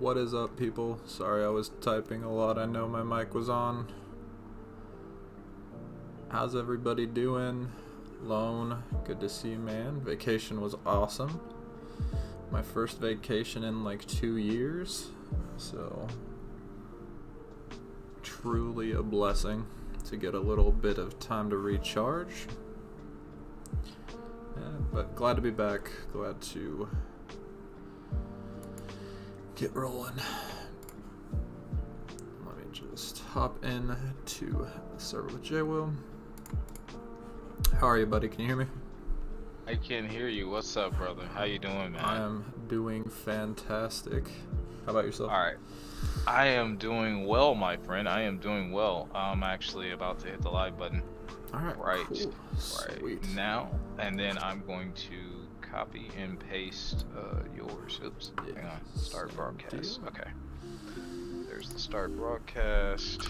What is up, people? Sorry, I was typing a lot. I know my mic was on. How's everybody doing? Lone, good to see you, man. Vacation was awesome. My first vacation in like 2 years, so truly a blessing to get a little bit of time to recharge. Yeah, but glad to be back. Glad to get rolling. Let me just hop in to the server with J-Will. How are you, buddy? Can you hear me? I can hear you. What's up, brother? How you doing, man? I am doing fantastic. How about yourself? All right. I am doing well, my friend. I am doing well. I'm actually about to hit the live button. All right. Right. Cool. Right Sweet. now, and then I'm going to copy and paste yours. Oops. Yeah. Hang on. Start broadcast. Deal. Okay. There's the start broadcast.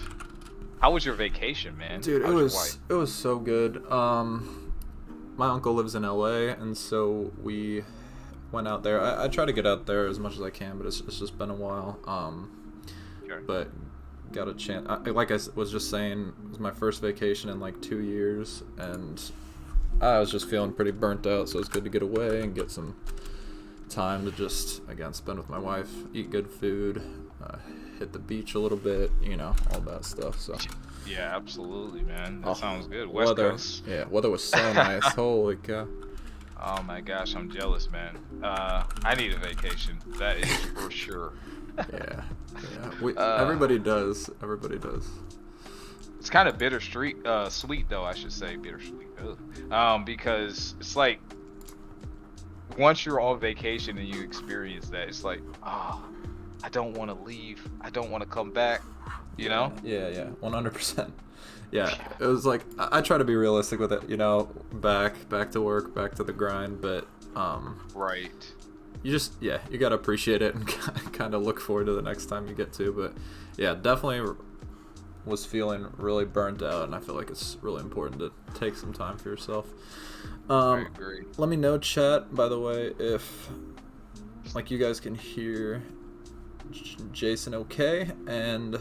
How was your vacation, man? Dude, How's it was so good. My uncle lives in LA, and so we went out there. I try to get out there as much as I can, but it's just been a while. Okay. But got a chance. Like I was just saying, it was my first vacation in like 2 years, and I was just feeling pretty burnt out. So it's good to get away and get some time to just again spend with my wife, eat good food, hit the beach a little bit, you know, all that stuff. So. Yeah, absolutely, man. That sounds good. West Weather, Coast. yeah, weather was so nice. Holy cow. Oh my gosh, I'm jealous, man. I need a vacation. That is for sure. Yeah. Everybody does. Everybody does. It's kind of bittersweet, sweet though, I should say, bittersweet. Because it's like once you're on vacation and you experience that, it's like, oh, I don't want to leave. I don't want to come back. You know? Yeah, 100%. Yeah, it was like I try to be realistic with it, you know, back to work, back to the grind, but right. You gotta appreciate it and kind of look forward to the next time you get to. But yeah, definitely was feeling really burnt out, and I feel like it's really important to take some time for yourself. I agree. Let me know, chat, by the way, if like you guys can hear Jason okay, and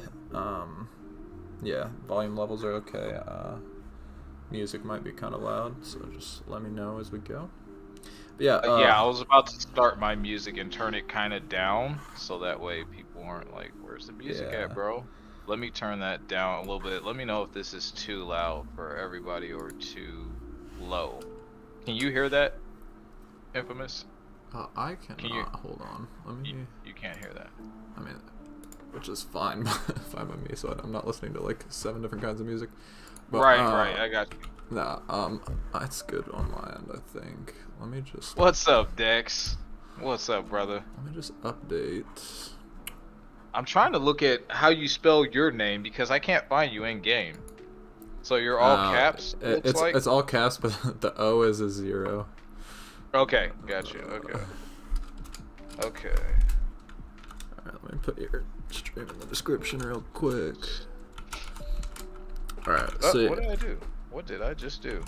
yeah, volume levels are okay. Music might be kind of loud, so just let me know as we go. But yeah, yeah, I was about to start my music and turn it kind of down, so that way people aren't like, "Where's the music at, bro?" Let me turn that down a little bit. Let me know if this is too loud for everybody or too low. Can you hear that, Infamous? I cannot. Can you, hold on. Let me. You can't hear that. I mean, which is fine, fine by me. So I'm not listening to like 7 different kinds of music. But, right. I got you. Nah, it's good on my end, I think. Let me just. What's up, Dex? What's up, brother? Let me just update. I'm trying to look at how you spell your name because I can't find you in game. So you're all caps. It's all caps, but the O is a 0. Okay, got you. Okay. Alright, let me put your stream in the description real quick. Alright, so what did I do? What did I just do?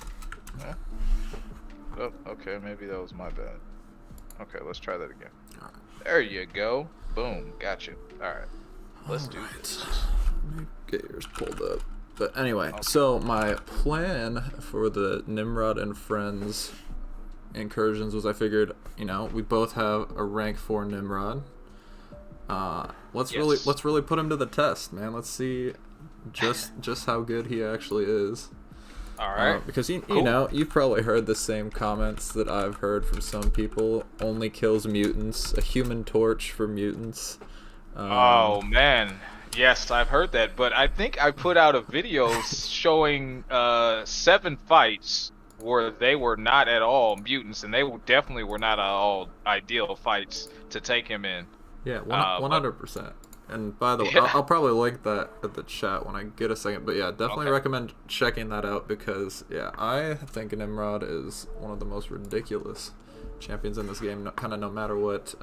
Huh? Oh, okay, maybe that was my bad. Okay, let's try that again. Alright. There you go. Boom, got you. Alright, let's do this. Let me get yours pulled up. But anyway, so my plan for the Nimrod and Friends incursions was, I figured, you know, we both have a rank 4 Nimrod. Let's really put him to the test, man. Let's see just how good he actually is. All right. Because you know, you've probably heard the same comments that I've heard from some people. Only kills mutants. A human torch for mutants. Oh man. Yes, I've heard that, but I think I put out a video showing 7 fights where they were not at all mutants, and they definitely were not at all ideal fights to take him in. Yeah, 100%. And by the way, I'll probably link that at the chat when I get a second. But yeah, definitely recommend checking that out because, yeah, I think Nimrod is one of the most ridiculous champions in this game, kind of no matter what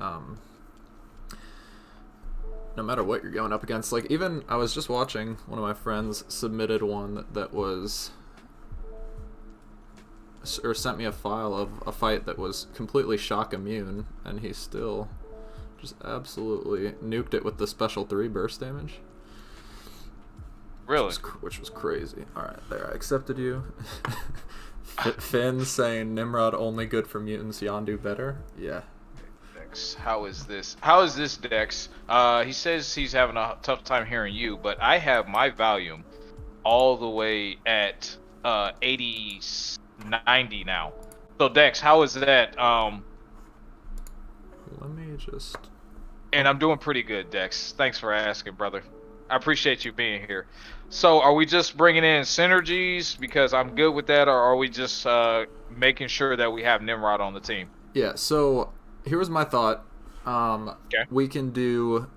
you're going up against. Like, even I was just watching, one of my friends submitted one that was, or sent me a file of a fight that was completely shock immune, and he still Just absolutely nuked it with the special 3 burst damage. Really? Which was crazy. Alright, there, I accepted you. Finn saying Nimrod only good for mutants, Yondu better. Yeah. Dex, how is this? How is this, Dex? He says he's having a tough time hearing you, but I have my volume all the way at 80, 90 now. So Dex, how is that? Let me just... And I'm doing pretty good, Dex. Thanks for asking, brother. I appreciate you being here. So are we just bringing in synergies because I'm good with that, or are we just making sure that we have Nimrod on the team? Yeah, so here was my thought. Okay. We can do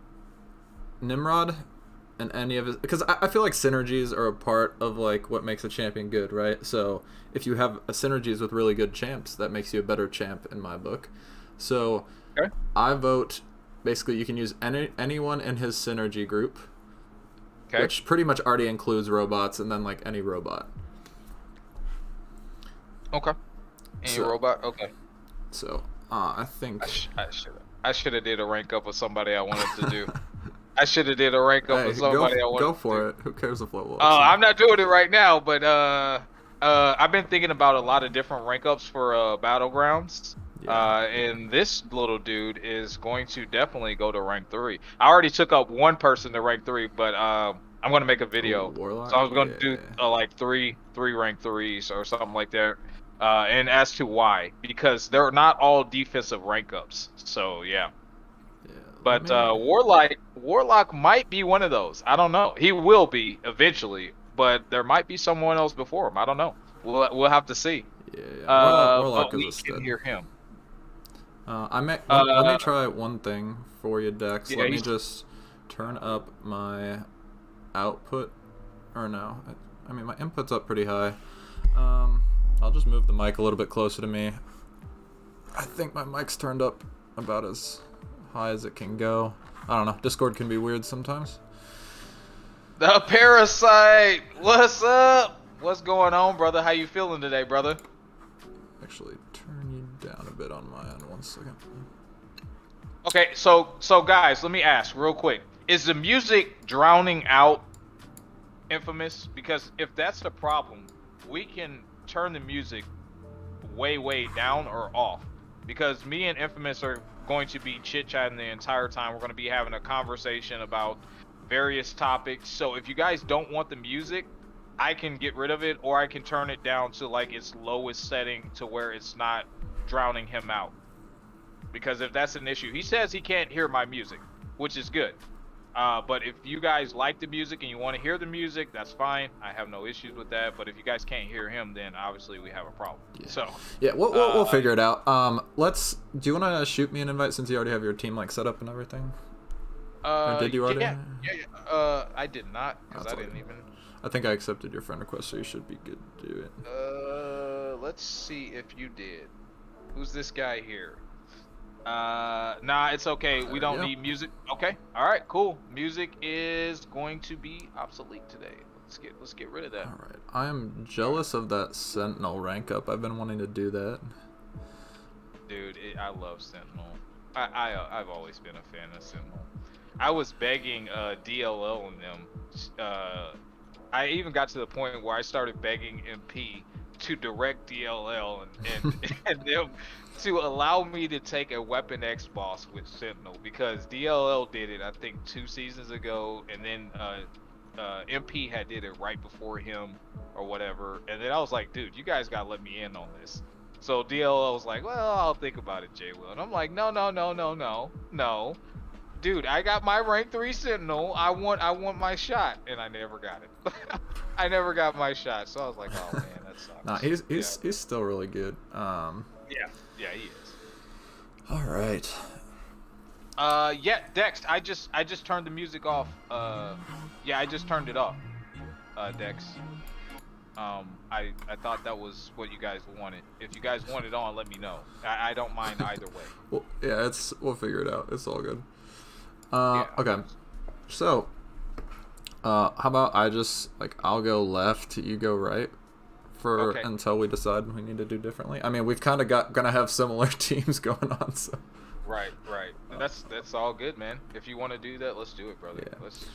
Nimrod and any of his... Because I feel like synergies are a part of like what makes a champion good, right? So if you have synergies with really good champs, that makes you a better champ in my book. So okay. I vote... Basically, you can use anyone in his synergy group, okay. which pretty much already includes robots, and then like any robot. Okay. Any robot? Okay. So I think I should have did a rank up with somebody I wanted to do. I should have did a rank up with somebody I wanted to do. Go for it. Who cares if level? I'm not doing it right now, but I've been thinking about a lot of different rank ups for Battlegrounds. Yeah. And this little dude is going to definitely go to rank 3. I already took up one person to rank 3, but I'm going to make a video. Warlock? So I was going to do like three rank 3s or something like that. And as to why, because they're not all defensive rank ups. So yeah. But Warlock might be one of those. I don't know. He will be eventually, but there might be someone else before him. I don't know. We'll have to see. Yeah. Warlock but is we a stud. can hear him. Let me try one thing for you, Dex. Yeah, let me just turn up my output. Or no. I mean, my input's up pretty high. I'll just move the mic a little bit closer to me. I think my mic's turned up about as high as it can go. I don't know. Discord can be weird sometimes. The Parasite! What's up? What's going on, brother? How you feeling today, brother? Actually, turn you down a bit on my end. 1 second. Okay, so guys, let me ask real quick. Is the music drowning out Infamous? Because if that's the problem, we can turn the music way down or off. Because me and Infamous are going to be chit-chatting the entire time. We're going to be having a conversation about various topics. So if you guys don't want the music, I can get rid of it, or I can turn it down to like its lowest setting to where it's not drowning him out. Because if that's an issue, he says he can't hear my music, which is good. But if you guys like the music and you want to hear the music, that's fine. I have no issues with that. But if you guys can't hear him, then obviously we have a problem. Yeah. So yeah, we'll figure it out. Do you want to shoot me an invite since you already have your team like set up and everything? Or did you already? Yeah. I did not, because I didn't even. I think I accepted your friend request, so you should be good to do it. Let's see if you did. Who's this guy here? Nah, it's okay. We don't need music. Okay. All right, cool. Music is going to be obsolete today. Let's get rid of that. All right. I am jealous of that Sentinel rank up. I've been wanting to do that. Dude, I love Sentinel. I've always been a fan of Sentinel. I was begging DLL and them. I even got to the point where I started begging MP to direct DLL and them to allow me to take a Weapon X boss with Sentinel, because DLL did it I think 2 seasons ago, and then MP had did it right before him or whatever, and then I was like, dude, you guys gotta let me in on this. So DLL was like, well, I'll think about it, J Will, and I'm like, no, dude, I got my rank 3 Sentinel. I want my shot, and I never got it. I never got my shot, so I was like, oh man, that sucks. Nah, he's still really good. Yeah, he is. All right. Yeah, Dex, I just turned the music off. Yeah, I just turned it off. Dex. I thought that was what you guys wanted. If you guys want it on, let me know. I don't mind either way. Well, yeah, we'll figure it out. It's all good. Okay. So, how about I'll go left, you go right, until we decide we need to do differently. I mean, we've kind of gonna have similar teams going on, so. Right, right. That's all good, man. If you want to do that, let's do it, brother. Yeah. Let's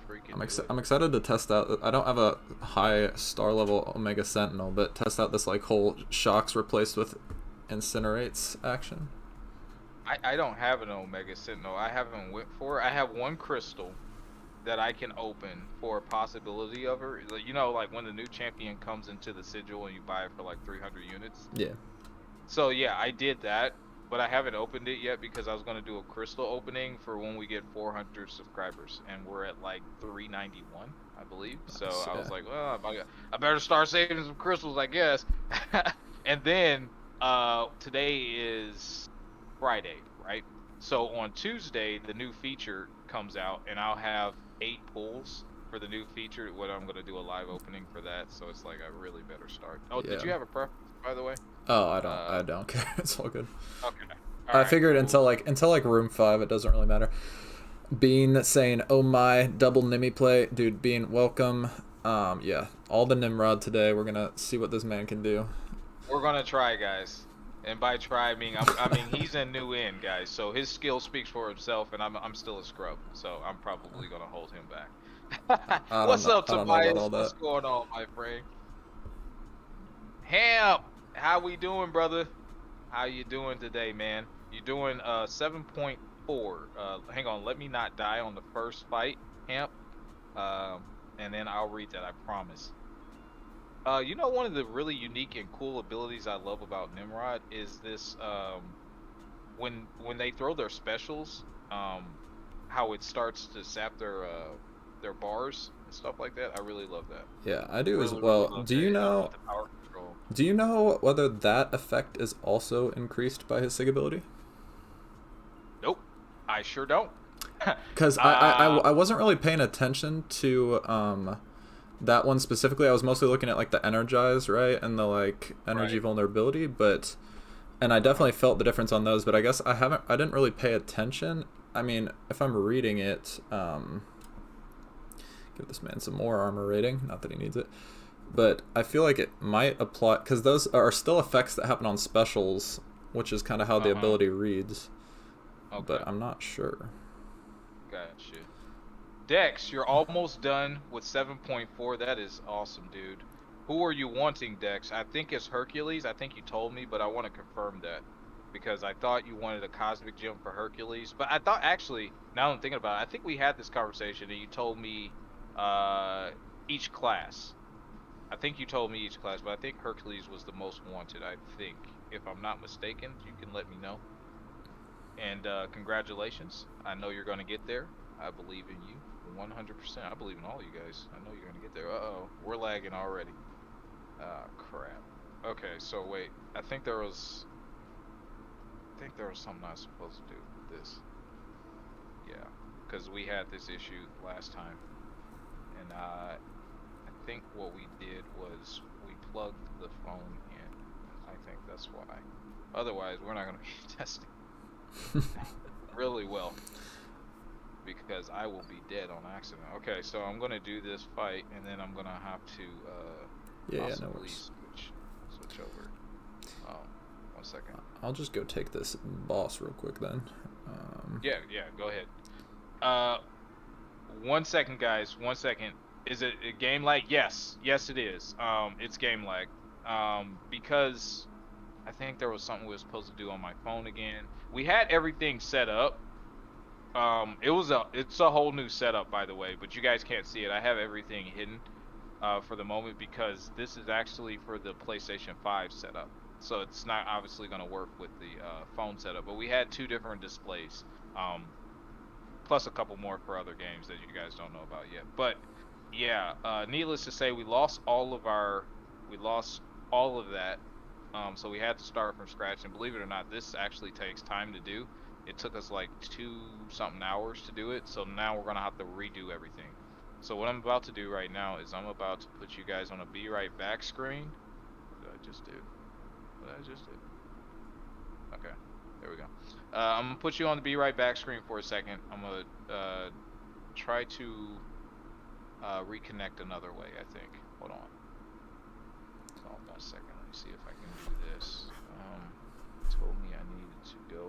freaking do it. I'm excited to test out. I don't have a high star level Omega Sentinel, but test out this like whole shocks replaced with incinerates action. I don't have an Omega Sentinel. I haven't went for it. I have one crystal that I can open for a possibility of her. Like, you know, like when the new champion comes into the sigil and you buy it for like 300 units. Yeah. So yeah, I did that, but I haven't opened it yet because I was gonna do a crystal opening for when we get 400 subscribers, and we're at like 391, I believe. So I was like, well, I better start saving some crystals, I guess. And then today is Friday, right? So on Tuesday, the new feature comes out, and I'll have 8 pulls for the new feature. What I'm gonna do a live opening for that. So it's like I really better start. Oh, yeah. Did you have a preference, by the way? Oh, I don't care. It's all good. Okay. I figured until like room 5, it doesn't really matter. Bean saying, "Oh my, double Nimmy play, dude." Bean, welcome. Yeah, all the Nimrod today. We're gonna see what this man can do. We're gonna try, guys. And by try, I mean he's a new in, guys. So his skill speaks for himself, and I'm still a scrub. So I'm probably gonna hold him back. What's up, Tobias? What's going on, my friend? Ham, how we doing, brother? How you doing today, man? You doing 7.4. Hang on, let me not die on the first fight, Hamp. And then I'll read that, I promise. You know, one of the really unique and cool abilities I love about Nimrod is this, when they throw their specials, how it starts to sap their bars and stuff like that. I really love that. Yeah, I do as well. Really do you know? Do you know whether that effect is also increased by his sig ability? Nope, I sure don't. Because I wasn't really paying attention to that one specifically. I was mostly looking at like the energize, right, and the like energy vulnerability, and I definitely felt the difference on those. But I guess I didn't really pay attention. I mean, if I'm reading it, give this man some more armor rating. Not that he needs it. But I feel like it might apply, because those are still effects that happen on specials, which is kind of how the ability reads. Okay. But I'm not sure. Gotcha. Dex, you're almost done with 7.4. That is awesome, dude. Who are you wanting, Dex? I think it's Hercules. I think you told me, but I want to confirm that. Because I thought you wanted a cosmic gem for Hercules. But I thought, actually, now that I'm thinking about it, I think we had this conversation and you told me each class. I think you told me each class, but I think Hercules was the most wanted, I think. If I'm not mistaken, you can let me know. And congratulations. I know you're going to get there. I believe in you 100%. I believe in all you guys. I know you're going to get there. Uh-oh. We're lagging already. Ah, crap. Okay, so wait. I think there was something I was supposed to do with this. Yeah, because we had this issue last time. And I think what we did was we plugged the phone in. I think that's why. Otherwise, we're not going to be testing really well, because I will be dead on accident. Okay, so I'm going to do this fight, and then I'm going to have to possibly switch over. 1 second. I'll just go take this boss real quick then. Yeah, go ahead. 1 second, guys. 1 second. Is it a game lag? Yes, it is. It's game lag. Because I think there was something we were supposed to do on my phone again. We had everything set up. It's a whole new setup, by the way, but you guys can't see it. I have everything hidden for the moment because this is actually for the PlayStation 5 setup. So it's not obviously going to work with the phone setup, but we had 2 different displays. Plus a couple more for other games that you guys don't know about yet. But yeah, needless to say, we lost all of that. So we had to start from scratch, and believe it or not, this actually takes time to do. It took us like 2-something hours to do it, so now we're gonna have to redo everything. So what I'm about to do right now is I'm about to put you guys on a be right back screen. What did I just do? Okay, there we go. I'm gonna put you on the be right back screen for a second. I'm gonna try to reconnect another way, I think. Hold on. Hold on 1 second. Let me see if I can do this. Told me I needed to go.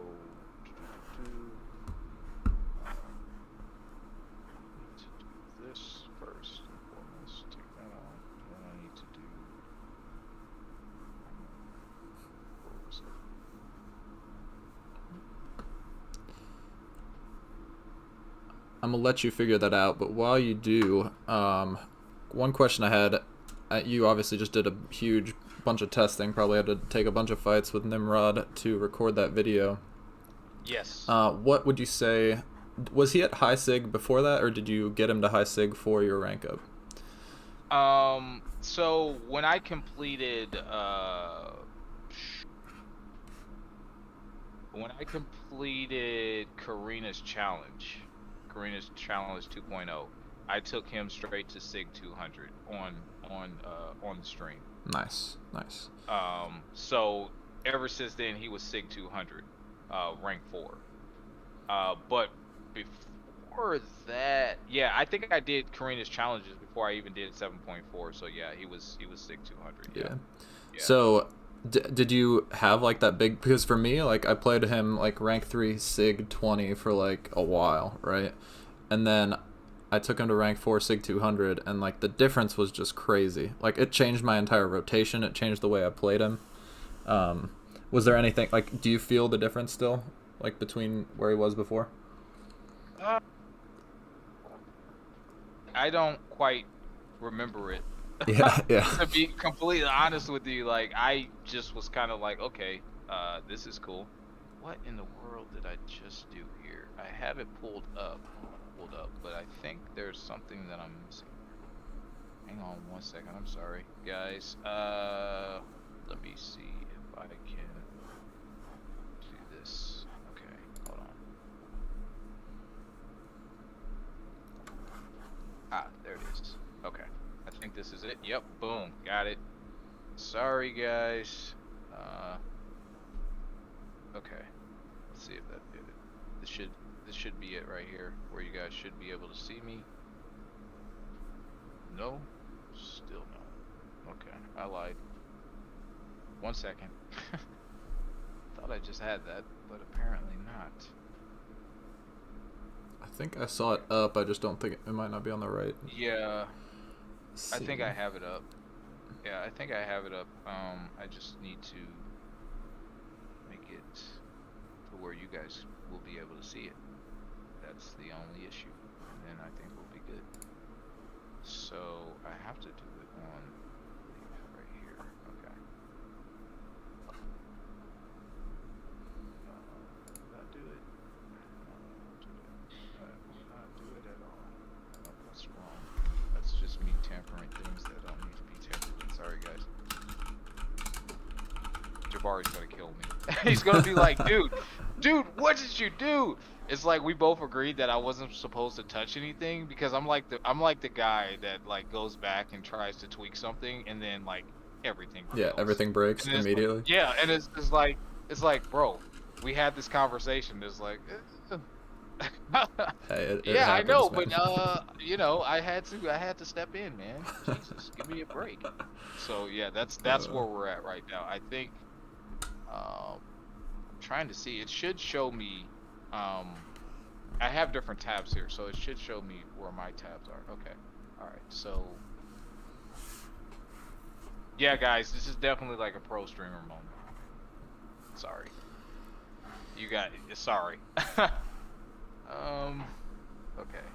I'm gonna let you figure that out. But while you do, one question I had, you obviously just did a huge bunch of testing. Probably had to take a bunch of fights with Nimrod to record that video. Yes. What would you say? Was he at high sig before that, or did you get him to high sig for your rank up? So when I completed Karina's challenge 2.0, I took him straight to Sig 200 on the stream. Nice, nice. So ever since then he was Sig 200, rank 4. But before that, yeah, I think I did Karina's challenges before I even did 7.4. So yeah, he was Sig 200. Yeah. Yeah. So did you have like that big? Because for me, like I played him like rank 3 Sig 20 for like a while, right? And then I took him to rank 4 Sig 200, and like the difference was just crazy. Like it changed my entire rotation. It changed the way I played him. Was there anything like? Do you feel the difference still, like between where he was before? I don't quite remember it. Yeah, yeah. To be completely honest with you, like I just was kind of like, okay, this is cool. What in the world did I just do here? I have it pulled up, but I think there's something that I'm missing. Hang on 1 second. I'm sorry, guys. Let me see if I can do this. Okay, hold on. Ah, there it is. Okay. I think this is it. Yep, boom, got it. Sorry, guys. Okay. Let's see if that did it. This should be it right here, where you guys should be able to see me. No? Still no. Okay, I lied. 1 second. Thought I just had that, but apparently not. I think I saw it up. I just don't think it might not be on the right. Yeah. I think I have it up. Yeah, I think I have it up. I just need to make it to where you guys will be able to see it. That's the only issue. And then I think we'll be good. So I have to do it on right here. Okay. Not do it. Not do it at all. No, that's wrong. That's just me tampering things that don't need to be tampered with. Sorry, guys. Jabari's gonna kill me. He's gonna be like, dude, what did you do? It's like we both agreed that I wasn't supposed to touch anything because I'm like the guy that like goes back and tries to tweak something and then like everything fails. Yeah, everything breaks immediately. Like, yeah, and it's like, bro, we had this conversation. It's like, Hey, it yeah, happens, I know, man. but you know, I had to step in, man. Jesus, give me a break. So yeah, that's where we're at right now. I think, I'm trying to see. It should show me. I have different tabs here, so it should show me where my tabs are. Okay, all right. So yeah, guys, this is definitely like a pro streamer moment. Sorry, you got it. Sorry. Okay,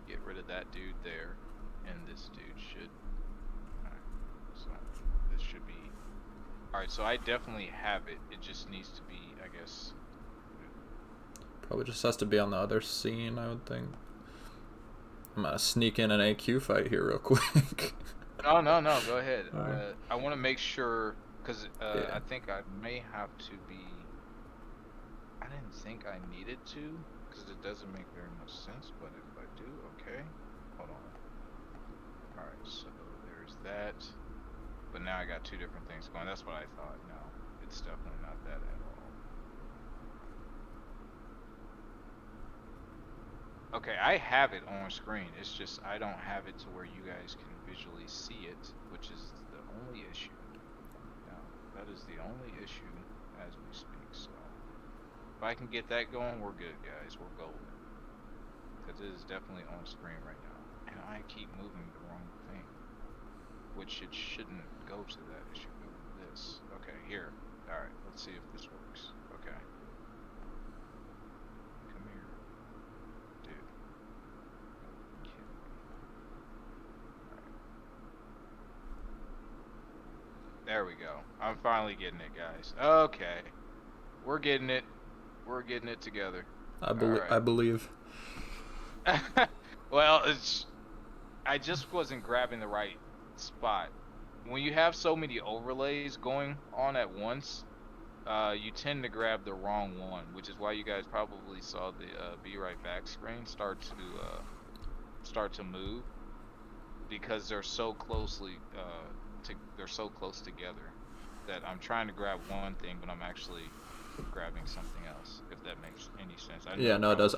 get rid of that dude there, and this dude should. Alright, so this should be. Alright, so I definitely have it. It just needs to be, I guess. Probably just has to be on the other scene, I would think. I'm gonna sneak in an AQ fight here real quick. No, go ahead. Right. I want to make sure, because Yeah. I think I may have to be. I didn't think I needed to. Because it doesn't make very much sense, but if I do, okay. Hold on. Alright, so there's that. But now I got two different things going. That's what I thought. No, it's definitely not that at all. Okay, I have it on screen. It's just I don't have it to where you guys can visually see it, which is the only issue. Now, that is the only issue as we speak, so. If I can get that going, we're good, guys. We're golden. Because it is definitely on screen right now. And I keep moving the wrong thing. Which it shouldn't go to that. It should go to this. Okay, here. Alright, let's see if this works. Okay. Come here. Dude. There we go. I'm finally getting it, guys. Okay. We're getting it. We're getting it together. I believe. Well, I just wasn't grabbing the right spot. When you have so many overlays going on at once, you tend to grab the wrong one, which is why you guys probably saw the "Be Right Back" screen start to move, because they're so they're so close together that I'm trying to grab one thing, but I'm actually grabbing something else. If that makes any sense. Yeah, no, it does.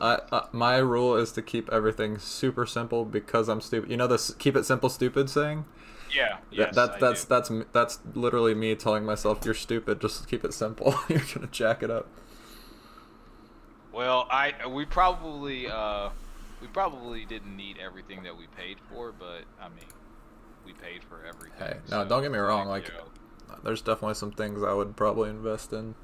My rule is to keep everything super simple because I'm stupid. You know this "keep it simple, stupid" saying? Yeah. Yes. That's literally me telling myself you're stupid. Just keep it simple. You're gonna jack it up. Well, we probably didn't need everything that we paid for, but I mean, we paid for everything. Hey, no, don't get me wrong. Like, yo. there's definitely some things I would probably invest in.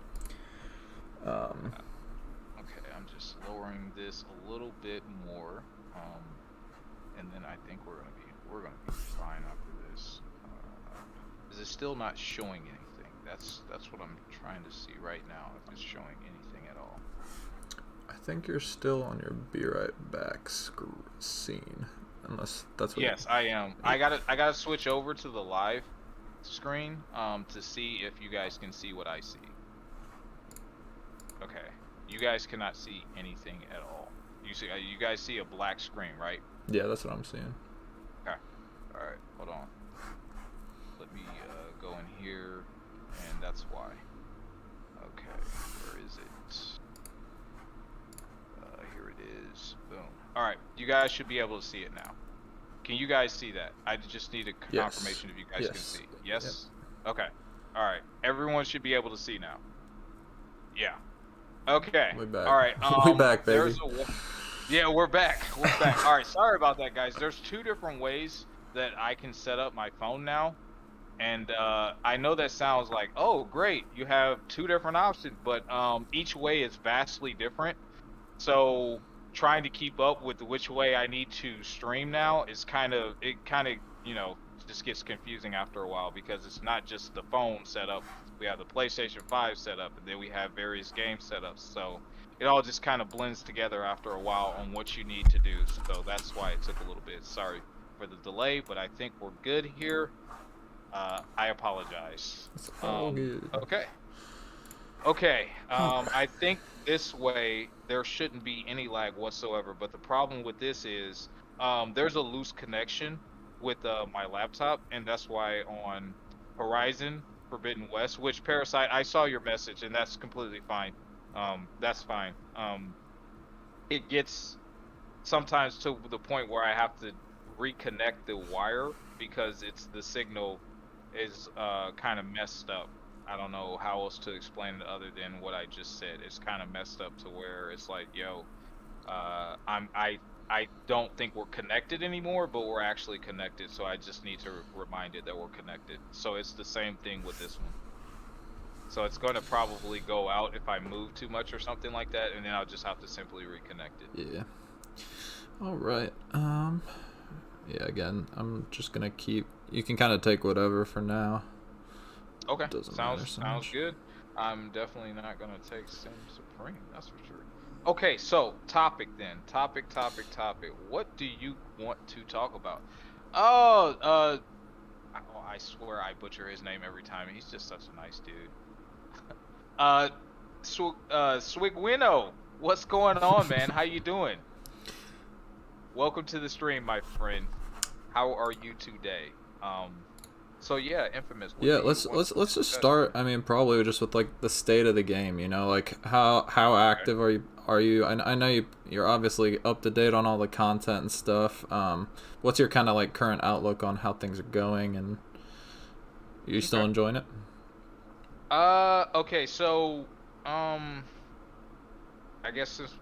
Okay, I'm just lowering this a little bit more, and then I think we're gonna be fine after this. Is it still not showing anything? That's what I'm trying to see right now. If it's showing anything at all. I think you're still on your "Be Right Back" scene, unless that's what. Yes, I am. I gotta switch over to the live screen to see if you guys can see what I see. Okay, you guys cannot see anything at all. You guys see a black screen, right? Yeah, that's what I'm seeing. Okay. All right, hold on. Let me go in here, and that's why. Okay, where is it? Here it is. Boom. All right, you guys should be able to see it now. Can you guys see that? I just need a confirmation if you guys can see. Yes? Yep. Okay. All right. Everyone should be able to see now. Yeah. Okay. We're back. All right. We back, baby. Yeah, we're back. We're back. All right. Sorry about that, guys. There's two different ways that I can set up my phone now. And I know that sounds like, oh, great. You have two different options, but each way is vastly different. So trying to keep up with which way I need to stream now is kind of, you know, just gets confusing after a while, because it's not just the phone setup. We have the PlayStation 5 setup, and then we have various game setups. So it all just kind of blends together after a while on what you need to do. So that's why it took a little bit. Sorry for the delay, but I think we're good here. I apologize. It's all good. Okay. Okay. I think this way there shouldn't be any lag whatsoever. But the problem with this is there's a loose connection with my laptop, and that's why on Horizon Forbidden West, which Parasite, I saw your message, and that's completely fine. That's fine. It gets sometimes to the point where I have to reconnect the wire because the signal is kind of messed up. I don't know how else to explain it other than what I just said. It's kind of messed up to where it's like, yo, I don't think we're connected anymore, but we're actually connected. So I just need to remind it that we're connected. So it's the same thing with this one. So it's going to probably go out if I move too much or something like that, and then I'll just have to simply reconnect it. Yeah. All right. Yeah. Again, I'm just gonna keep. You can kind of take whatever for now. Okay. Sounds good. I'm definitely not gonna take Sim Supreme. That's for sure. Okay. So topic then. Topic. What do you want to talk about? Oh, I swear I butcher his name every time. He's just such a nice dude. Swigwino, what's going on, man? How you doing? Welcome to the stream, my friend. How are you today? So yeah, Infamous. Yeah, let's just start. I mean, probably just with like the state of the game. You know, like how active are you? I know you're obviously up to date on all the content and stuff. What's your kind of like current outlook on how things are going, and are you still enjoying it? Okay, so I guess since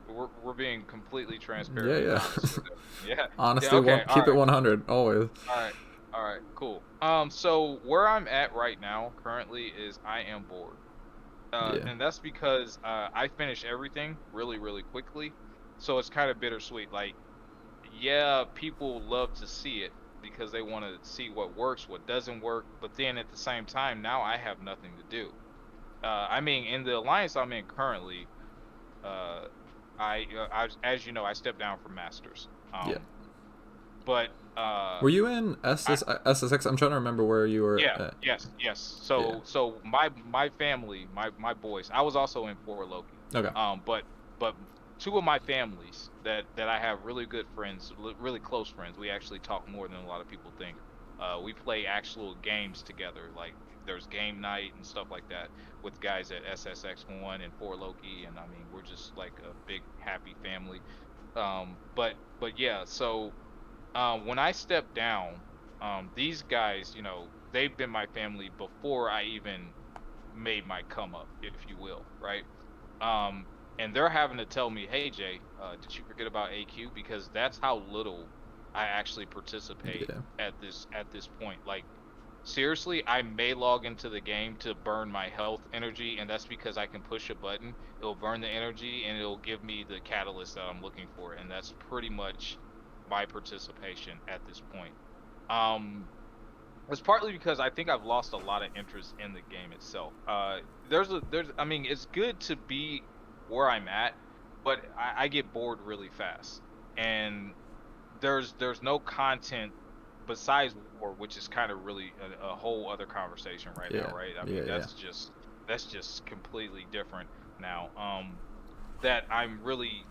we're being completely transparent. Yeah. Honestly, yeah, okay, keep it 100 always. All right, cool. So where I'm at right now currently is I am bored. And that's because I finished everything really, really quickly. So it's kind of bittersweet. Like, yeah, people love to see it, because they want to see what works, what doesn't work. But then at the same time, now I have nothing to do. I mean, in the alliance I'm in currently, uh, as you know, I stepped down from Masters. Yeah. But were you in SSX? I'm trying to remember where you were. Yeah. Yes. So my family, my boys. I was also in for Loki. Okay. But two of my families that I have really good friends, really close friends. We actually talk more than a lot of people think. We play actual games together. Like there's game night and stuff like that with guys at SSX1 and for Loki, and I mean we're just like a big happy family. But yeah. So when I stepped down, these guys, you know, they've been my family before I even made my come up, if you will, right? And they're having to tell me, hey Jay, did you forget about AQ? Because that's how little I actually participate at this point. Like seriously, I may log into the game to burn my health energy, and that's because I can push a button, it'll burn the energy and it'll give me the catalyst that I'm looking for, and that's pretty much my participation at this point. It's partly because I think I've lost a lot of interest in the game itself. I mean, it's good to be where I'm at, but I get bored really fast, and there's no content besides war, which is kind of really a whole other conversation right now, right? I mean, that's just completely different now. That I'm really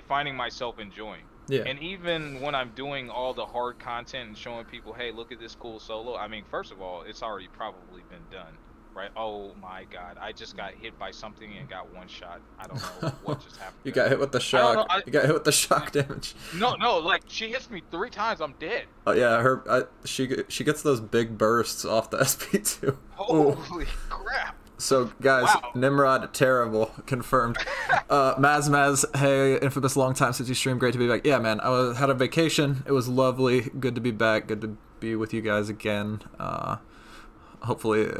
finding myself enjoying. Yeah. And even when I'm doing all the hard content and showing people, hey, look at this cool solo. I mean, first of all, it's already probably been done, right? Oh my God, I just got hit by something and got one shot. I don't know what just happened. You got hit with the shock. You got hit with the shock damage. No, like she hits me 3 times, I'm dead. Oh yeah, she gets those big bursts off the SP2. Holy crap. So guys, wow. Nimrod, terrible, confirmed. Maz, hey, infamous, long time since you streamed, great to be back. Yeah, man, I had a vacation. It was lovely, good to be back, good to be with you guys again. Hopefully,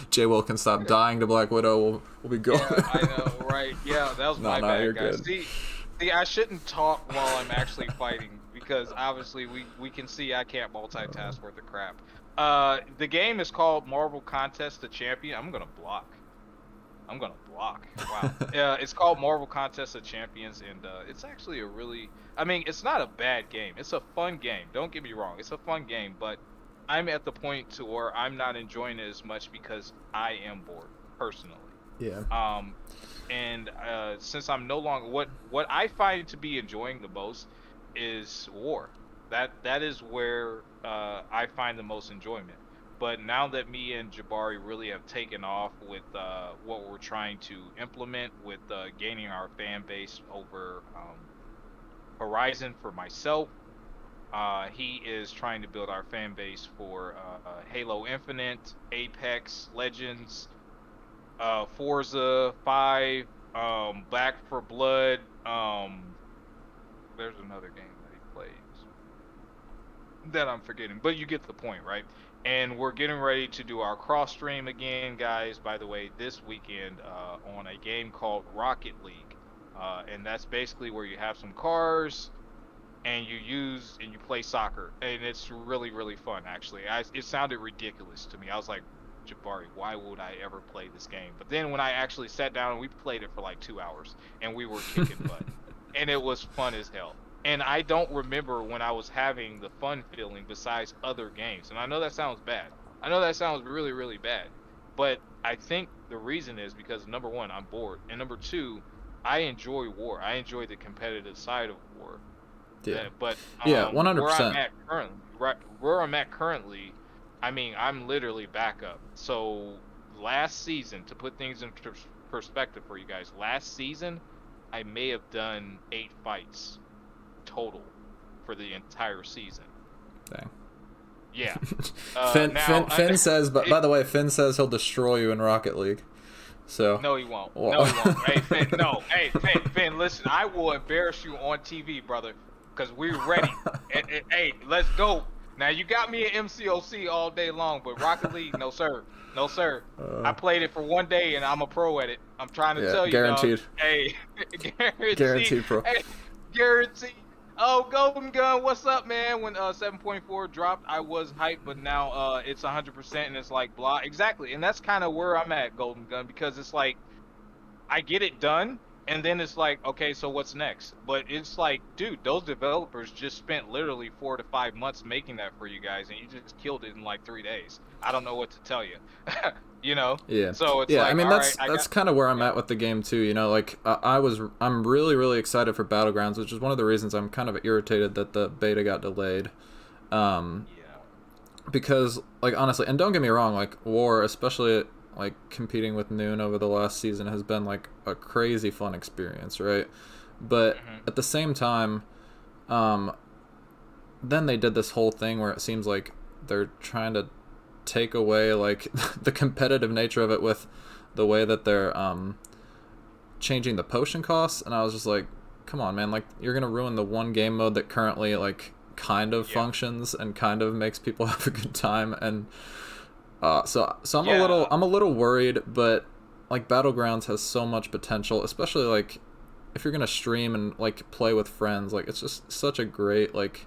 Jay Will can stop dying to Black Widow. We'll be going. Yeah, I know, right? Yeah, that was my bad, guys. Good. See, I shouldn't talk while I'm actually fighting because obviously we can see I can't multitask worth of crap. The game is called Marvel Contest of Champions. I'm gonna block. Wow. It's called Marvel Contest of Champions, and it's actually a really. I mean, it's not a bad game. It's a fun game. Don't get me wrong. It's a fun game, but I'm at the point to where I'm not enjoying it as much because I am bored personally. Yeah. And since I'm no longer what I find to be enjoying the most is war. That is where I find the most enjoyment. But now that me and Jabari really have taken off with what we're trying to implement with gaining our fan base over Horizon for myself, he is trying to build our fan base for Halo Infinite, Apex Legends, Forza 5, Back 4 Blood. There's another game that he plays that I'm forgetting, but you get the point, right? And we're getting ready to do our cross stream again, guys. By the way, this weekend on a game called Rocket League, and that's basically where you have some cars and you play soccer, and it's really, really fun. Actually, it sounded ridiculous to me. I was like, Jabari, why would I ever play this game? But then when I actually sat down and we played it for like 2 hours, and we were kicking butt, and it was fun as hell. And I don't remember when I was having the fun feeling besides other games. And I know that sounds bad. I know that sounds really, really bad. But I think the reason is because, number one, I'm bored. And number two, I enjoy war. I enjoy the competitive side of war. Yeah. But yeah, 100%. Where I'm at currently, I mean, I'm literally backup. So last season, to put things in perspective for you guys, last season, I may have done 8 fights total for the entire season. Dang. Yeah. Finn says, but by the way, Finn says he'll destroy you in Rocket League. So no, he won't. Well. No, he won't. Hey, Finn, no. Hey, Finn, listen, I will embarrass you on TV, brother, because we're ready. Hey, let's go. Now, you got me at MCOC all day long, but Rocket League, no, sir. No, sir. I played it for 1 day, and I'm a pro at it. I'm trying to tell you, guaranteed. Hey, guaranteed pro. Hey, guaranteed. Oh, Golden Gun, what's up, man? When 7.4 dropped, I was hyped, but now it's 100% and it's like blah. Exactly, and that's kind of where I'm at, Golden Gun, because it's like I get it done, and then it's like, okay, so what's next? But it's like, dude, those developers just spent literally 4 to 5 months making that for you guys, and you just killed it in like 3 days. I don't know what to tell you, you know? Yeah, So it's yeah. I like, mean, all right, that's kind of where I'm yeah, at with the game too. You know, like I'm really really excited for Battlegrounds, which is one of the reasons I'm kind of irritated that the beta got delayed. Um, yeah, because like honestly, and don't get me wrong, like War, especially like competing with Noon over the last season, has been like a crazy fun experience, right? But hmm, at the same time, um, then they did this whole thing where it seems like they're trying to take away like the competitive nature of it with the way that they're changing the potion costs, and I was just like, come on, man, like you're gonna ruin the one game mode that currently like kind of yeah, functions and kind of makes people have a good time. And so yeah, I'm a little worried, but like Battlegrounds has so much potential, especially like if you're gonna stream and like play with friends. Like it's just such a great like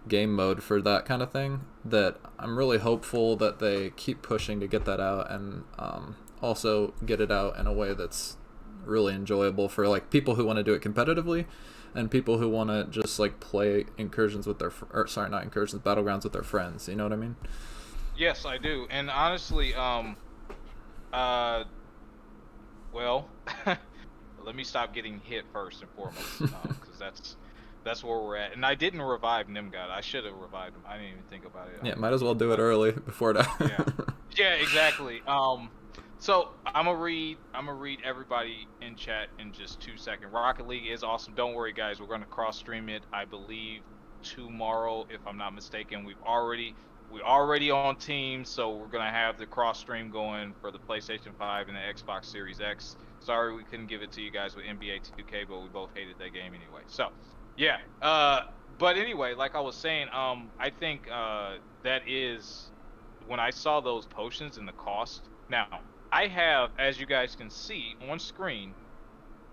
game mode for that kind of thing that I'm really hopeful that they keep pushing to get that out, and also get it out in a way that's really enjoyable for like people who want to do it competitively and people who want to just like play incursions with their or sorry, not incursions, Battlegrounds with their friends, you know what I mean? yes, I do. And honestly, uh, well, let me stop getting hit first and foremost, because that's where we're at. And I didn't revive Nimgod. I should have revived him. I didn't even think about it. Yeah, might as well do it But early before that. yeah, yeah, exactly. So I'm gonna read everybody in chat in just 2 seconds. Rocket League is awesome. Don't worry, guys. We're gonna cross stream it, I believe, tomorrow, if I'm not mistaken. We're already on Teams, so we're gonna have the cross stream going for the PlayStation 5 and the Xbox Series X. Sorry we couldn't give it to you guys with NBA 2K, but we both hated that game anyway. So, yeah. But anyway, like I was saying, I think that is when I saw those potions and the cost. Now, I have, as you guys can see on screen,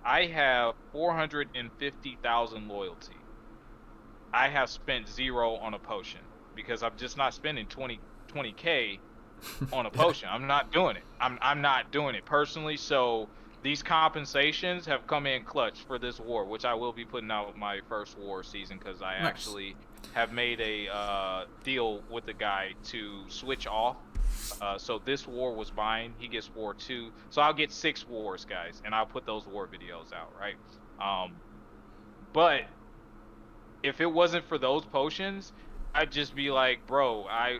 I have 450,000 loyalty. I have spent zero on a potion because I'm just not spending 20k on a potion. I'm not doing it. I'm not doing it personally. So these compensations have come in clutch for this war, which I will be putting out my first war season because I Nice. actually have made a deal with the guy to switch off. So this war was mine. He gets war 2. So I'll get 6 wars, guys, and I'll put those war videos out, right? Um, but if it wasn't for those potions, I'd just be like, bro, I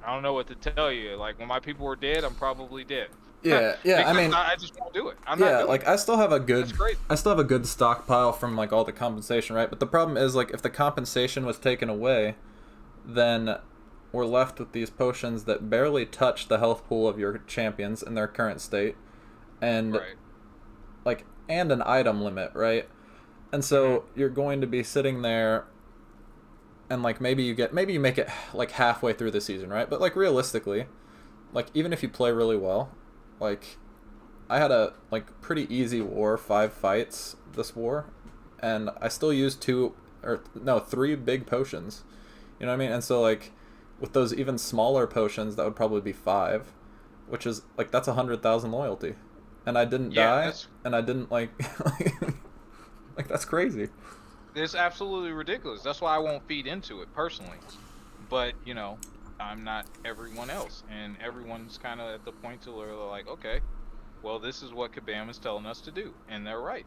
don't know what to tell you. Like when my people were dead, I'm probably dead. Yeah, yeah. I Because mean, I just won't do it. I'm not yeah, doing like it. I still have a That's crazy. good stockpile from like all the compensation, right? But the problem is like if the compensation was taken away, then we're left with these potions that barely touch the health pool of your champions in their current state, and Right. like and an item limit, right? And Hmm. so you're going to be sitting there and like maybe you make it like halfway through the season, right? But like realistically, like even if you play really well, like I had a like pretty easy war, 5 fights this war, and I still used 3 big potions. You know what I mean? And so like with those even smaller potions, that would probably be 5, which is like that's 100,000 loyalty, and I didn't Yeah, die, that's and I didn't like like that's crazy. it's absolutely ridiculous. That's why I won't feed into it personally. But I'm not everyone else, and everyone's kind of at the point to where they're like, okay, well, this is what Kabam is telling us to do, and they're right.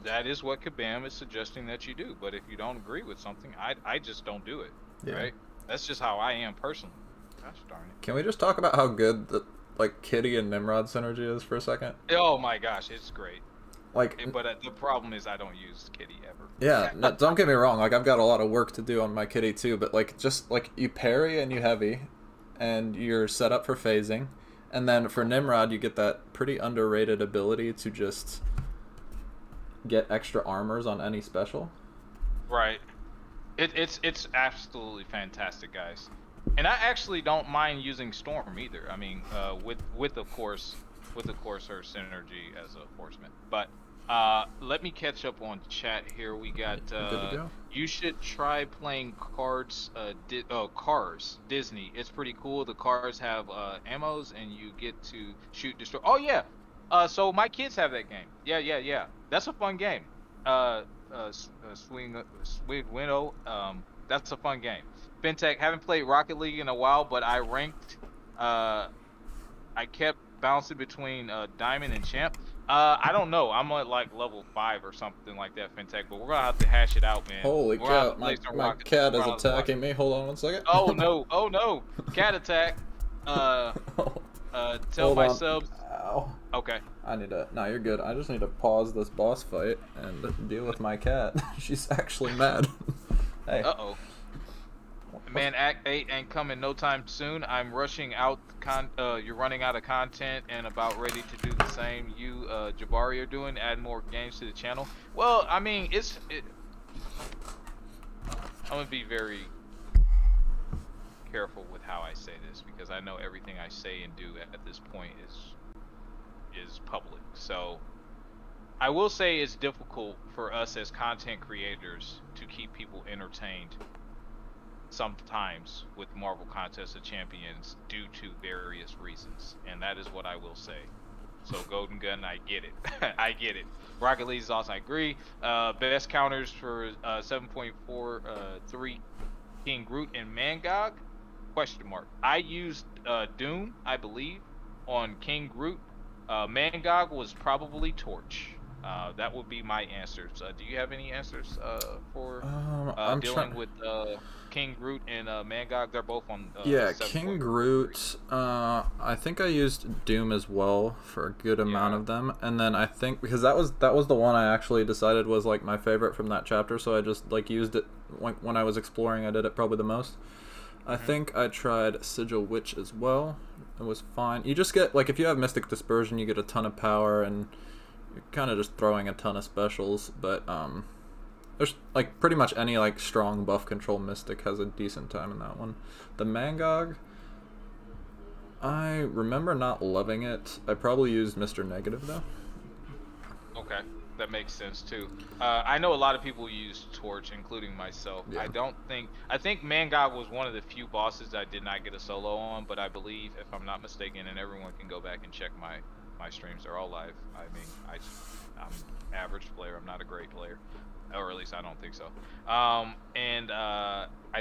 That is what Kabam is suggesting that you do. But if you don't agree with something, I just don't do it. Yeah. Right? That's just how I am personally. Gosh darn Can we just talk about how good the like Kitty and Nimrod synergy is for a second? it. Oh my gosh, it's great. Like, But the problem is I don't use Kitty yeah, ever. no, don't get me wrong. Like, I've got a lot of work to do on my Kitty too, but like, just like you parry and you heavy, and you're set up for phasing, and then for Nimrod you get that pretty underrated ability to just get extra armors on any special. Right. It's absolutely fantastic, guys. And I actually don't mind using Storm either. I mean, with of course her synergy as a horseman. But Let me catch up on chat here. We got We're good to go. you should try playing Cars Disney. It's pretty cool. The cars have ammos and you get to shoot, destroy. Oh yeah. So my kids have that game. Yeah. That's a fun game. Swing Window. That's a fun game. Fintech, haven't played Rocket League in a while, but I ranked. I kept bouncing between Diamond and Champ. I don't know. I'm at like level 5 or something like that, Fintech. But we're gonna have to hash it out, man. Holy We're gonna have cow! to play some My Rocket. cat We're is gonna have to attacking me. Hold on one second. Oh no! Oh no! Cat attack. Tell Hold my on. subs. Ow. Okay. I need to. No, you're good. I just need to pause this boss fight and deal with my cat. She's actually mad. Hey. Uh-oh. Man, Act 8 ain't coming no time soon. I'm rushing out. You're running out of content and about ready to do the same you, Jabari, are doing. Add more games to the channel. Well, I mean, I'm gonna be very careful with how I say this because I know everything I say and do at this point is public. So I will say it's difficult for us as content creators to keep people entertained sometimes with Marvel Contest of Champions due to various reasons, and that is what I will say. So Golden Gun, I get it. I get it. Rocket League is awesome, I agree. Best counters for 7.43 King Groot and Mangog? Question mark. I used Doom, I believe, on King Groot. Mangog was probably Torch. That would be my answers. Do you have any answers for dealing with King Groot and Mangog? They're both on. Yeah, King Groot. I think I used Doom as well for a good amount of them, and then I think because that was the one I actually decided was like my favorite from that chapter, so I just like used it when I was exploring. I did it probably the most. I think I tried Sigil Witch as well. It was fine. You just get like if you have Mystic Dispersion, you get a ton of power and you're kind of just throwing a ton of specials, but there's like pretty much any like strong buff control Mystic has a decent time in that one. The Mangog, I remember not loving it. I probably used Mr. Negative though. Okay, that makes sense too. I know a lot of people use Torch, including myself. Yeah. I think Mangog was one of the few bosses I did not get a solo on, but I believe, if I'm not mistaken, and everyone can go back and check my streams, they're all live. I mean, I'm average player. I'm not a great player, or at least I don't think so. I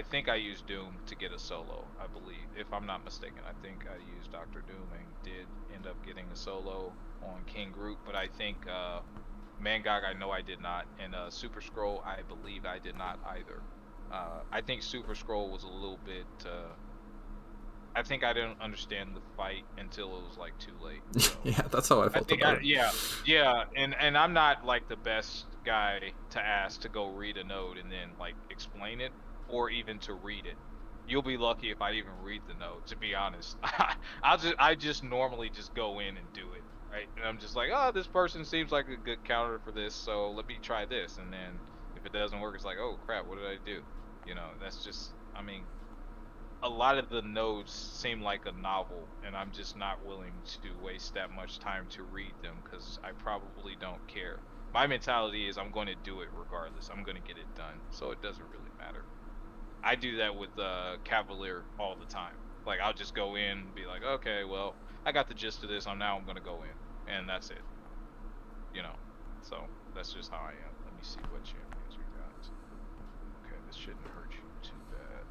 think I used Doom to get a solo. I believe, if I'm not mistaken, I think I used Dr. Doom and did end up getting a solo on King Groot. But I think Mangog, I know I did not, and Super Scroll, I believe I did not either. I think Super Scroll was a little bit. I think I didn't understand the fight until it was like too late. So. Yeah, that's how I felt about it. Yeah, and I'm not like the best guy to ask to go read a node and then like explain it or even to read it. You'll be lucky if I even read the node, to be honest. I just normally just go in and do it, right? And I'm just like, oh, this person seems like a good counter for this, so let me try this. And then if it doesn't work, it's like, oh crap, what did I do? You know, that's just, I mean, a lot of the nodes seem like a novel, and I'm just not willing to waste that much time to read them because I probably don't care. My mentality is I'm going to do it regardless. I'm going to get it done, so it doesn't really matter. I do that with Cavalier all the time. Like, I'll just go in and be like, okay, well, I got the gist of this. I'm going to go in, and that's it. You know, so that's just how I am. Let me see what champions we got. Okay, this shouldn't hurt you too bad.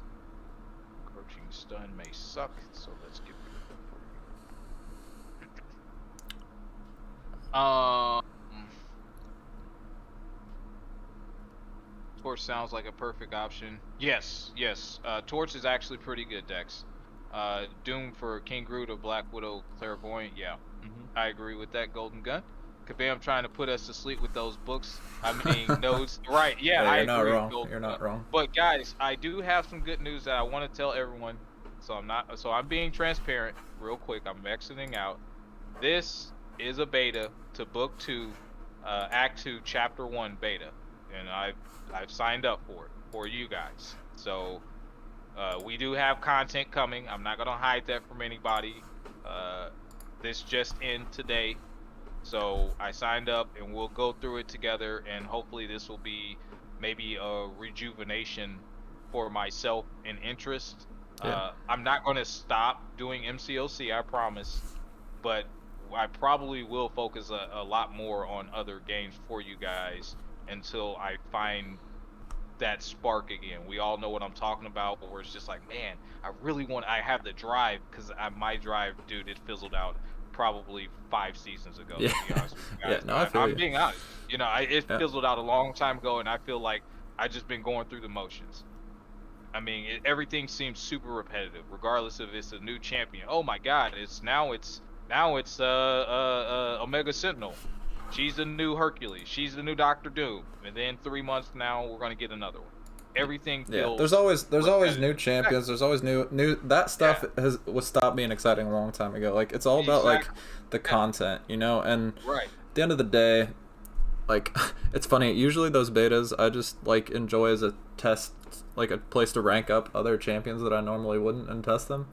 Approaching stun may suck, so let's get rid of them for you. Torch sounds like a perfect option. Yes. Torch is actually pretty good, Dex. Doom for King Groot or Black Widow Clairvoyant, yeah. I agree with that, Golden Gun. Kabam trying to put us to sleep with those books. I mean, nodes. Right, yeah, I agree. You're not wrong. Golden You're not Gun. wrong. But guys, I do have some good news that I want to tell everyone. So I'm being transparent real quick. I'm exiting out. This is a beta to Book 2, Act 2, Chapter 1 beta. And I've signed up for it for you guys. So we do have content coming. I'm not gonna hide that from anybody. This just in today. So I signed up, and we'll go through it together, and hopefully this will be maybe a rejuvenation for myself and interest. Yeah. I'm not going to stop doing MCOC, I promise, but I probably will focus a lot more on other games for you guys until I find that spark again. We all know what I'm talking about, where it's just like, man, I have the drive, because my drive, dude, it fizzled out probably 5 seasons ago, Yeah. to be honest with you Yeah. guys. No, I feel I'm you. being honest. It Yeah. fizzled out a long time ago, and I feel like I just been going through the motions. I mean, everything seems super repetitive, regardless if it's a new champion. Oh my God, it's Omega Sentinel. She's the new Hercules. She's the new Doctor Doom. And then 3 months now, we're gonna get another one. Everything Yeah, feels there's always new repetitive. champions. There's always new that stuff Yeah, was stopped being exciting a long time ago. Like it's all about like exactly. the Yeah, content, you know. And right. at the end of the day, like it's funny. Usually those betas I just like enjoy as a test, like a place to rank up other champions that I normally wouldn't and test them.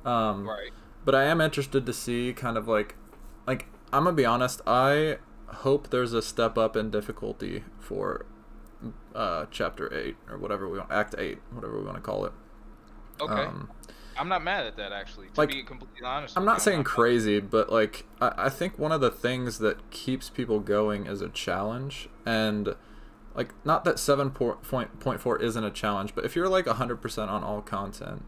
Um, Right. but I am interested to see kind of like I'm gonna be honest. I hope there's a step up in difficulty for chapter 8 or whatever we want, act 8, whatever we want to call it. Okay. um I'm not mad at that, actually. To like be completely honest I'm with you, not I'm saying not mad. crazy, but like I think one of the things that keeps people going is a challenge. And like, not that 7.4 isn't a challenge, but if you're like 100% on all content,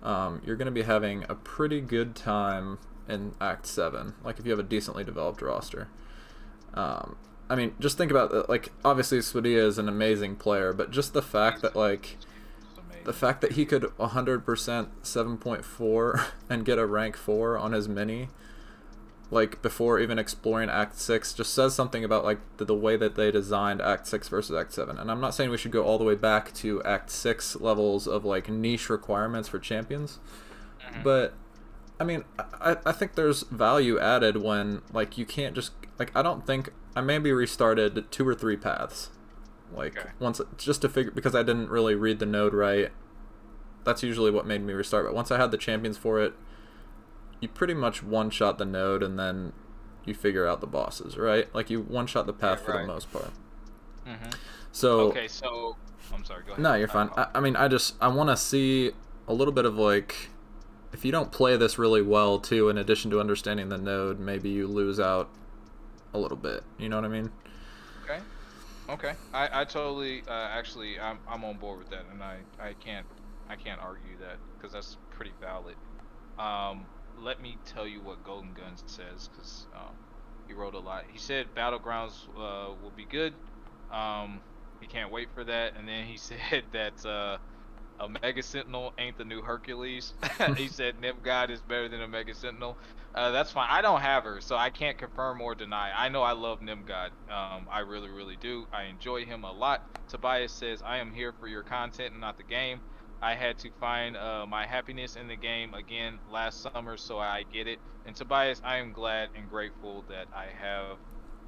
you're going to be having a pretty good time in act 7, like if you have a decently developed roster. I mean, just think about it. Like, obviously Swadia is an amazing player, but just the fact He's that like it's the amazing. fact that he could 100% 7.4 and get a rank 4 on his mini, like before even exploring Act 6, just says something about like the way that they designed Act 6 versus Act 7. And I'm not saying we should go all the way back to Act 6 levels of like niche requirements for champions, Hmm. but I mean, I think there's value added when like you can't just like, I don't think I maybe restarted 2 or 3 paths, like Okay. once, just to figure, because I didn't really read the node right. That's usually what made me restart. But once I had the champions for it, you pretty much one shot the node and then you figure out the bosses, right? Like you one shot the path Yeah, for the right. most part. Hmm. So Okay, so I'm sorry. Go ahead. no, you're fine. I mean, I want to see a little bit of like, if you don't play this really well too, in addition to understanding the node, maybe you lose out a little bit. You know what I mean? Okay. Okay. I totally actually I'm on board with that, and I can't argue that, because that's pretty valid. Let me tell you what Golden Guns says, because he wrote a lot. He said Battlegrounds will be good. He can't wait for that, and then he said that Omega Sentinel ain't the new Hercules. He said Nimgod is better than Omega Sentinel. That's fine. I don't have her, so I can't confirm or deny. I know I love Nimgod. I really, really do. I enjoy him a lot. Tobias says, I am here for your content and not the game. I had to find my happiness in the game again last summer, so I get it. And Tobias, I am glad and grateful that I have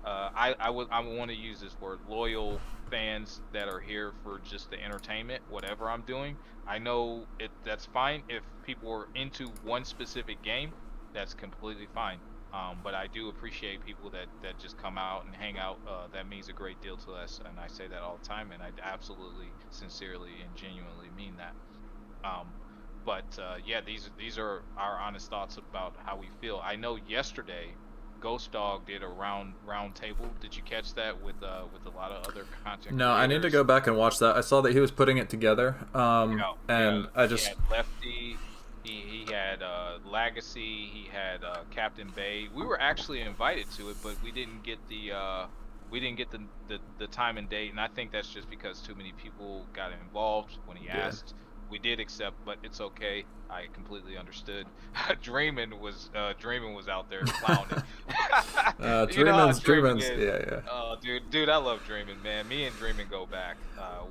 I want to use this word, loyal fans that are here for just the entertainment, whatever I'm doing. I know that's fine if people are into one specific game. That's completely fine. But I do appreciate people that just come out and hang out. That means a great deal to us, and I say that all the time, and I absolutely, sincerely, and genuinely mean that. Um, but yeah, these are our honest thoughts about how we feel. I know yesterday, Ghost Dog did a round table. Did you catch that with a lot of other content No, I need to creators? go back and watch that. I saw that he was putting it together, Yeah, yeah. and I He just had Lefty. He had Legacy. He had Captain Bay. We were actually invited to it, but we didn't get the time and date, and I think that's just because too many people got involved when he yeah. asked. We did accept, but it's okay. I completely understood. Dreamin' was out there clowning. You know how Dreamin' Dreamin's, is. yeah, yeah. Oh, dude, I love Dreamin', man. Me and Dreamin' go back.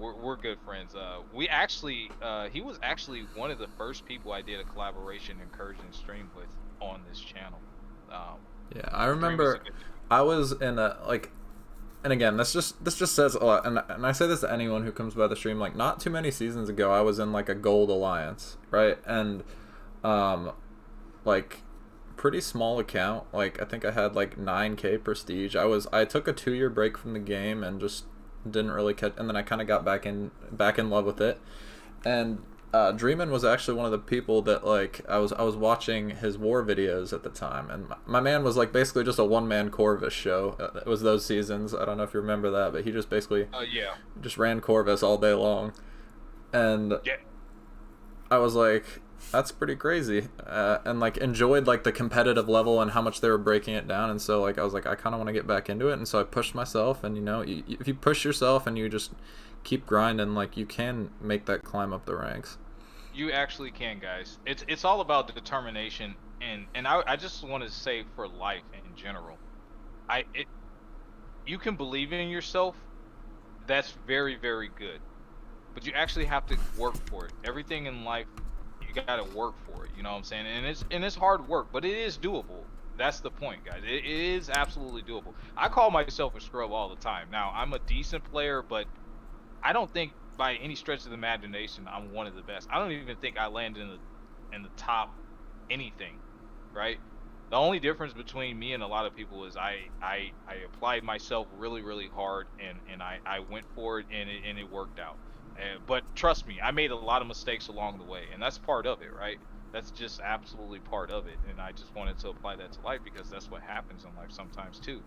We're good friends. We actually, he was actually one of the first people I did a collaboration incursion stream with on this channel. Um, Yeah, I Dream is a remember good. I was in a like, and again, this just says a lot, and I say this to anyone who comes by the stream. Like, not too many seasons ago, I was in like a gold alliance, right? And, like, pretty small account. Like I think I had like 9K prestige. I took a 2-year break from the game and just didn't really catch, and then I kind of got back in love with it. And Dreamin was actually one of the people that like I was watching his war videos at the time, and my man was like basically just a one-man Corvus show. It was those seasons. I don't know if you remember that, but he just basically yeah, just ran Corvus all day long, and yeah. I was like, that's pretty crazy, and like enjoyed like the competitive level and how much they were breaking it down. And so like I was like, I kind of want to get back into it, and so I pushed myself. And you know, if you push yourself and you just keep grinding, like you can make that climb up the ranks. You actually can, guys. It's all about determination, and I just want to say for life in general, you can believe in yourself. That's very, very good, but you actually have to work for it. Everything in life, you gotta work for it. You know what I'm saying? And it's hard work, but it is doable. That's the point, guys. It is absolutely doable. I call myself a scrub all the time. Now I'm a decent player, but I don't think by any stretch of the imagination I'm one of the best. I don't even think I land in the top anything, right? The only difference between me and a lot of people is I applied myself really, really hard, and I went for it, and it worked out. But trust me, I made a lot of mistakes along the way, and that's part of it, right? That's just absolutely part of it, and I just wanted to apply that to life because that's what happens in life sometimes too.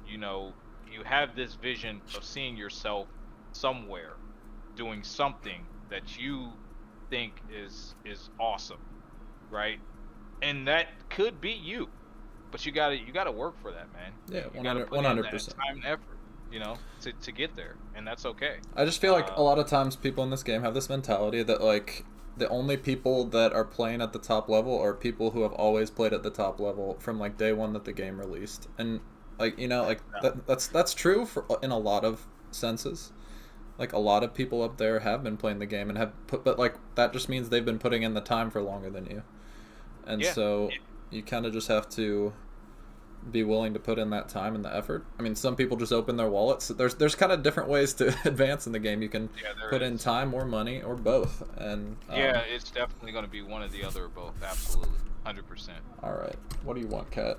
You know, you have this vision of seeing yourself somewhere doing something that you think is awesome, right? And that could be you, but you gotta work for that, man. Yeah, You gotta put in 100%. that time and effort, you know, to get there, and that's okay. I just feel like a lot of times people in this game have this mentality that like the only people that are playing at the top level are people who have always played at the top level from like day one that the game released. And like, you know, like that's true for in a lot of senses. Like a lot of people up there have been playing the game and have put, but like that just means they've been putting in the time for longer than you. And so you kind of just have to be willing to put in that time and the effort. I mean, some people just open their wallets. There's kind of different ways to advance in the game. You can put in time or money or both. And yeah, it's definitely going to be one or the other or both. Absolutely, 100%. All right, what do you want, Kat?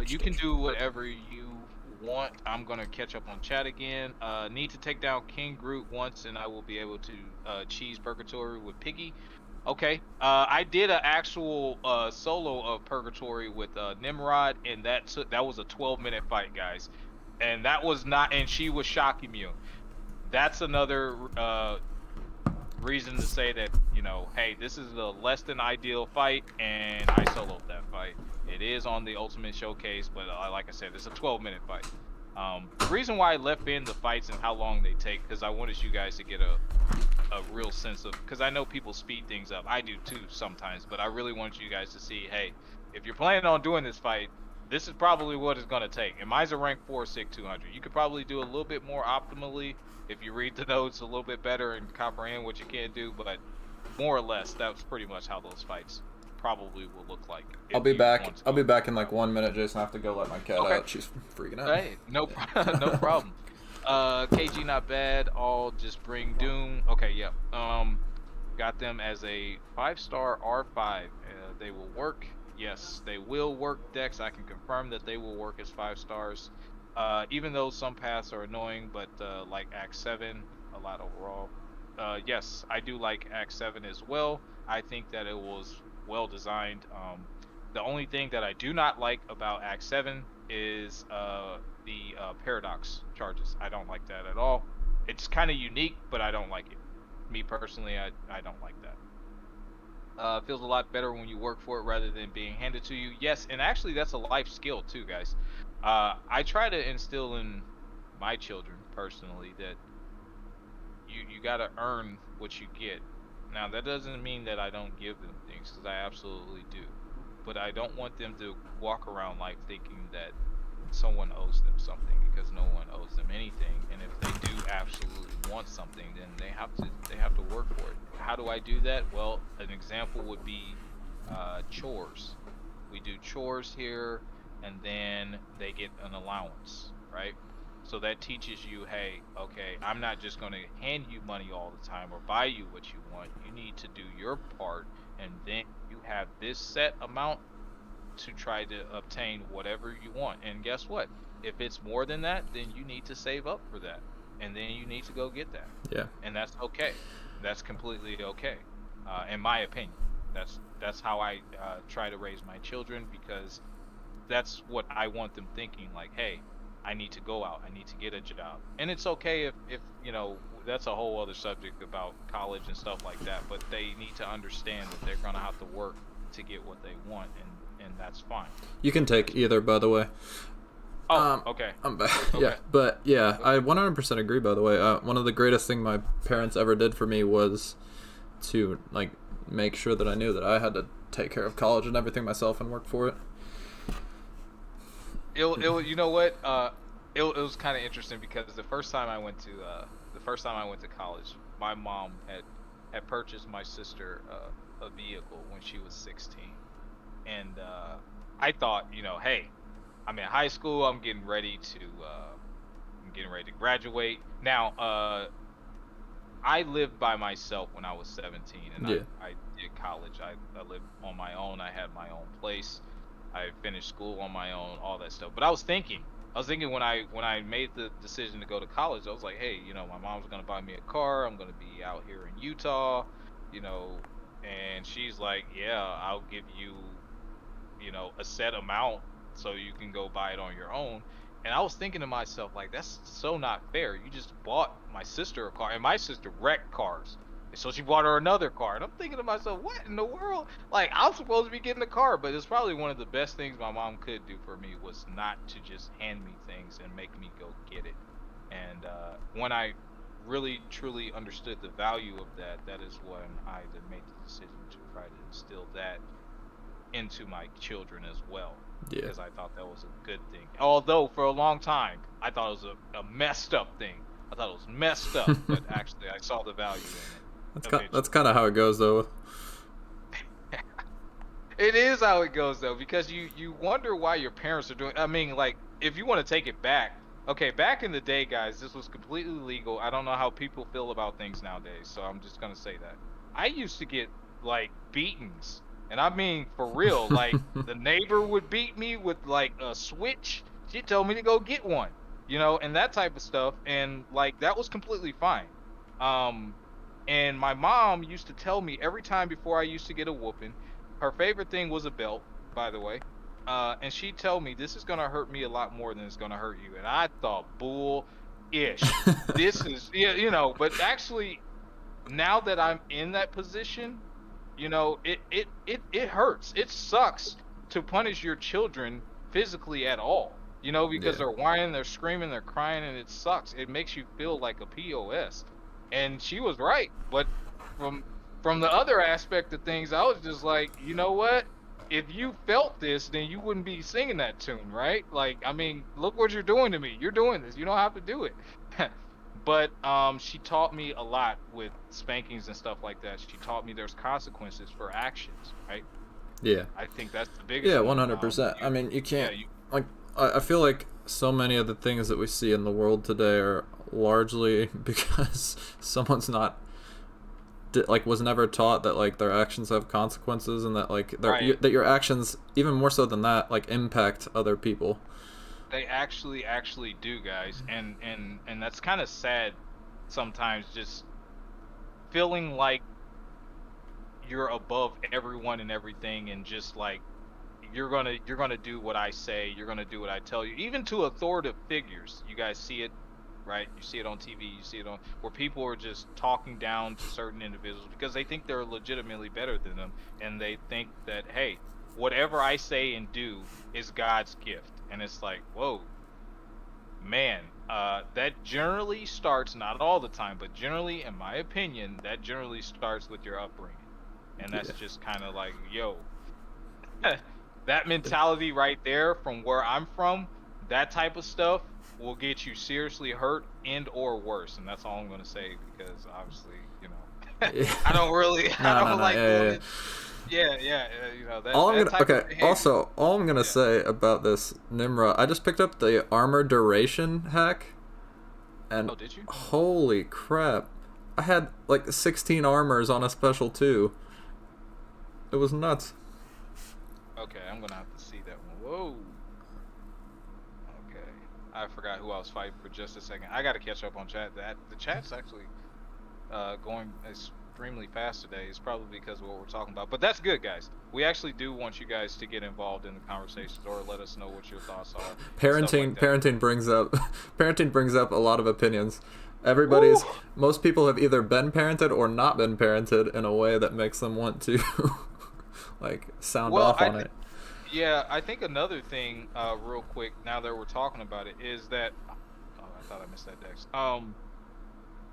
You can do whatever you want. I'm gonna catch up on chat again. Need to take down King Groot once, and I will be able to cheese Purgatory with Piggy. Okay. I did an actual solo of Purgatory with Nimrod, and that was a 12-minute fight, guys. And that was not, and she was shock immune. That's another reason to say that, you know, hey, this is a less than ideal fight, and I soloed that fight. It is on the Ultimate Showcase, but like I said, it's a 12-minute fight. The reason why I left in the fights and how long they take, because I wanted you guys to get a real sense of, because I know people speed things up. I do too sometimes, but I really want you guys to see, hey, if you're planning on doing this fight, this is probably what it's going to take. And mine's a rank 4 SIG 200. You could probably do a little bit more optimally if you read the notes a little bit better and comprehend what you can do, but more or less, that's pretty much how those fights probably will look like. I'll be back. I'll be back in like 1 minute, Jason. I have to go let my cat out. She's freaking out. Hey, no problem. KG not bad. All just bring Doom. Okay, yeah. Got them as a 5-star R5. They will work. Yes, they will work. Dex, I can confirm that they will work as 5 stars. Even though some paths are annoying, but like Act 7, a lot overall. Yes, I do like Act 7 as well. I think that it was well designed. The only thing that I do not like about Act 7 is the paradox charges. I don't like that at all. It's kind of unique, but I don't like it. Me personally, I don't like that. Feels a lot better when you work for it rather than being handed to you. Yes, and actually that's a life skill too, guys. I try to instill in my children personally that you gotta earn what you get. Now that doesn't mean that I don't give them things, because I absolutely do. But I don't want them to walk around life thinking that someone owes them something, because no one owes them anything. And if they do absolutely want something, then they have to work for it. How do I do that? Well, an example would be chores. We do chores here, and then they get an allowance, right? So that teaches you, hey, okay, I'm not just going to hand you money all the time or buy you what you want. You need to do your part, and then you have this set amount to try to obtain whatever you want. And guess what? If it's more than that, then you need to save up for that, and then you need to go get that. Yeah. And that's okay. That's completely okay, in my opinion. That's how I try to raise my children, because that's what I want them thinking. Like, hey, I need to go out. I need to get a job. And it's okay if that's a whole other subject about college and stuff like that. But they need to understand that they're gonna have to work to get what they want, and that's fine. You can take either, by the way. Oh, okay. I'm back. Okay. Yeah, but yeah, I 100% agree. By the way, one of the greatest thing my parents ever did for me was to like make sure that I knew that I had to take care of college and everything myself and work for it. You know what? It was kind of interesting, because the first time I went to college, my mom had purchased my sister a vehicle when she was 16, and I thought, hey, I'm in high school. I'm getting ready to graduate. Now, I lived by myself when I was 17, and Yeah. I did college. I lived on my own. I had my own place. I finished school on my own, all that stuff. But I was thinking when I made the decision to go to college, I was like, hey, my mom's gonna buy me a car. I'm gonna be out here in Utah, and she's like, yeah, I'll give you, a set amount so you can go buy it on your own. And I was thinking to myself, like, that's so not fair. You just bought my sister a car, and my sister wrecked cars. And so she bought her another car. And I'm thinking to myself, what in the world? Like, I'm supposed to be getting a car, but it's probably one of the best things my mom could do for me was not to just hand me things and make me go get it. And when I really, truly understood the value of that, that is when I then made the decision to try to instill that into my children as well. Yeah. Because I thought that was a good thing. Although for a long time I thought it was a messed up thing. I thought it was messed up, but actually I saw the value in it. That's kind of how it goes, though. It is how it goes, though, because you wonder why your parents are doing. I mean, like, if you want to take it back, okay, back in the day, guys, this was completely legal. I don't know how people feel about things nowadays, so I'm just gonna say that. I used to get like beatings. And I mean, for real, like, the neighbor would beat me with, like, a switch. She told me to go get one, and that type of stuff. And, like, that was completely fine. And my mom used to tell me every time before I used to get a whooping, her favorite thing was a belt, by the way. And she'd tell me, this is going to hurt me a lot more than it's going to hurt you. And I thought, bull-ish. This is, but actually, now that I'm in that position, it hurts. It sucks to punish your children physically at all, because they're whining, they're screaming, they're crying, and it sucks. It makes you feel like a POS. And she was right. But from the other aspect of things, I was just like, you know what? If you felt this, then you wouldn't be singing that tune, right? Like, I mean, look what you're doing to me. You're doing this. You don't have to do it. But she taught me a lot with spankings and stuff like that. She taught me there's consequences for actions, right? Yeah. I think that's the biggest. Yeah, 100%. I mean, you can't. Like, I feel like so many of the things that we see in the world today are largely because someone's not, like, was never taught that, like, their actions have consequences, and that, like, that your actions, even more so than that, like, impact other people. They actually do, guys, and that's kind of sad sometimes, just feeling like you're above everyone and everything, and just like you're gonna do what I say, you're gonna do what I tell you, even to authoritative figures. You guys see it, right? You see it on TV, you see it on where people are just talking down to certain individuals because they think they're legitimately better than them, and they think that, hey, whatever I say and do is God's gift. And it's like, whoa, man, that generally starts, not all the time, but generally, in my opinion, that generally starts with your upbringing. And that's just kind of like, yo, that mentality right there from where I'm from, that type of stuff will get you seriously hurt and or worse. And that's all I'm going to say, because obviously, I don't really, all I'm gonna say about this Nimrod, I just picked up the armor duration hack, and did you? Holy crap, I had like 16 armors on a special too. It was nuts. Okay, I'm gonna have to see that one. Whoa. Okay. I forgot who I was fighting for just a second. I gotta catch up on chat. The chat's actually going extremely fast today. It's probably because of what we're talking about. But that's good, guys. We actually do want you guys to get involved in the conversations or let us know what your thoughts are. Parenting brings up parenting brings up a lot of opinions. Woo! Most people have either been parented or not been parented in a way that makes them want to like sound Well, off on it. yeah, I think another thing, real quick, now that we're talking about it, is that I thought I missed that Dex.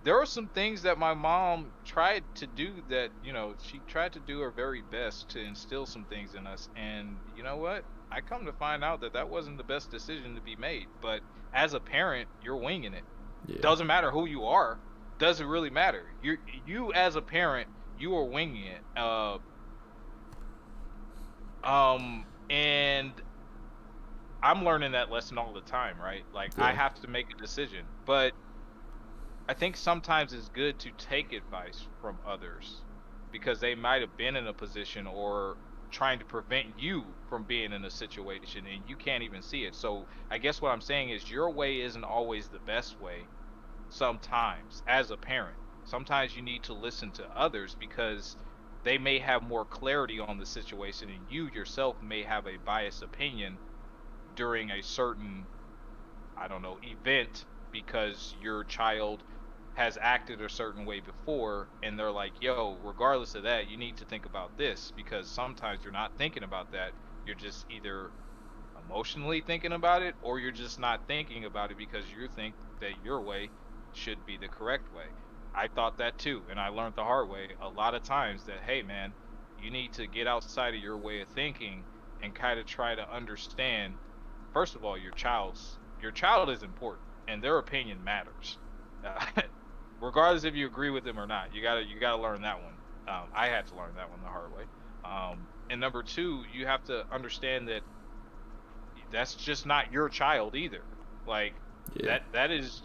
There were some things that my mom tried to do that, she tried to do her very best to instill some things in us. And you know what? I come to find out that that wasn't the best decision to be made. But as a parent, you're winging it. Yeah. Doesn't matter who you are. Doesn't really matter. You as a parent, you are winging it. And I'm learning that lesson all the time, right? Like I Yeah. have to make a decision, but I think sometimes it's good to take advice from others because they might have been in a position or trying to prevent you from being in a situation and you can't even see it. So I guess what I'm saying is your way isn't always the best way sometimes as a parent. Sometimes you need to listen to others because they may have more clarity on the situation and you yourself may have a biased opinion during a certain, I don't know, event because your child has acted a certain way before and they're like, yo, regardless of that, you need to think about this because sometimes you're not thinking about that. You're just either emotionally thinking about it or you're just not thinking about it because you think that your way should be the correct way. I thought that too, and I learned the hard way a lot of times that, hey man, you need to get outside of your way of thinking and kind of try to understand. First of all, your child is important and their opinion matters. uh, Regardless if you agree with them or not, you gotta learn that one. I had to learn that one the hard way. And number two, you have to understand that that's just not your child either. Like Yeah. that is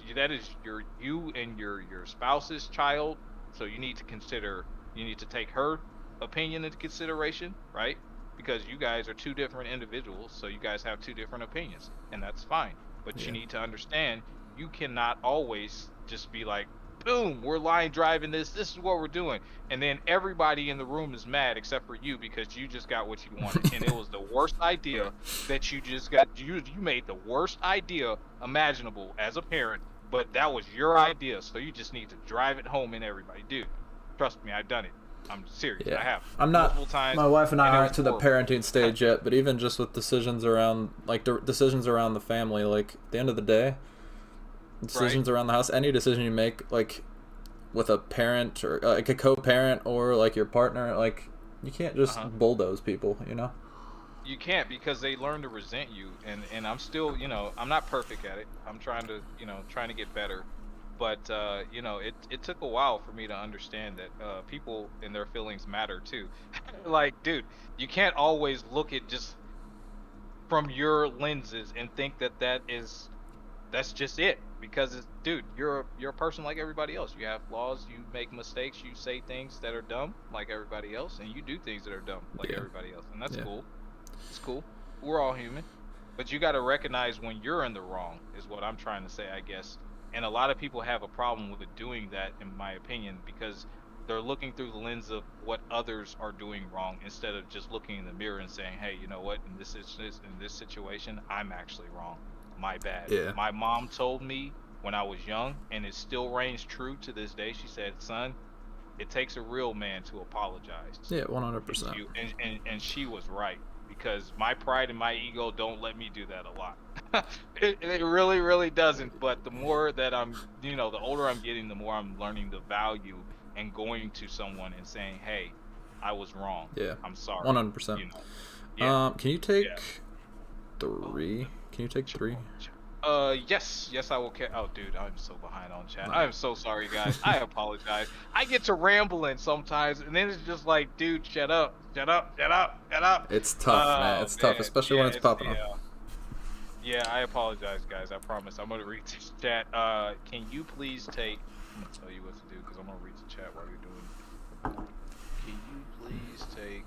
you and your spouse's child. So you need to take her opinion into consideration, right? Because you guys are two different individuals, so you guys have two different opinions, and that's fine. But you Yeah. need to understand you cannot always just be like, boom, we're line driving this. This is what we're doing. And then everybody in the room is mad except for you because you just got what you wanted. And it was the worst idea that you just got. You made the worst idea imaginable as a parent, but that was your idea. So you just need to drive it home in everybody. Dude, trust me, I've done it. I'm serious. I Yeah. have I'm not. multiple times. My wife and I And it aren't was to the horrible. parenting stage yet, but even just with decisions around, like decisions around the family, like at the end of the day, Right? decisions around the house, any decision you make, like with a parent or like a co-parent or like your partner, like you can't just Uh-huh. bulldoze people, you know? You can't because they learn to resent you. And I'm still, I'm not perfect at it. I'm trying to, trying to get better. But it took a while for me to understand that people and their feelings matter too. Like, dude, you can't always look at just from your lenses and think that that's just it because dude, you're a person like everybody else. You have flaws, you make mistakes, you say things that are dumb like everybody else, and you do things that are dumb like Yeah. everybody else, and that's Yeah. cool. It's cool. We're all human. But you got to recognize when you're in the wrong is what I'm trying to say, I guess. And a lot of people have a problem with doing that, in my opinion, because they're looking through the lens of what others are doing wrong instead of just looking in the mirror and saying, hey, you know what, in this situation, I'm actually wrong. My bad. Yeah. My mom told me when I was young, and it still reigns true to this day. She said, son, it takes a real man to apologize. Yeah, And 100%. she was right because my pride and my ego don't let me do that a lot. It really, really doesn't. But the more that the older I'm getting, the more I'm learning the value and going to someone and saying, hey, I was wrong. Yeah. I'm sorry. 100%. Yeah. Can you take Yeah. 3? Can you take 3? Yes, I will. Oh, dude, I'm so behind on chat. No. I'm so sorry, guys. I apologize. I get to rambling sometimes, and then it's just like, dude, shut up, shut up, shut up, shut up. It's tough, man. It's tough, especially when it's popping up. Yeah, I apologize, guys. I promise. I'm gonna read this chat. Can you please take? I'm gonna tell you what to do because I'm gonna read the chat while you're doing it. Can you please take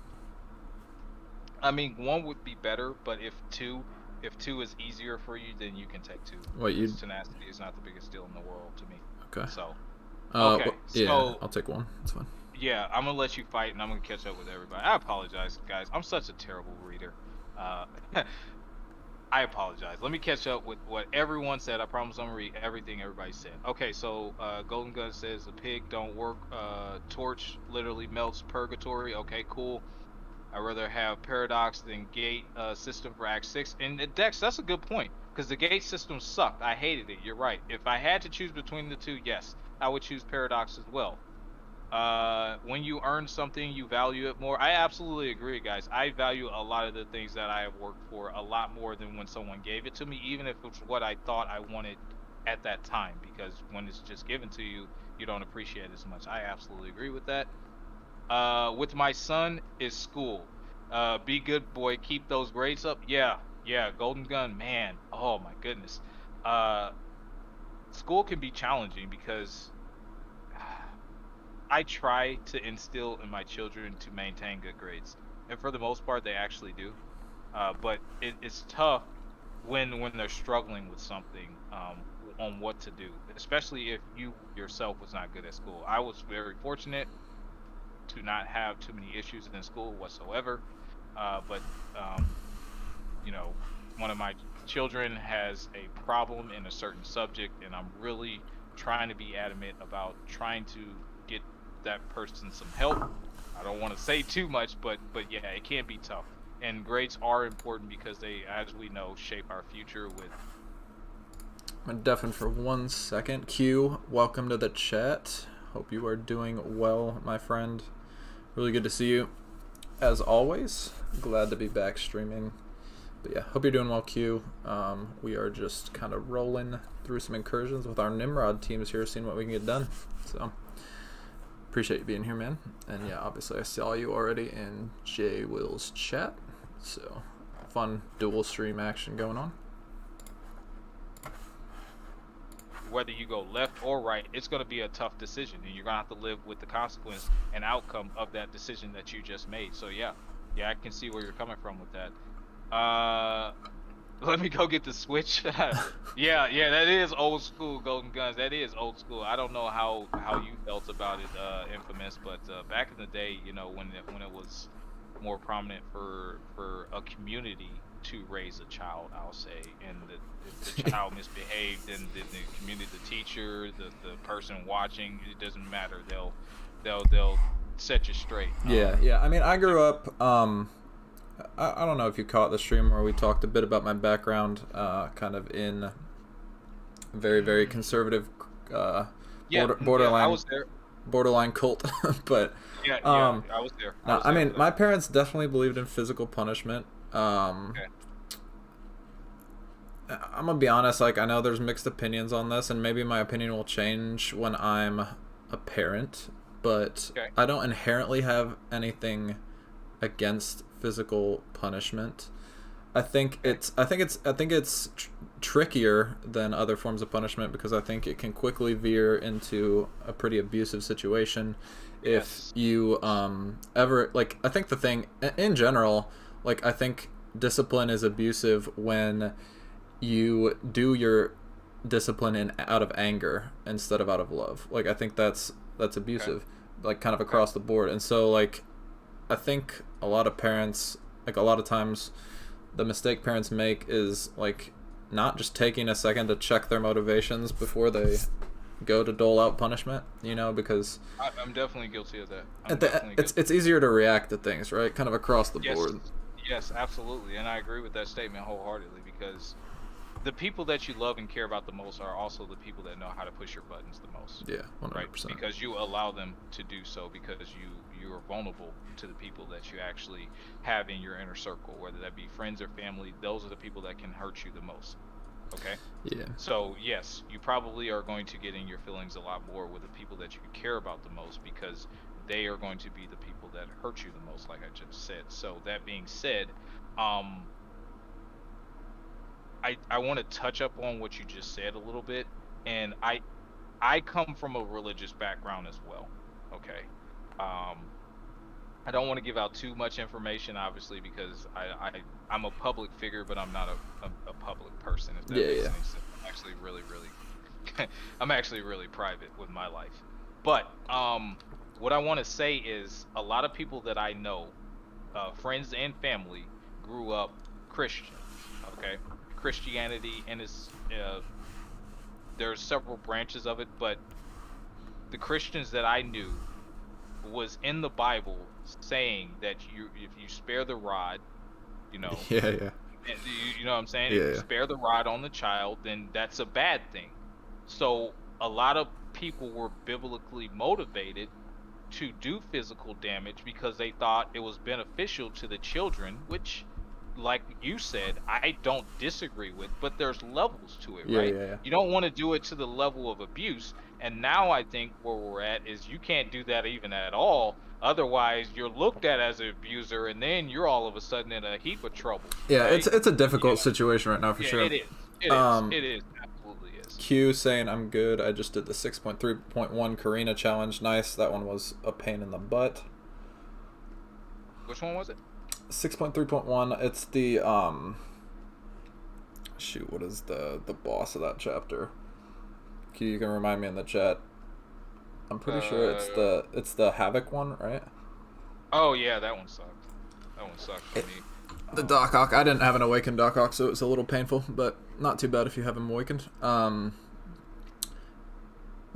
I mean, one would be better, but if two is easier for you, then you can take two What because you? tenacity is not the biggest deal in the world to me. Okay. So, okay, Yeah, so I'll take one. It's fine. yeah, I'm gonna let you fight, and I'm gonna catch up with everybody. I apologize, guys. I'm such a terrible reader. Uh, I apologize. Let me catch up with what everyone said. I promise I'm gonna read everything everybody said. Okay, so Golden Gun says the pig don't work. Torch literally melts purgatory. Okay, cool. I'd rather have Paradox than Gate system for Act 6. And Dex, that's a good point. Because the Gate system sucked. I hated it. You're right. If I had to choose between the two, yes, I would choose Paradox as well. When you earn something, you value it more. I absolutely agree, guys. I value a lot of the things that I have worked for a lot more than when someone gave it to me, even if it's what I thought I wanted at that time. Because when it's just given to you, you don't appreciate it as much. I absolutely agree with that. With my son is school. Be good, boy. Keep those grades up. Yeah, yeah. Golden Gun, man. Oh my goodness. Uh, School can be challenging because I try to instill in my children to maintain good grades, and for the most part, they actually do. But it's tough when they're struggling with something on what to do, especially if you yourself was not good at school. I was very fortunate to not have too many issues in school whatsoever. But you know, one of my children has a problem in a certain subject, and I'm really trying to be adamant about trying to get that person some help. I don't want to say too much, but yeah, it can be tough. And grades are important because they, as we know, shape our future with. I'm gonna deafen for 1 second. Q, welcome to the chat. Hope you are doing well, my friend. Really good to see you. As always, glad to be back streaming. But yeah, hope you're doing well, Q. We are just kind of rolling through some incursions with our Nimrod teams here, seeing what we can get done. So, appreciate you being here, man. And yeah, obviously I saw you already in J Will's chat. So, fun dual stream action going on. Whether you go left or right, it's going to be a tough decision, and you're going to have to live with the consequence and outcome of that decision that you just made. So yeah, I can see where you're coming from with that. Let me go get the Switch. Yeah, that is old school, Golden Guns. That is old school. I don't know how you felt about it, Infamous, but back in the day, when it was more prominent for a community to raise a child, I'll say, and if the child misbehaved, then the community, the teacher, the person watching, it doesn't matter. They'll set you straight. Yeah. I mean, I grew up. I don't know if you caught the stream where we talked a bit about my background, kind of in very, very conservative, borderline. I was there. Borderline cult, but I was there. I mean, my parents definitely believed in physical punishment. Okay. I'm gonna be honest, like, I know there's mixed opinions on this, and maybe my opinion will change when I'm a parent, but Okay. I don't inherently have anything against physical punishment. I think it's trickier than other forms of punishment because I think it can quickly veer into a pretty abusive situation if you ever, like, I think the thing in general, like, I think discipline is abusive when you do your discipline out of anger instead of out of love. Like, I think that's abusive, like, kind of across the board. And so, like, I think a lot of parents, like, a lot of times the mistake parents make is, like, not just taking a second to check their motivations before they go to dole out punishment, because I'm definitely guilty of that. It's easier to react to things, right? Kind of across the board. Yes, absolutely. And I agree with that statement wholeheartedly because the people that you love and care about the most are also the people that know how to push your buttons the most. Yeah, 100%. Right? Because you allow them to do so because you are vulnerable to the people that you actually have in your inner circle, whether that be friends or family. Those are the people that can hurt you the most. Okay? Yeah. So, yes, you probably are going to get in your feelings a lot more with the people that you care about the most because they are going to be the people that hurt you the most, like I just said. So, that being said, I want to touch up on what you just said a little bit, and I come from a religious background as well. Okay, I don't want to give out too much information, obviously, because I'm a public figure, but I'm not a public person, if that Yeah, makes yeah. any sense. I'm actually really I'm actually really private with my life. But what I want to say is a lot of people that I know, friends and family, grew up Christian. Okay, Christianity, and it's there's several branches of it, but the Christians that I knew was in the Bible saying that if you spare the rod, you know, Yeah, yeah. and you know what I'm saying? Yeah, If you yeah. spare the rod on the child, then that's a bad thing. So a lot of people were biblically motivated to do physical damage because they thought it was beneficial to the children, which, like you said, I don't disagree with, but there's levels to it, Yeah, right? yeah, yeah. You don't want to do it to the level of abuse. And now I think where we're at is you can't do that even at all. Otherwise, you're looked at as an abuser, and then you're all of a sudden in a heap of trouble, Yeah, right? it's a Yeah, difficult situation right now for yeah, sure. it is. It is. Um, It is. Absolutely is. Q saying I'm good. I just did the 6.3.1 Karina challenge. Nice. That one was a pain in the butt. Which one was it? 6.3.1. It's the shoot, what is the boss of that chapter? Q, you can remind me in the chat. I'm pretty sure it's the Havoc one, right? Oh yeah, that one sucked. That one sucked for me. The Doc Ock. I didn't have an awakened Doc Ock, so it was a little painful, but not too bad if you have him awakened.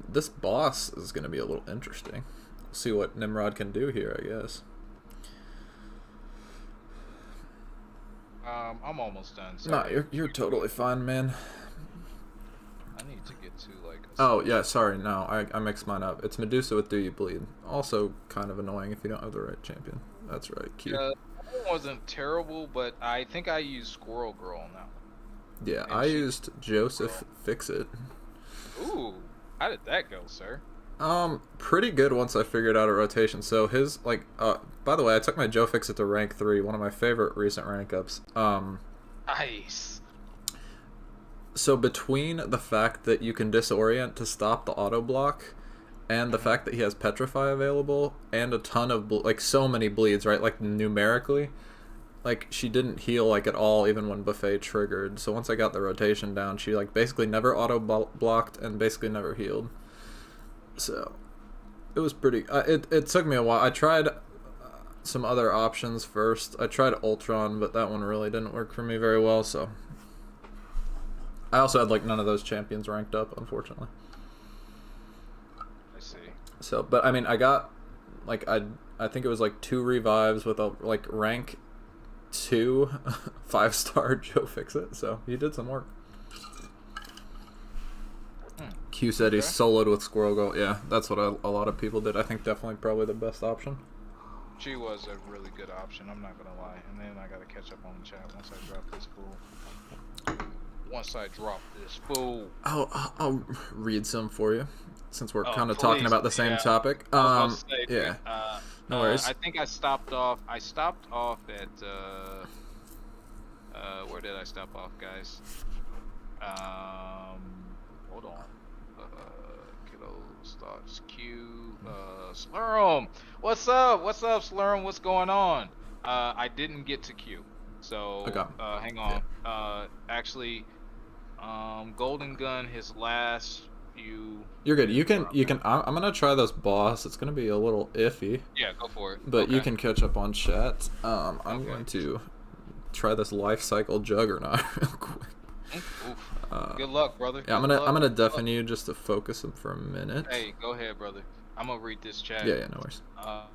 This boss is going to be a little interesting. We'll see what Nimrod can do here, I guess. I'm almost done. Nah, Sorry. you're totally fine, man. I need to get to like. Oh yeah, sorry. No, I mixed mine up. It's Medusa with Do You Bleed. Also kind of annoying if you don't have the right champion. That's right, Q. That one wasn't terrible, but I think I used Squirrel Girl on that one. Yeah, And I she- used Joseph Fix It. Ooh, how did that go, sir? Pretty good once I figured out a rotation. So his by the way, I took my Joe Fix It to rank 3, one of my favorite recent rank ups. Nice. So between the fact that you can disorient to stop the auto block, and the fact that he has Petrify available, and a ton of like so many bleeds, right? Like numerically, like she didn't heal like at all, even when Buffet triggered. So once I got the rotation down, she like basically never auto blocked and basically never healed. So it was pretty. It took me a while. I tried some other options first. I tried Ultron, but that one really didn't work for me very well. So I also had like none of those champions ranked up, unfortunately. I see. So, but I mean, I got like I think it was like 2 revives with a like rank 2 5-star Joe Fix It. So he did some work. Q said he's soloed with Squirrel Girl. Yeah, that's what a lot of people did. I think definitely probably the best option. She was a really good option. I'm not gonna lie. And then I gotta catch up on the chat once I drop this fool. Once I drop this fool. I'll read some for you, since we're Oh, kind of talking please, about the same yeah. topic. I was about to say, Yeah. No worries. I think I stopped off. I stopped off at. Where did I stop off, guys? Hold on. Kiddo starts Q. Slurm. What's up? What's up, Slurm? What's going on? I didn't get to Q. So Okay. hang on. Actually, Golden Gun, his last few. You're good. You can. I'm gonna try this boss. It's gonna be a little iffy, Yeah, go for it. but you Okay. can catch up on chat. I'm Okay. going to try this life cycle juggernaut real quick. Oof. Good luck, brother. Yeah, I'm Good gonna luck. deafen you just to focus him for a minute. Hey, go ahead, brother. I'm gonna read this chat. Yeah, no worries. Uh,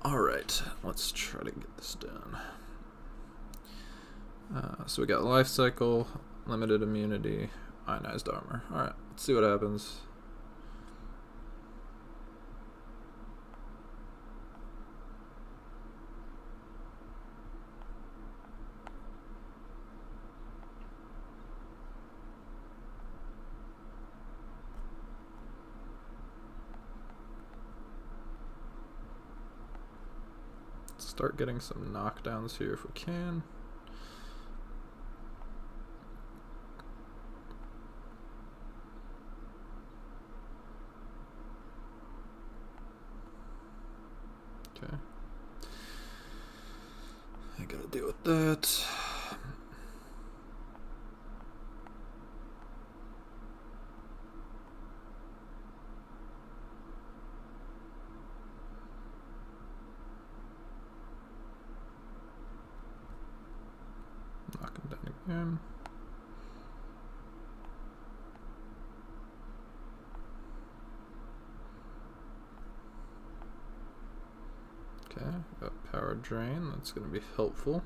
All right, let's try to get this done. So we got life cycle, limited immunity, ionized armor. All right, let's see what happens. Let's start getting some knockdowns here if we can. Okay. I gotta deal with that. Knock him down again. Okay, got power drain. That's going to be helpful.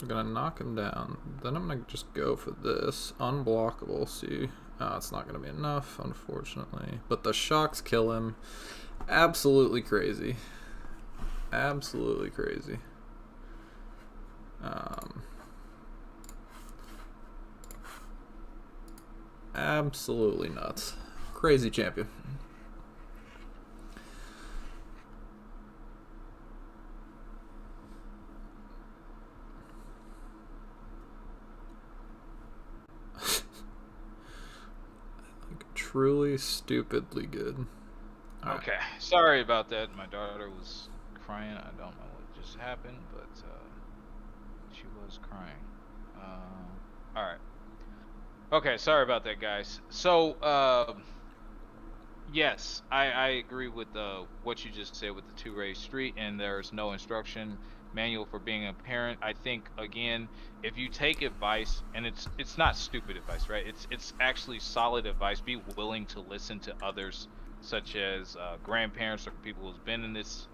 I'm going to knock him down. Then I'm going to just go for this. Unblockable. See, it's not going to be enough, unfortunately. But the shocks kill him. Absolutely crazy. Absolutely crazy. Absolutely nuts. Crazy champion. Like, truly stupidly good. All okay, right. Sorry about that. My daughter was crying. I don't know what just happened, but she was crying. All right. Okay, sorry about that, guys. So, yes, I agree with what you just said with the two-way street, and there's no instruction manual for being a parent. I think, again, if you take advice, and it's not stupid advice, right? It's actually solid advice. Be willing to listen to others, such as grandparents or people who's been in this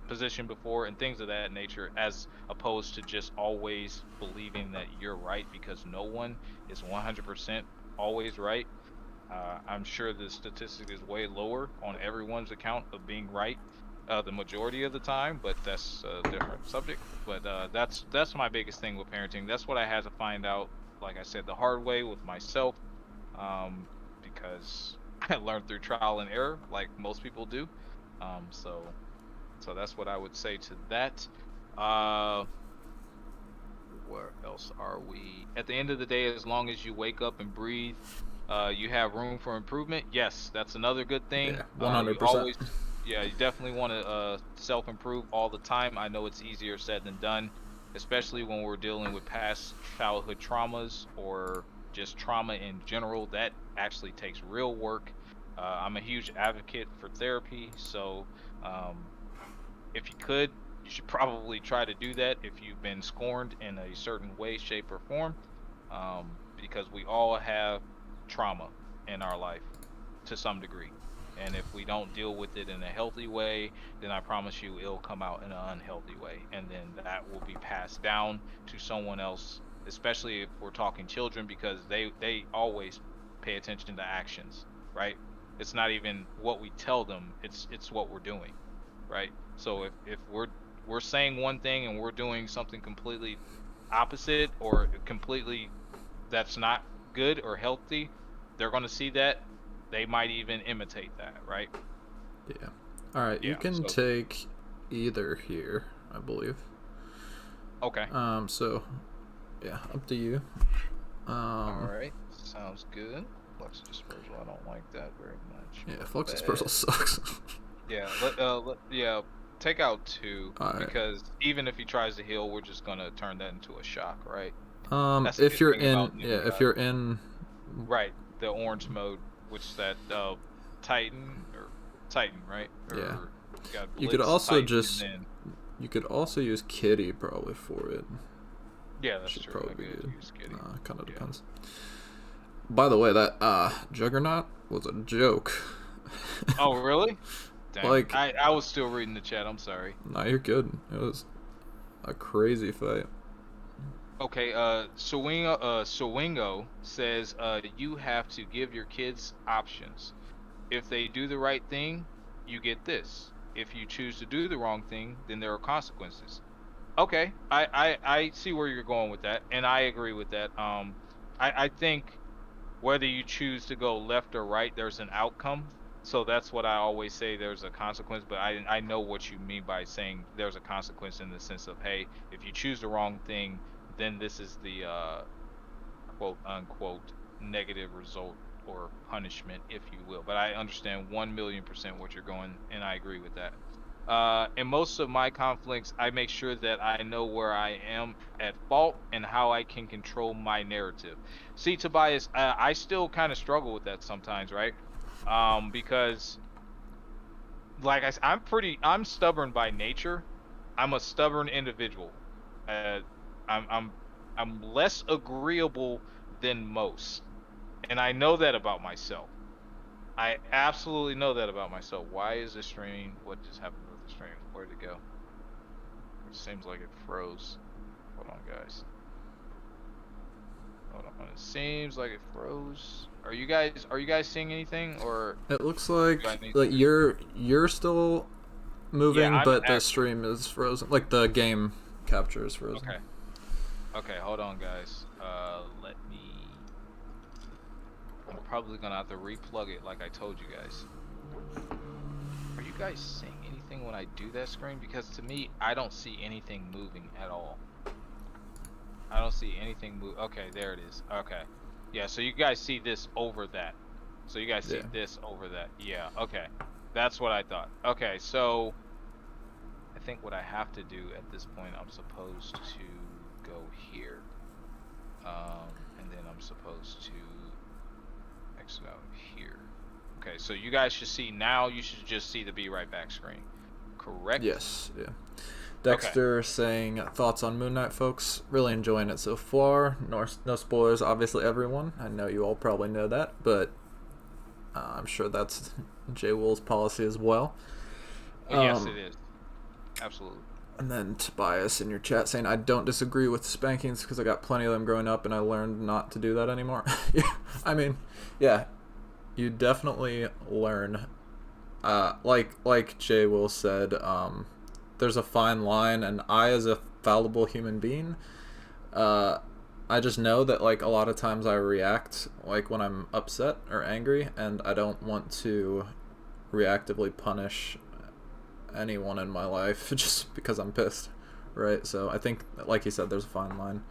position before and things of that nature, as opposed to just always believing that you're right, because no one is 100% always right. I'm sure the statistic is way lower on everyone's account of being right the majority of the time, but that's a different subject. But that's my biggest thing with parenting. That's what I had to find out, like I said, the hard way with myself, because I learned through trial and error, like most people do. So that's what I would say to that. Where else are we? At the end of the day, as long as you wake up and breathe, you have room for improvement. Yes, that's another good thing. Yeah, 100%. You definitely want to self-improve all the time. I know it's easier said than done, especially when we're dealing with past childhood traumas or just trauma in general. That actually takes real work. I'm a huge advocate for therapy, so if you should probably try to do that if you've been scorned in a certain way, shape, or form, because we all have trauma in our life to some degree. And if we don't deal with it in a healthy way, then I promise you it'll come out in an unhealthy way. And then that will be passed down to someone else, especially if we're talking children, because they always pay attention to actions, right? It's not even what we tell them, it's what we're doing, right? So if we're saying one thing and we're doing something completely opposite or completely that's not good or healthy, they're going to see that. They might even imitate that, right? Yeah. All right, yeah, you can take either here, I believe. Okay. So yeah, up to you. All right, sounds good. Flux dispersal, I don't like that very much. Yeah, flux dispersal sucks. Yeah, take out 2, because even if he tries to heal, we're just gonna turn that into a shock, right? If you're in right, the orange mode, which that Titan, right? Yeah. Or you could also you could also use Kitty probably for it. Yeah, that's true. Probably be good. Kind of depends. By the way, that Juggernaut was a joke. Oh, really? Dang. Like, I was still reading the chat. I'm sorry. Nah, you're good. It was a crazy fight. Okay, Swingo says you have to give your kids options. If they do the right thing, you get this. If you choose to do the wrong thing, then there are consequences. Okay, I see where you're going with that, and I agree with that. I think whether you choose to go left or right, there's an outcome. So that's what I always say, there's a consequence, but I know what you mean by saying there's a consequence in the sense of, hey, if you choose the wrong thing, then this is the quote unquote negative result or punishment, if you will. But I understand 1,000,000% what you're going, and I agree with that. In most of my conflicts, I make sure that I know where I am at fault and how I can control my narrative. See, Tobias, I still kind of struggle with that sometimes, right? Because like I'm stubborn by nature. I'm a stubborn individual. Uh, I'm less agreeable than most, and I know that about myself. I absolutely know that about myself. Why is the stream? What just happened with the stream? Where'd it go? It seems like it froze. Hold on, guys. Hold on. It seems like it froze. Are you guys seeing anything, or It looks do I like need like to? you're still moving, Yeah, I'm but the actually stream is frozen. Like the game capture is frozen. okay. Okay, hold on, guys. Let me. I'm probably gonna have to replug it, like I told you guys. Are you guys seeing anything when I do that screen? Because to me, I don't see anything moving at all. I don't see anything move. Okay, there it is. Okay. Yeah, so you guys see this over that. So you guys see Yeah. this over that. Yeah, okay. That's what I thought. Okay, so I think what I have to do at this point, I'm supposed to go here. And then I'm supposed to exit out here. Okay, so you guys should see now, you should just see the Be Right Back screen. Correct? Yes. Yeah. Okay. Dexter saying thoughts on Moon Knight, folks. Really enjoying it so far. No spoilers, obviously, everyone. I know you all probably know that, but I'm sure that's Jay Wool's policy as well. Yes, it is. Absolutely. And then Tobias in your chat saying, I don't disagree with spankings because I got plenty of them growing up and I learned not to do that anymore. Yeah, I mean, yeah, you definitely learn. Like Jay Will said, there's a fine line, and I, as a fallible human being, I just know that like a lot of times I react like when I'm upset or angry, and I don't want to reactively punish anyone in my life just because I'm pissed, right? So I think, like you said, there's a fine line.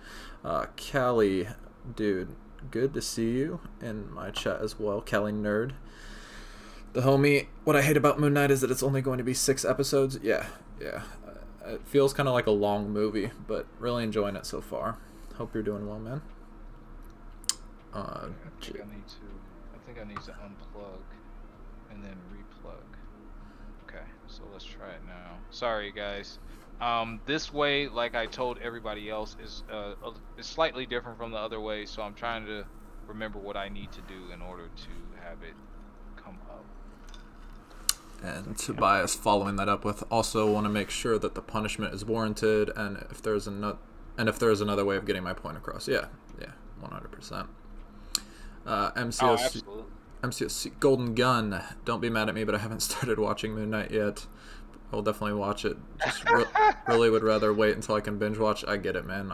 Callie, dude, good to see you in my chat as well. Callie Nerd, the homie. What I hate about Moon Knight is that it's only going to be 6 episodes. Yeah. It feels kind of like a long movie, but really enjoying it so far. Hope you're doing well, man. I think I need to unplug and then replug. Okay, so let's try it now. Sorry, guys. This way, like I told everybody else, is slightly different from the other way, so I'm trying to remember what I need to do in order to have it come up. And Tobias following that up with, also want to make sure that the punishment is warranted, and if there's another way of getting my point across. Yeah, 100%. Absolutely. MCOC Golden Gun. Don't be mad at me, but I haven't started watching Moon Knight yet. I'll definitely watch it. Just really would rather wait until I can binge watch. I get it, man.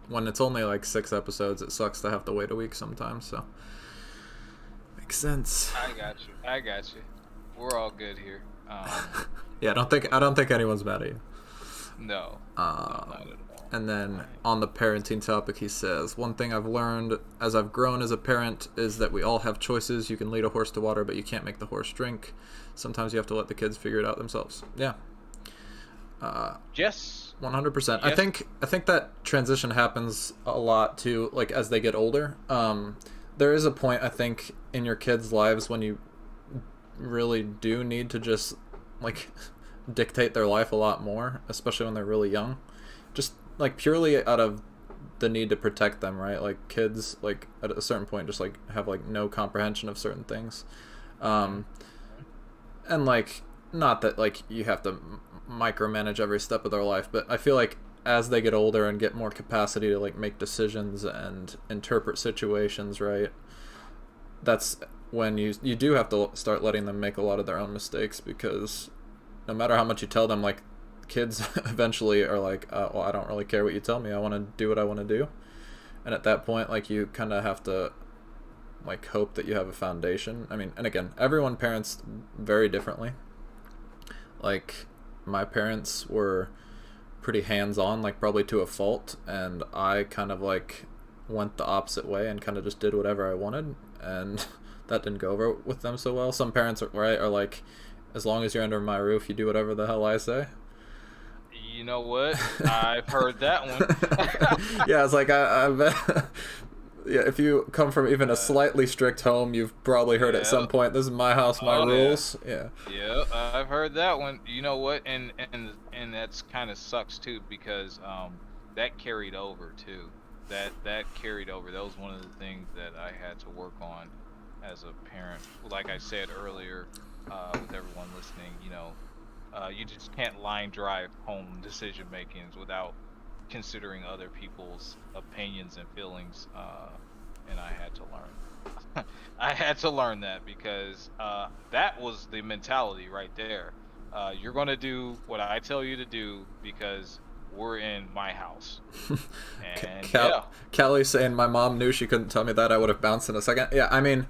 When it's only like 6 episodes, it sucks to have to wait a week sometimes. So makes sense. I got you. We're all good here. Yeah, I don't think anyone's mad at you. No, not at all. And then on the parenting topic, he says, one thing I've learned as I've grown as a parent is that we all have choices. You can lead a horse to water, but you can't make the horse drink. Sometimes you have to let the kids figure it out themselves. Yeah. Yes. 100%. Yes. I think that transition happens a lot too, like as they get older. There is a point, I think, in your kids' lives when you really do need to just like dictate their life a lot more, especially when they're really young. Just like purely out of the need to protect them, right? Like kids, like at a certain point, just like have like no comprehension of certain things, and like not that like you have to micromanage every step of their life, but I feel like as they get older and get more capacity to like make decisions and interpret situations, right? That's when you do have to start letting them make a lot of their own mistakes, because no matter how much you tell them, like kids eventually are like, well, I don't really care what you tell me. I want to do what I want to do. And at that point, like you kind of have to like hope that you have a foundation. I mean, and again, everyone parents very differently. Like my parents were pretty hands-on, like probably to a fault, and I kind of like went the opposite way and kind of just did whatever I wanted, and that didn't go over with them so well. Some parents are like, as long as you're under my roof, you do whatever the hell I say. You know what? I've heard that one. Yeah, it's like I bet. Yeah, if you come from even a slightly strict home, you've probably heard at some point, "This is my house, my rules." Yeah. Yeah, I've heard that one. You know what? And that's kind of sucks too, because that carried over too. That carried over. That was one of the things that I had to work on as a parent. Like I said earlier, with everyone listening, you just can't line drive home decision makings without considering other people's opinions and feelings, and I had to learn. I had to learn that, because that was the mentality right there. You're gonna do what I tell you to do because we're in my house. And Kelly's saying my mom knew she couldn't tell me that, I would have bounced in a second. Yeah, I mean,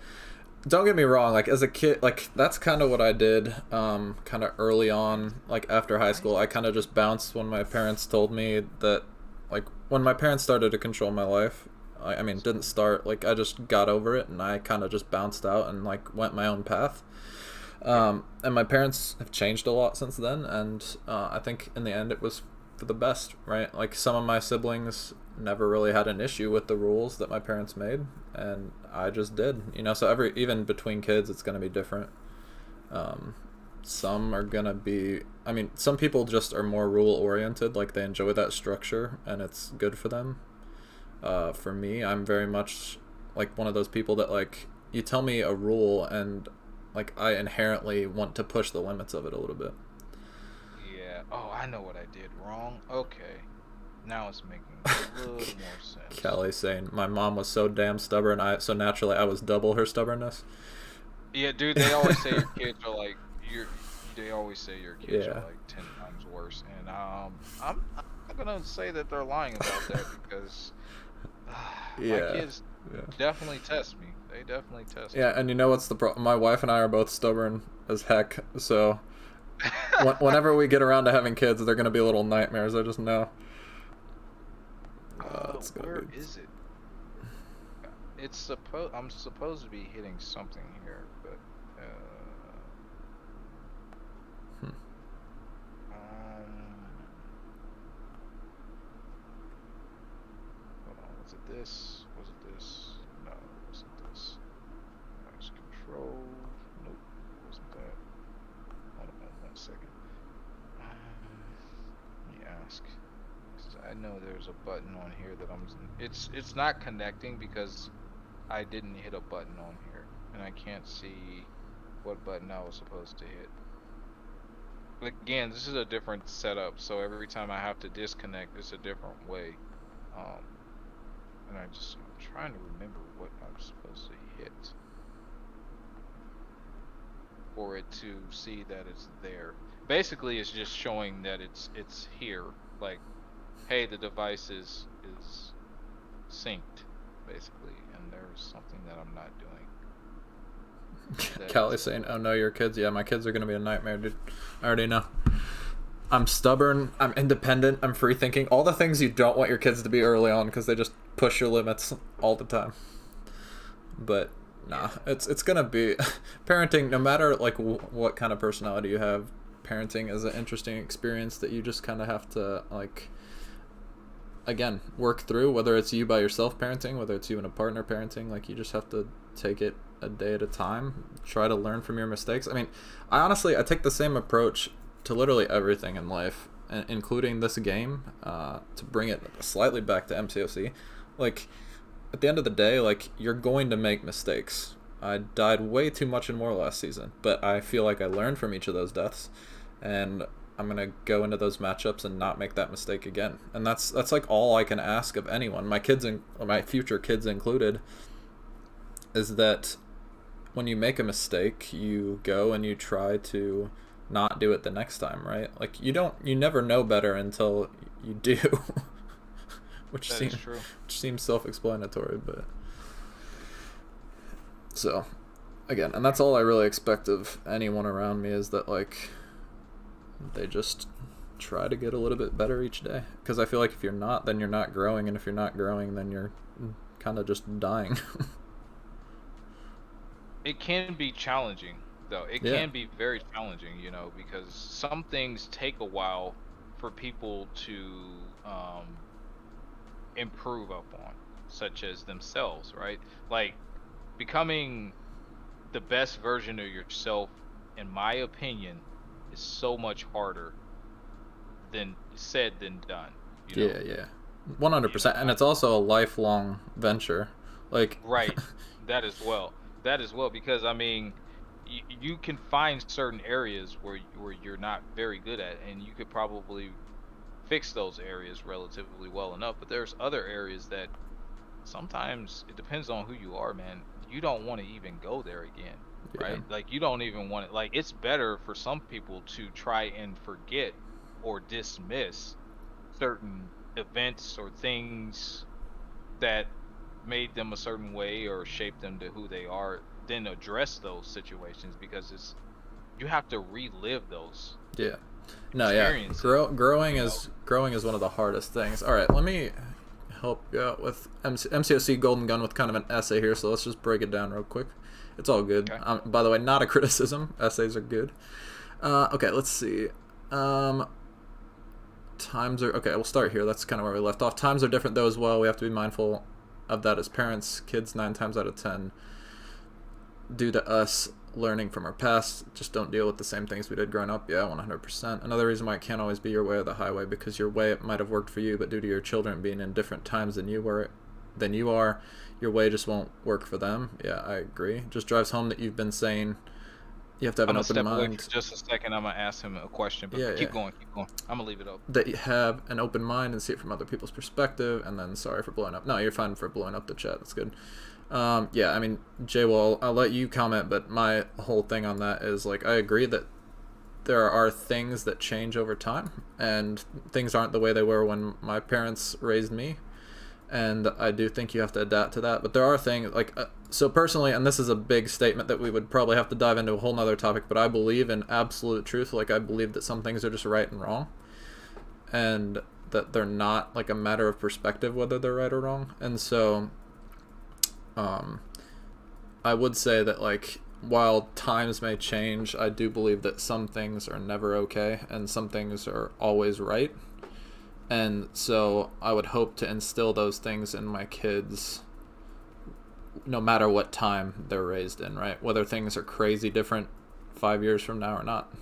don't get me wrong, like as a kid, like that's kind of what I did kind of early on, like after high school. I kind of just bounced when my parents told me that, like when my parents started to control my life. I mean, didn't start, like I just got over it and I kind of just bounced out and like went my own path. And my parents have changed a lot since then, and I think in the end it was for the best, right? Like some of my siblings never really had an issue with the rules that my parents made, and I just did, so even between kids it's going to be different. Some are going to be, I mean, some people just are more rule oriented, like they enjoy that structure and it's good for them. For me, I'm very much like one of those people that, like, you tell me a rule and like I inherently want to push the limits of it a little bit. Yeah. Oh, I know what I did wrong. Okay. Now it's making a little more sense. Kelly saying my mom was so damn stubborn, so naturally I was double her stubbornness. Yeah, dude, they always say your kids are like they always say your kids are like 10 times worse, and I'm not gonna say that they're lying about that, because my kids definitely test me. They definitely test me. Yeah, and you know what's the problem? My wife and I are both stubborn as heck, so whenever we get around to having kids, they're gonna be little nightmares. I just know. Where is it? I'm supposed to be hitting something here, but hold on. Was it this? Was it this? No, it wasn't this. Nice control. Nope, it wasn't that. Hold on 1 second. Let me ask. I know there's a button on here that it's not connecting because I didn't hit a button on here, and I can't see what button I was supposed to hit. But again, this is a different setup, so every time I have to disconnect, it's a different way. And I'm trying to remember what I'm supposed to hit for it to see that it's there. Basically, it's just showing that it's here, like, hey, the device is synced, basically, and there's something that I'm not doing. Callie's saying, "Oh no, your kids." Yeah, my kids are gonna be a nightmare, dude. I already know. I'm stubborn. I'm independent. I'm free thinking. All the things you don't want your kids to be early on, because they just push your limits all the time. But nah, it's gonna be parenting. No matter like what kind of personality you have, parenting is an interesting experience that you just kind of have to like. Again, work through, whether it's you by yourself parenting, whether it's you and a partner parenting. Like, you just have to take it a day at a time, try to learn from your mistakes. I mean, I take the same approach to literally everything in life, including this game, to bring it slightly back to MCOC. Like, at the end of the day, like, you're going to make mistakes. I died way too much and more last season, but I feel like I learned from each of those deaths, and I'm gonna go into those matchups and not make that mistake again. And that's like all I can ask of anyone, my kids and my future kids included, is that when you make a mistake, you go and you try to not do it the next time, right? Like, you never know better until you do. which seems self-explanatory, but so again, and that's all I really expect of anyone around me, is that like they just try to get a little bit better each day. Because I feel like if you're not, then you're not growing, and if you're not growing, then you're kind of just dying. It can be challenging, though. It Yeah. can be very challenging, you know, because some things take a while for people to improve upon, such as themselves, right? Like becoming the best version of yourself, in my opinion, is so much harder than said than done. You know, Yeah, 100%. And it's also a lifelong venture. Like, right? That as well. That as well, because I mean, you can find certain areas where you're not very good at, and you could probably fix those areas relatively well enough. But there's other areas that sometimes it depends on who you are, man. You don't want to even go there again, yeah, right? Like you don't even want it. Like it's better for some people to try and forget or dismiss certain events or things that made them a certain way or shaped them to who they are than address those situations, because it's you have to relive those yeah. No, yeah. experiences, Growing you know. is one of the hardest things. All right, let me help you out with MCOC Golden Gun with kind of an essay here. So let's just break it down real quick. It's all good. Okay. By the way, not a criticism. Essays are good. Okay, let's see. Times are okay. We'll start here. That's kind of where we left off. Times are different though as well. We have to be mindful of that as parents. Kids 9 times out of 10, due to us learning from our past, just don't deal with the same things we did growing up. Yeah, 100%. Another reason why it can't always be your way or the highway, because your way, it might have worked for you, but due to your children being in different times than you are, your way just won't work for them. Yeah, I agree. Just drives home that you've been saying you have to have I'm an gonna open step away mind. for just a second. I'm gonna ask him a question, but Yeah, keep going, keep going. I'm gonna leave it up. that you have an open mind and see it from other people's perspective. And then, sorry for blowing up. No, you're fine for blowing up the chat. That's good. Yeah, I mean, Jay, well, I'll let you comment, but my whole thing on that is, like, I agree that there are things that change over time, and things aren't the way they were when my parents raised me, and I do think you have to adapt to that. But there are things, like, so personally, and this is a big statement that we would probably have to dive into a whole nother topic, but I believe in absolute truth. Like, I believe that some things are just right and wrong, and that they're not, like, a matter of perspective whether they're right or wrong. And so I would say that, like, while times may change, I do believe that some things are never okay and some things are always right. And so I would hope to instill those things in my kids no matter what time they're raised in, right? Whether things are crazy different 5 years from now or not.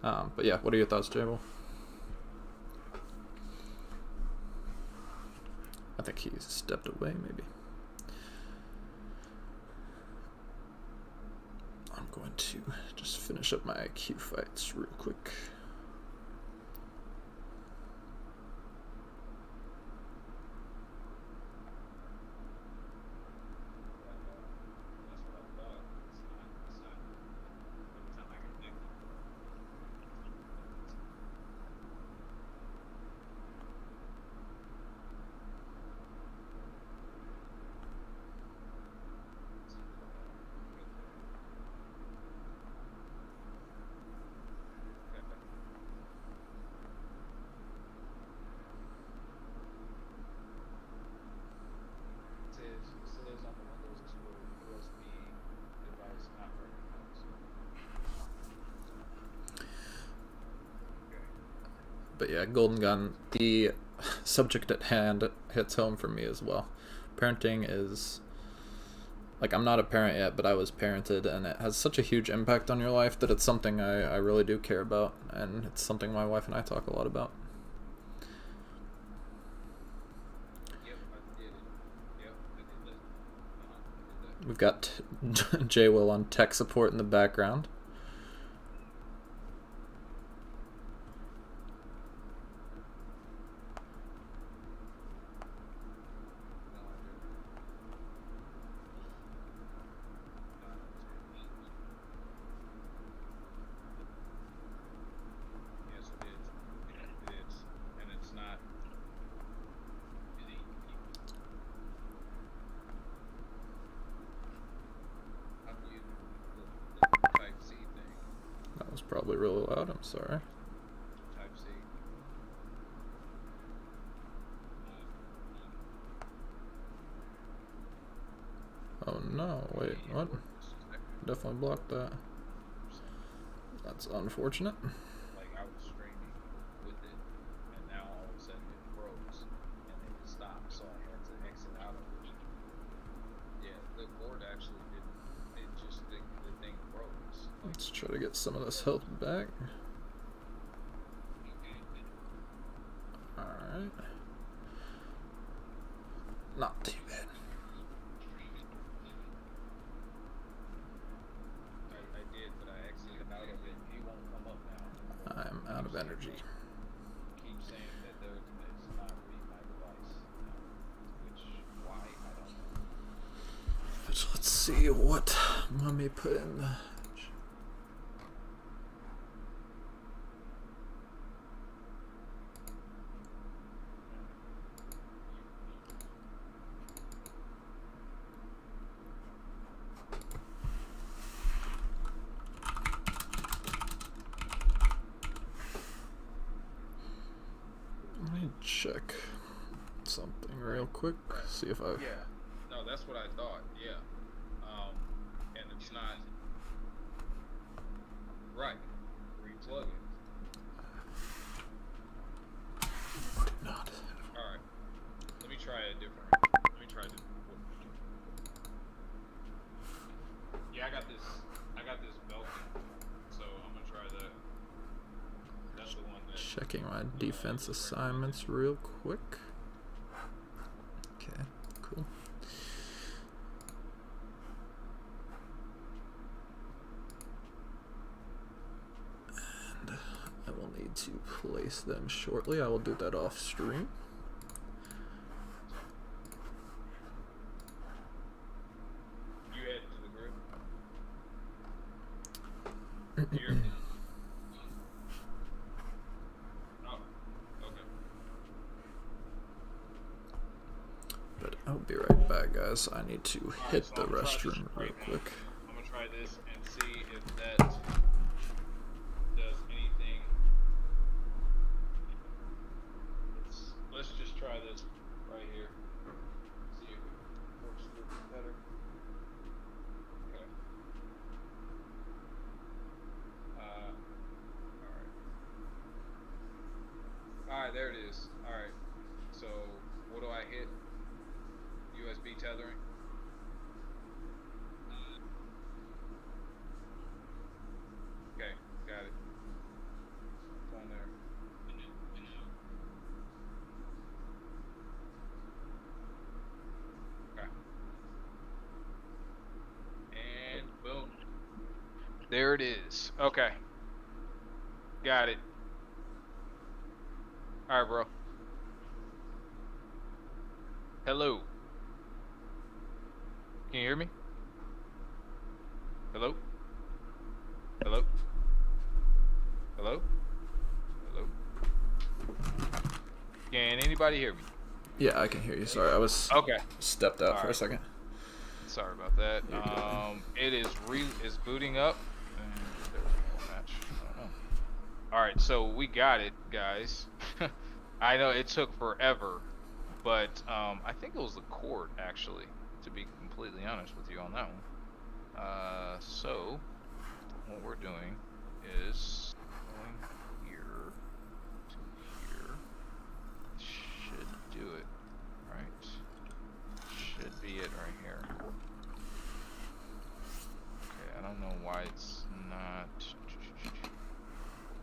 But yeah, what are your thoughts, Jabel? I think he stepped away, maybe. I'm going to just finish up my IQ fights real quick. But yeah, Golden Gun, the subject at hand hits home for me as well. Parenting is, like, I'm not a parent yet, but I was parented, and it has such a huge impact on your life that it's something I really do care about, and it's something my wife and I talk a lot about. We've got J Will on tech support in the background. That was probably really loud, I'm sorry. Type C. no, wait, what? Definitely blocked that. That's unfortunate. Like I was streaming with it, and now all of a sudden it froze, and then it stopped, so I had to exit out of it. Yeah, the board actually didn't. It just the thing froze. Let's try to get some of this health back. Alright. Not too bad. I did, but I exited out of it. He won't come up now. I'm out of energy. Keep saying that it's not read my device, which why I don't know. But let's see what Mummy put in the. Let me check something real quick. See if I. Yeah, no, that's what I thought. Yeah, and it's not right. Replug it. Not. All right. Let me try a different. Let me try to. Yeah, I got this. Belkin, so I'm gonna try that. That's the one that. Checking my defense assignments real quick. Okay, cool. And I will need to place them shortly. I will do that off stream. You head to the group. You're. Oh, okay. But I'll be right back, guys. I need to hit so the I'm gonna try this restroom real right now. quick. I'm gonna try this and see if that does anything. Let's just try this right here. See if it works a little bit better. Okay. Alright, there it is. Alright. So, what do I hit? USB tethering? Okay, got it. It's on there. Okay. And boom. There it is. Okay. Got it. Alright, bro. Hello. Can you hear me? Hello? Hello? Hello? Hello? Can anybody hear me? Yeah, I can hear you. Sorry, I was Okay. stepped out for a Alright. second. Sorry about that. You're good. It is booting up. And there was a match. I don't know. Alright, so we got it, guys. I know it took forever, but I think it was the court, actually, to be completely honest with you on that one. So what we're doing is going here to here. Should do it, right? Should be it right here. Okay, I don't know why it's not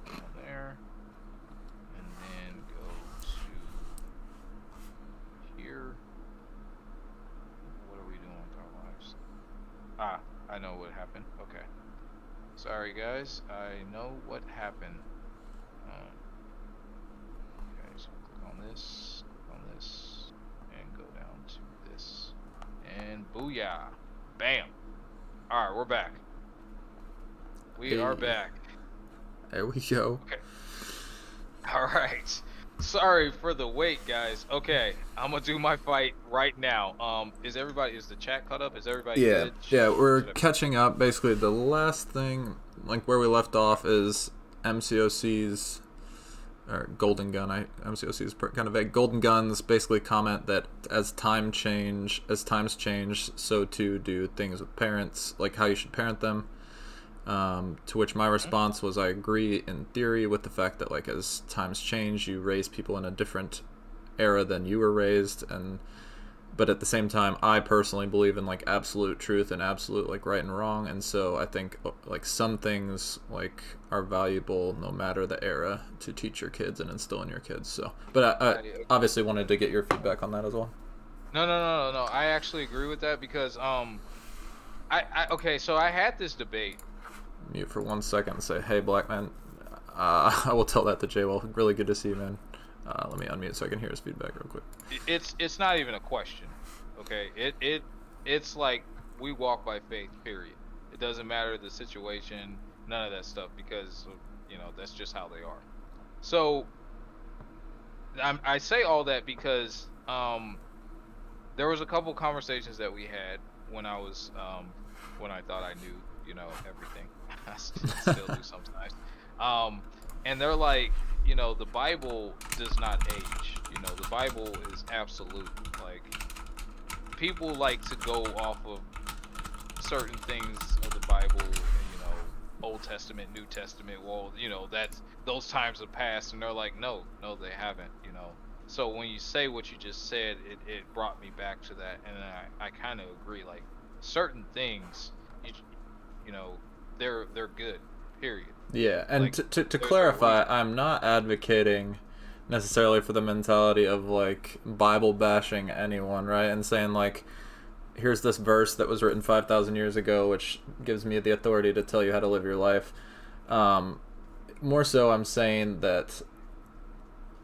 go there, and then go to here. What are we doing with our lives? Ah, I know what happened. Okay. Sorry guys, I know what happened. Okay, so click on this, and go down to this. And booyah! Bam! Alright, we're back. We are back. There we go. Okay. Alright. Sorry for the wait, guys. Okay, I'm gonna do my fight right now. Is the chat caught up? Is everybody Yeah, good? yeah, we're catching up. Basically, the last thing, like where we left off, is MCOC's or Golden Gun, MCOC is kind of vague. Golden Guns basically comment that as times change, so too do things with parents, like how you should parent them. To which my response was, I agree in theory with the fact that like as times change, you raise people in a different era than you were raised, but at the same time, I personally believe in like absolute truth and absolute like right and wrong, and so I think like some things like are valuable no matter the era to teach your kids and instill in your kids. So, but I obviously wanted to get your feedback on that as well. No. I actually agree with that because okay, so I had this debate. Mute for 1 second and say, "Hey, black man." I will tell that to Jay. Well, really good to see you, man. Let me unmute so I can hear his feedback real quick. It's not even a question, okay? It's like we walk by faith, period. It doesn't matter the situation, none of that stuff, because you know that's just how they are. So I say all that because there was a couple conversations that we had when I was when I thought I knew, you know, everything. I still do sometimes. And they're like, you know, the Bible does not age. You know, the Bible is absolute. Like, people like to go off of certain things of the Bible, and, you know, Old Testament, New Testament. Well, you know, those times have passed, and they're like, no, they haven't. You know. So when you say what you just said, it brought me back to that, and I kind of agree. Like, certain things, you know, they're good. Period. Yeah, and like, to clarify, I'm not advocating necessarily for the mentality of like Bible bashing anyone, right? And saying like, here's this verse that was written 5,000 years ago, which gives me the authority to tell you how to live your life. More so, I'm saying that,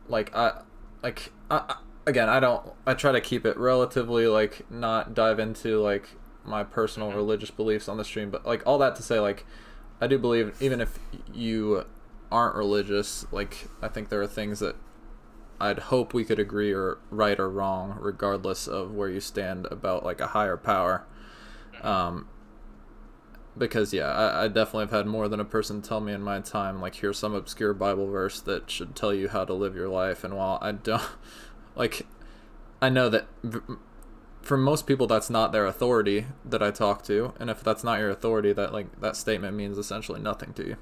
like, I try to keep it relatively, like, not dive into like my personal religious beliefs on the stream, but like all that to say, like, I do believe even if you aren't religious, like, I think there are things that I'd hope we could agree or right or wrong, regardless of where you stand about like a higher power. Because yeah, I definitely have had more than a person tell me in my time, like, here's some obscure Bible verse that should tell you how to live your life. And while I don't, like, I know that for most people that's not their authority that I talk to, and if that's not your authority, that like that statement means essentially nothing to you.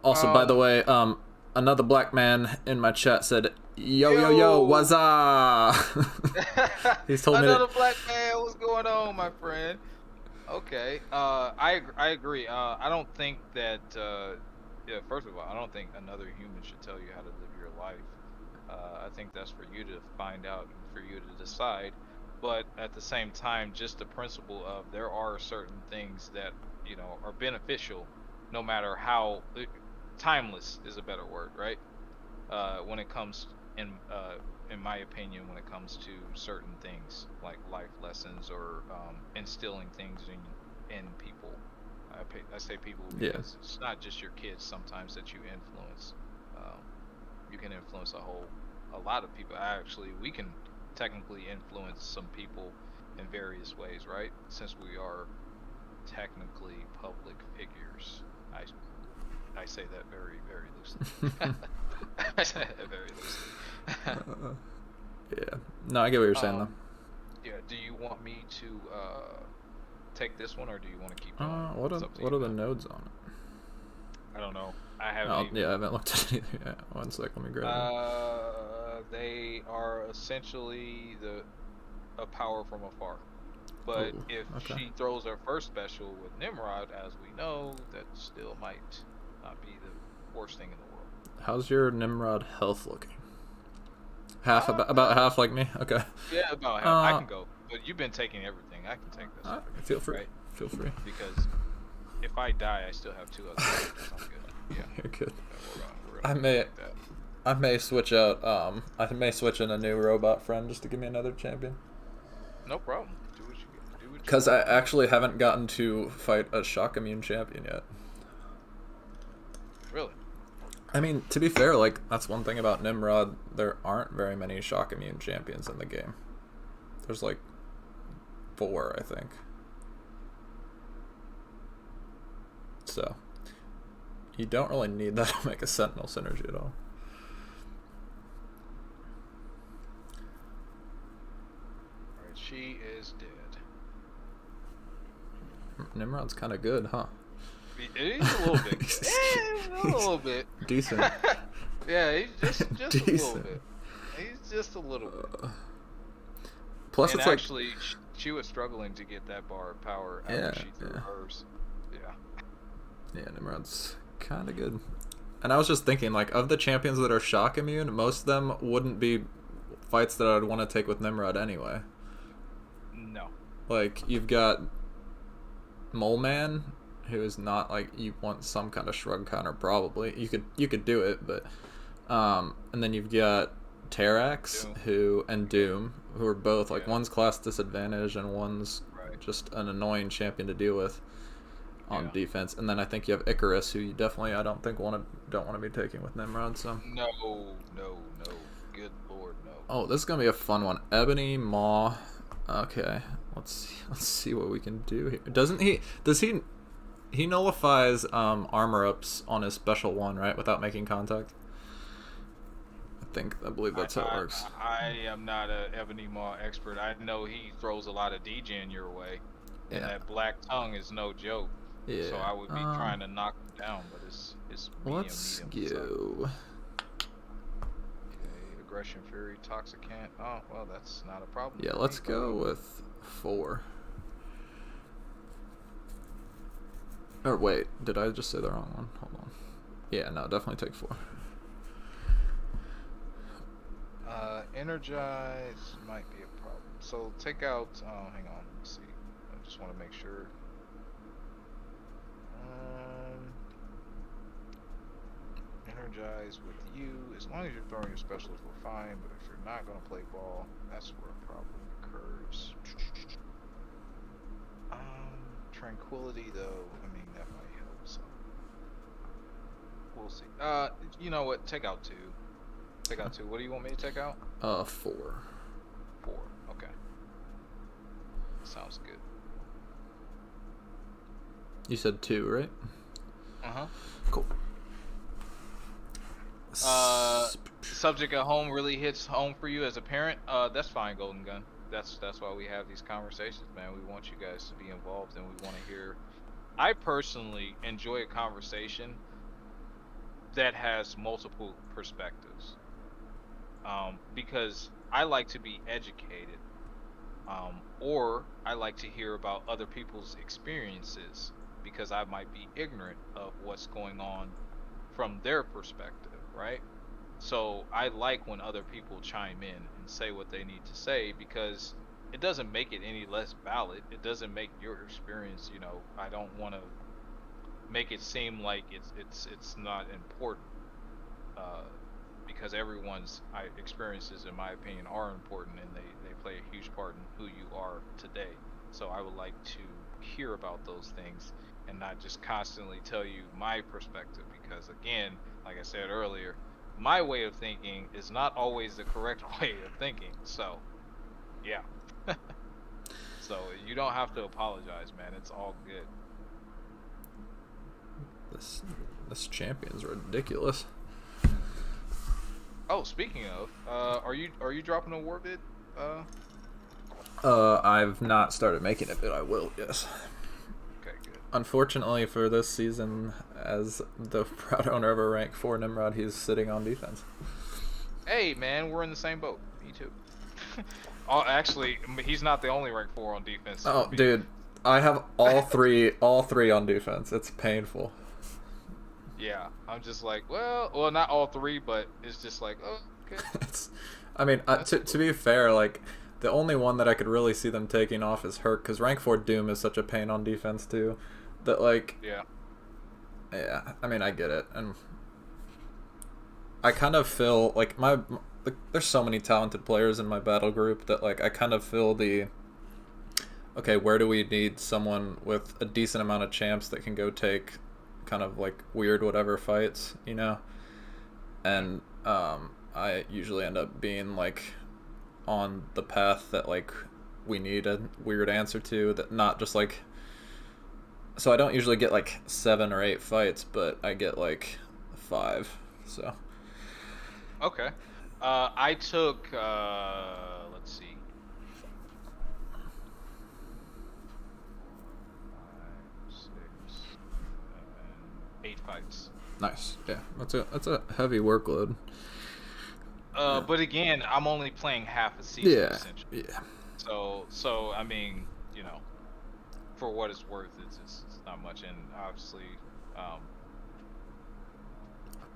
Also, by the way, another black man in my chat said, yo, what's up? He's told me another black man, what's going on, my friend? Okay, I agree. I don't think that first of all, I don't think another human should tell you how to live your life. I think that's for you to find out and for you to decide. But at the same time, just the principle of there are certain things that, you know, are beneficial, no matter how timeless is a better word, right? When it comes in my opinion, when it comes to certain things like life lessons or instilling things in people. I say people because it's not just your kids sometimes that you influence. You can influence a lot of people. Actually, we can technically influence some people in various ways, right? Since we are technically public figures. I say that very, very loosely. I say that very loosely. Yeah. No, I get what you're saying though. Yeah. Do you want me to take this one, or do you want to keep going? What are the nodes on it? I don't know. I haven't. I haven't looked at it yet. 1 sec, let me grab it. They are essentially a power from afar. But if she throws her first special with Nimrod, as we know, that still might not be the worst thing in the world. How's your Nimrod health looking? About half like me? Okay. Yeah, about half. I can go. But you've been taking everything. I can take this. Feel free. Right? Feel free. Because if I die, I still have 2 other characters. I'm good. Yeah. You're good. We're gonna I may switch out. I may switch in a new robot friend just to give me another champion. No problem. Do what you do. Because I actually haven't gotten to fight a shock immune champion yet. Really? I mean, to be fair, like, that's one thing about Nimrod. There aren't very many shock immune champions in the game. There's like 4, I think. So, you don't really need that to make a Sentinel synergy at all. Alright, she is dead. Nimrod's kind of good, huh? He's a little bit. A little bit. Decent. Yeah, he's just a little bit. He's just a little bit. Plus, and it's actually, she was struggling to get that bar of power after she threw hers. Yeah, Nimrod's kind of good. And I was just thinking, like, of the champions that are shock immune, most of them wouldn't be fights that I'd want to take with Nimrod anyway. No. Like, you've got Mole Man, who is not, like, you want some kind of shrug counter, probably. You could do it, but and then you've got Terrax and Doom, who are both, like, one's class disadvantage and one's just an annoying champion to deal with on defense. And then I think you have Icarus, who you definitely don't want to be taking with Nimrod. So no, good lord, no. Oh, this is gonna be a fun one. Ebony Maw. Okay, let's see what we can do here. He nullifies armor ups on his special one, right, without making contact? I believe that's how it works. I am not a Ebony Maw expert. I know he throws a lot of degen your way, and that black tongue is no joke. Yeah. So I would be trying to knock him down, but it's medium. Let's go. Okay, aggression, fury, toxicant. Oh well, that's not a problem. Yeah, let's go with 4. Or wait, did I just say the wrong one? Hold on. Yeah, no, definitely take 4. Energize might be a problem. So take out. Hang on. Let's see. I just want to make sure. Energize with you. As long as you're throwing your specialist, we're fine. But if you're not gonna play ball, that's where a problem occurs. Tranquility, though. I mean, that might help. So we'll see. You know what? Take out 2. Take out 2. What do you want me to take out? 4. 4. Okay. Sounds good. You said 2, right? Cool. Subject at home really hits home for you as a parent. That's fine, Golden Gun. That's why we have these conversations, man. We want you guys to be involved, and we want to hear. I personally enjoy a conversation that has multiple perspectives, because I like to be educated, or I like to hear about other people's experiences, because I might be ignorant of what's going on from their perspective, right? So I like when other people chime in and say what they need to say, because it doesn't make it any less valid. It doesn't make your experience, I don't want to make it seem like it's not important, because everyone's experiences, in my opinion, are important, and they play a huge part in who you are today. So I would like to hear about those things and not just constantly tell you my perspective, because again, like I said earlier, my way of thinking is not always the correct way of thinking. So yeah. So you don't have to apologize, man. It's all good. This champion's ridiculous. Oh, speaking of, are you dropping a war bid? I've not started making it, but I will, yes. Okay, good. Unfortunately for this season, as the proud owner of a rank 4 Nimrod, he's sitting on defense. Hey, man, we're in the same boat. Me too. Oh, actually, he's not the only rank 4 on defense. Oh, dude, I have all three on defense. It's painful. Yeah, I'm just like, well, not all 3, but it's just like, oh, okay. I mean, to be fair, like, the only one that I could really see them taking off is Herc, because rank 4 Doom is such a pain on defense too, that, like, yeah, I mean, I get it, and I kind of feel like there's so many talented players in my battle group that, like, I kind of feel okay, where do we need someone with a decent amount of champs that can go take kind of like weird whatever fights, and I usually end up being like on the path that like we need a weird answer to, that not just like So I don't usually get like 7 or 8 fights, but I get like 5. So. Okay. I took let's see. 5, 6, 7, 8 fights. Nice. Yeah, that's a heavy workload. Yeah. But again, I'm only playing half a season essentially. Yeah. So I mean, you know, for what it's worth, it's not much, and obviously, I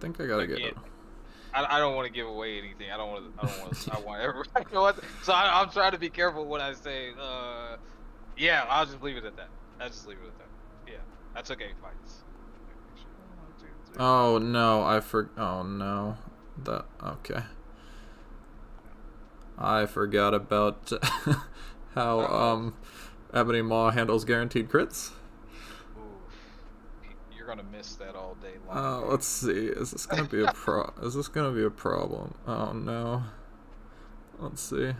think I gotta get. I don't want to give away anything. I want everybody to know what. So I'm trying to be careful when I say. Yeah, I'll just leave it at that. Yeah, I took 8 fights. Oh no, oh no, okay. I forgot about how Ebony Maw handles guaranteed crits. You're gonna miss that all day long. Let's see. Is this gonna be a problem? Oh no. Let's see.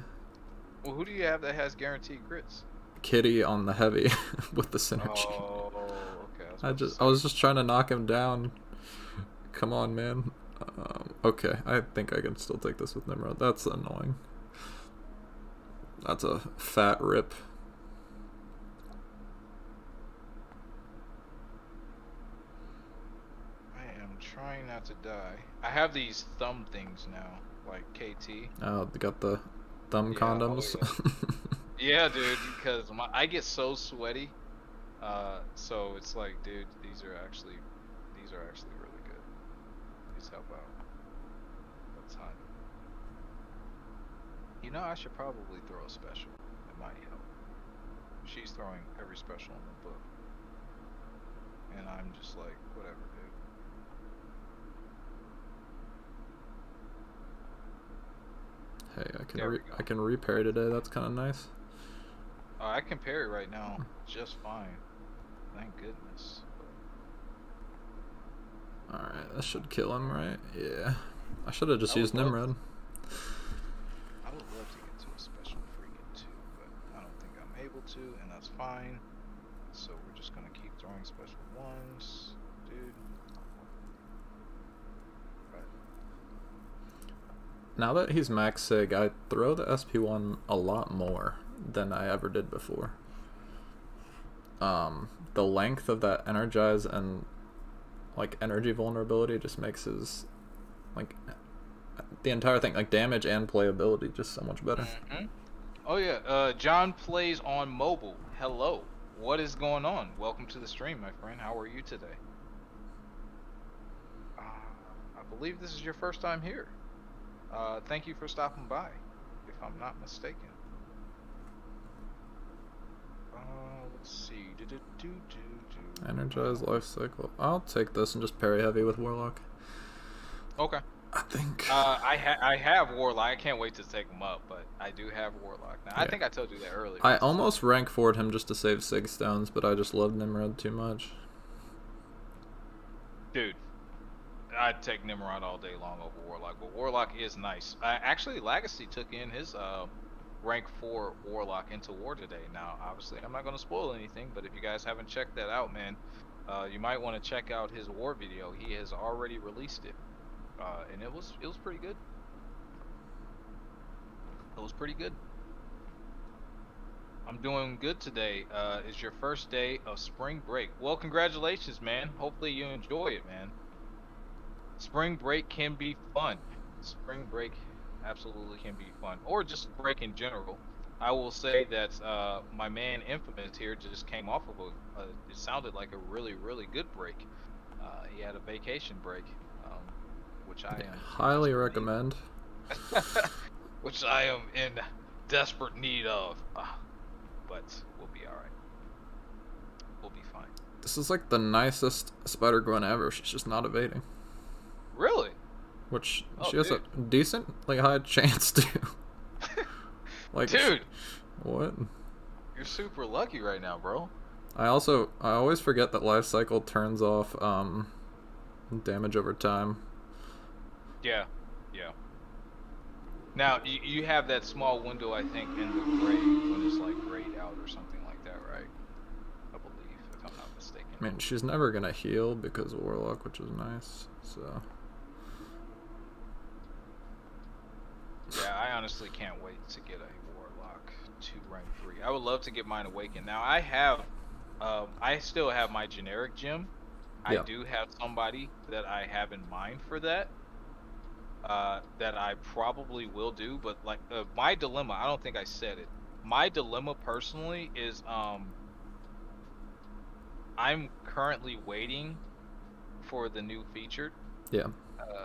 Well, who do you have that has guaranteed crits? Kitty on the heavy with the synergy. Oh, okay. I was just trying to knock him down. Come on, man. Okay, I think I can still take this with Nimrod. That's annoying. That's a fat rip. I am trying not to die. I have these thumb things now, like KT. Oh, they got the thumb condoms. Oh, yeah. Yeah, dude, because I get so sweaty. So it's like, dude, these are actually really good. These help out a ton. You know, I should probably throw a special. It might help. She's throwing every special in the book, and I'm just like, whatever, dude. Hey, I can reparry today. That's kind of nice. Oh, I can parry right now just fine. Thank goodness. Alright, that should kill him, right? Yeah. I should have just used Nimrod. I would love to get to a special freaking too, but I don't think I'm able to, and that's fine. So we're just gonna keep throwing special ones, dude. Right. Now that he's max sig, I throw the SP1 a lot more than I ever did before. The length of that energize and like energy vulnerability just makes his like the entire thing, like damage and playability, just so much better. Oh yeah, John plays on mobile. Hello, what is going on? Welcome to the stream, my friend. How are you today? I believe this is your first time here. Thank you for stopping by, if I'm not mistaken. Let's see. Energize life cycle. I'll take this and just parry heavy with Warlock. Okay. I think. I have Warlock. I can't wait to take him up, but I do have Warlock now. Yeah. I think I told you that earlier. I almost rank forward him just to save Sig Stones, but I just love Nimrod too much. Dude, I'd take Nimrod all day long over Warlock, but Warlock is nice. Actually, Legacy took in his rank 4 Warlock into war today. Now, obviously, I'm not going to spoil anything, but if you guys haven't checked that out, man, you might want to check out his war video. He has already released it, and it was pretty good. It was pretty good. I'm doing good today. It's your first day of spring break. Well, congratulations, man. Hopefully you enjoy it, man. Spring break can be fun. Spring break absolutely can be fun, or just break in general. I will say that my man Infamous here just came off of it sounded like a really good break. He had a vacation break, which I highly recommend. Which I am in desperate need of, but we'll be all right. We'll be fine. This is like the nicest Spider-Gwen ever. She's just not evading. Really? Which she has a decent, like, high chance to. Like, dude, what? You're super lucky right now, bro. I always forget that life cycle turns off damage over time. Yeah. Now you have that small window, I think, in the grade when it's like grayed out or something like that, right? I believe, if I'm not mistaken. I mean, she's never gonna heal because of Warlock, which is nice. So. Yeah, I honestly can't wait to get a Warlock to rank 3. I would love to get mine Awakened. Now I still have my generic gem. I do have somebody that I have in mind for that. That I probably will do, but like my dilemma, I don't think I said it. My dilemma personally is I'm currently waiting for the new featured. Yeah.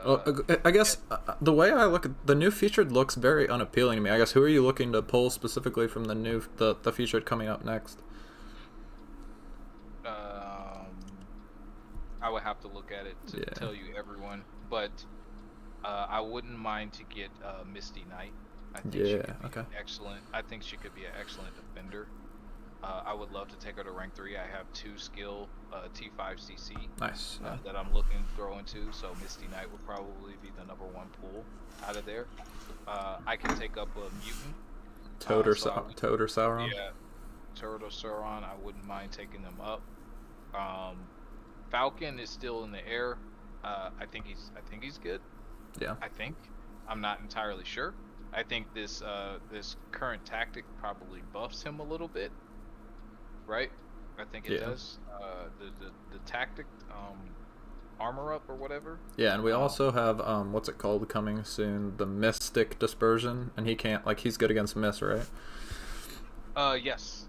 Well, I guess the way I look at the new featured looks very unappealing to me. I guess who are you looking to pull specifically from the featured coming up next? I would have to look at it to tell you everyone, but I wouldn't mind to get Misty Knight. I think she could be excellent. I think she could be an excellent defender. I would love to take her to rank 3. I have 2 skill T5 CC that I'm looking to throw into, so Misty Knight would probably be the #1 pull out of there. I can take up a mutant. Toad or Sauron? Yeah, Toad or Sauron. I wouldn't mind taking them up. Falcon is still in the air. I think he's good. Yeah. I'm not entirely sure. I think this current tactic probably buffs him a little bit. Right? I think it does. The tactic, armor up or whatever. Yeah, and we also have what's it called coming soon? The Mystic Dispersion, and he can't he's good against Mist, right? Yes.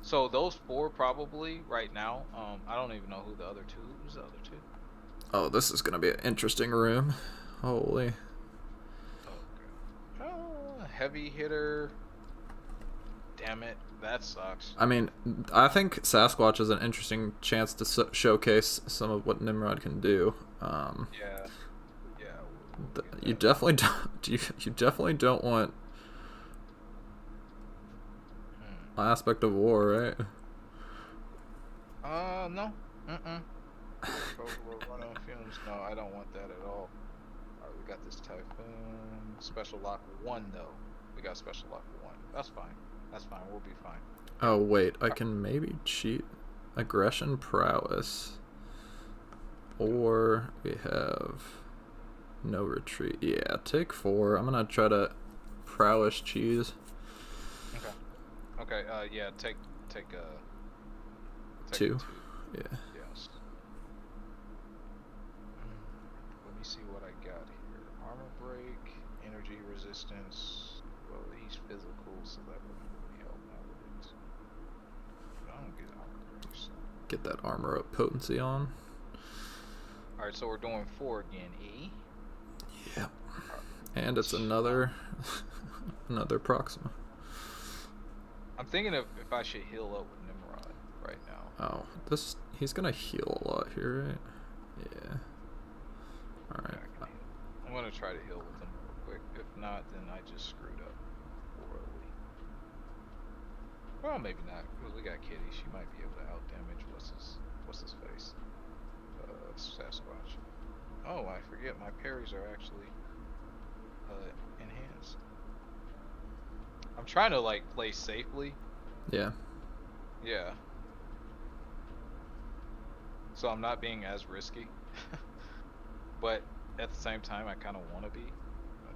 So those 4 probably right now. I don't even know who the other 2. Who's the other 2? Oh, this is gonna be an interesting room. Holy. Okay. Heavy hitter. Damn it. That sucks. I mean, I think Sasquatch is an interesting chance to showcase some of what Nimrod can do. You definitely don't. You definitely don't want Aspect of War, right? No. No, I don't want that at all. Alright, we got this Typhoon. Special Lock 1 though. We got Special Lock 1. That's fine. We'll be fine. Oh wait, I can maybe cheat Aggression Prowess. Or we have no retreat. Yeah, take 4. I'm gonna try to Prowess cheese. Okay. Yeah. Take 2. Yeah. Yes. Let me see what I got here. Armor break, energy resistance. Well, he's physical, so that wouldn't really help out with it. But I don't get armor break, so. Get that armor up potency on. All right, so we're doing 4 again. E. Yeah. And it's another Proxima. I'm thinking of if I should heal up with Nimrod right now. Oh, he's gonna heal a lot here, right? Yeah. All right. I'm gonna try to heal with him real quick. If not, then I just screwed up royally. Well, maybe not, because we got Kitty. She might be able to out damage what's his face? Sasquatch. Oh, I forget my parries are actually enhanced. I'm trying to play safely. Yeah. Yeah. So I'm not being as risky. But at the same time, I kind of want to be. But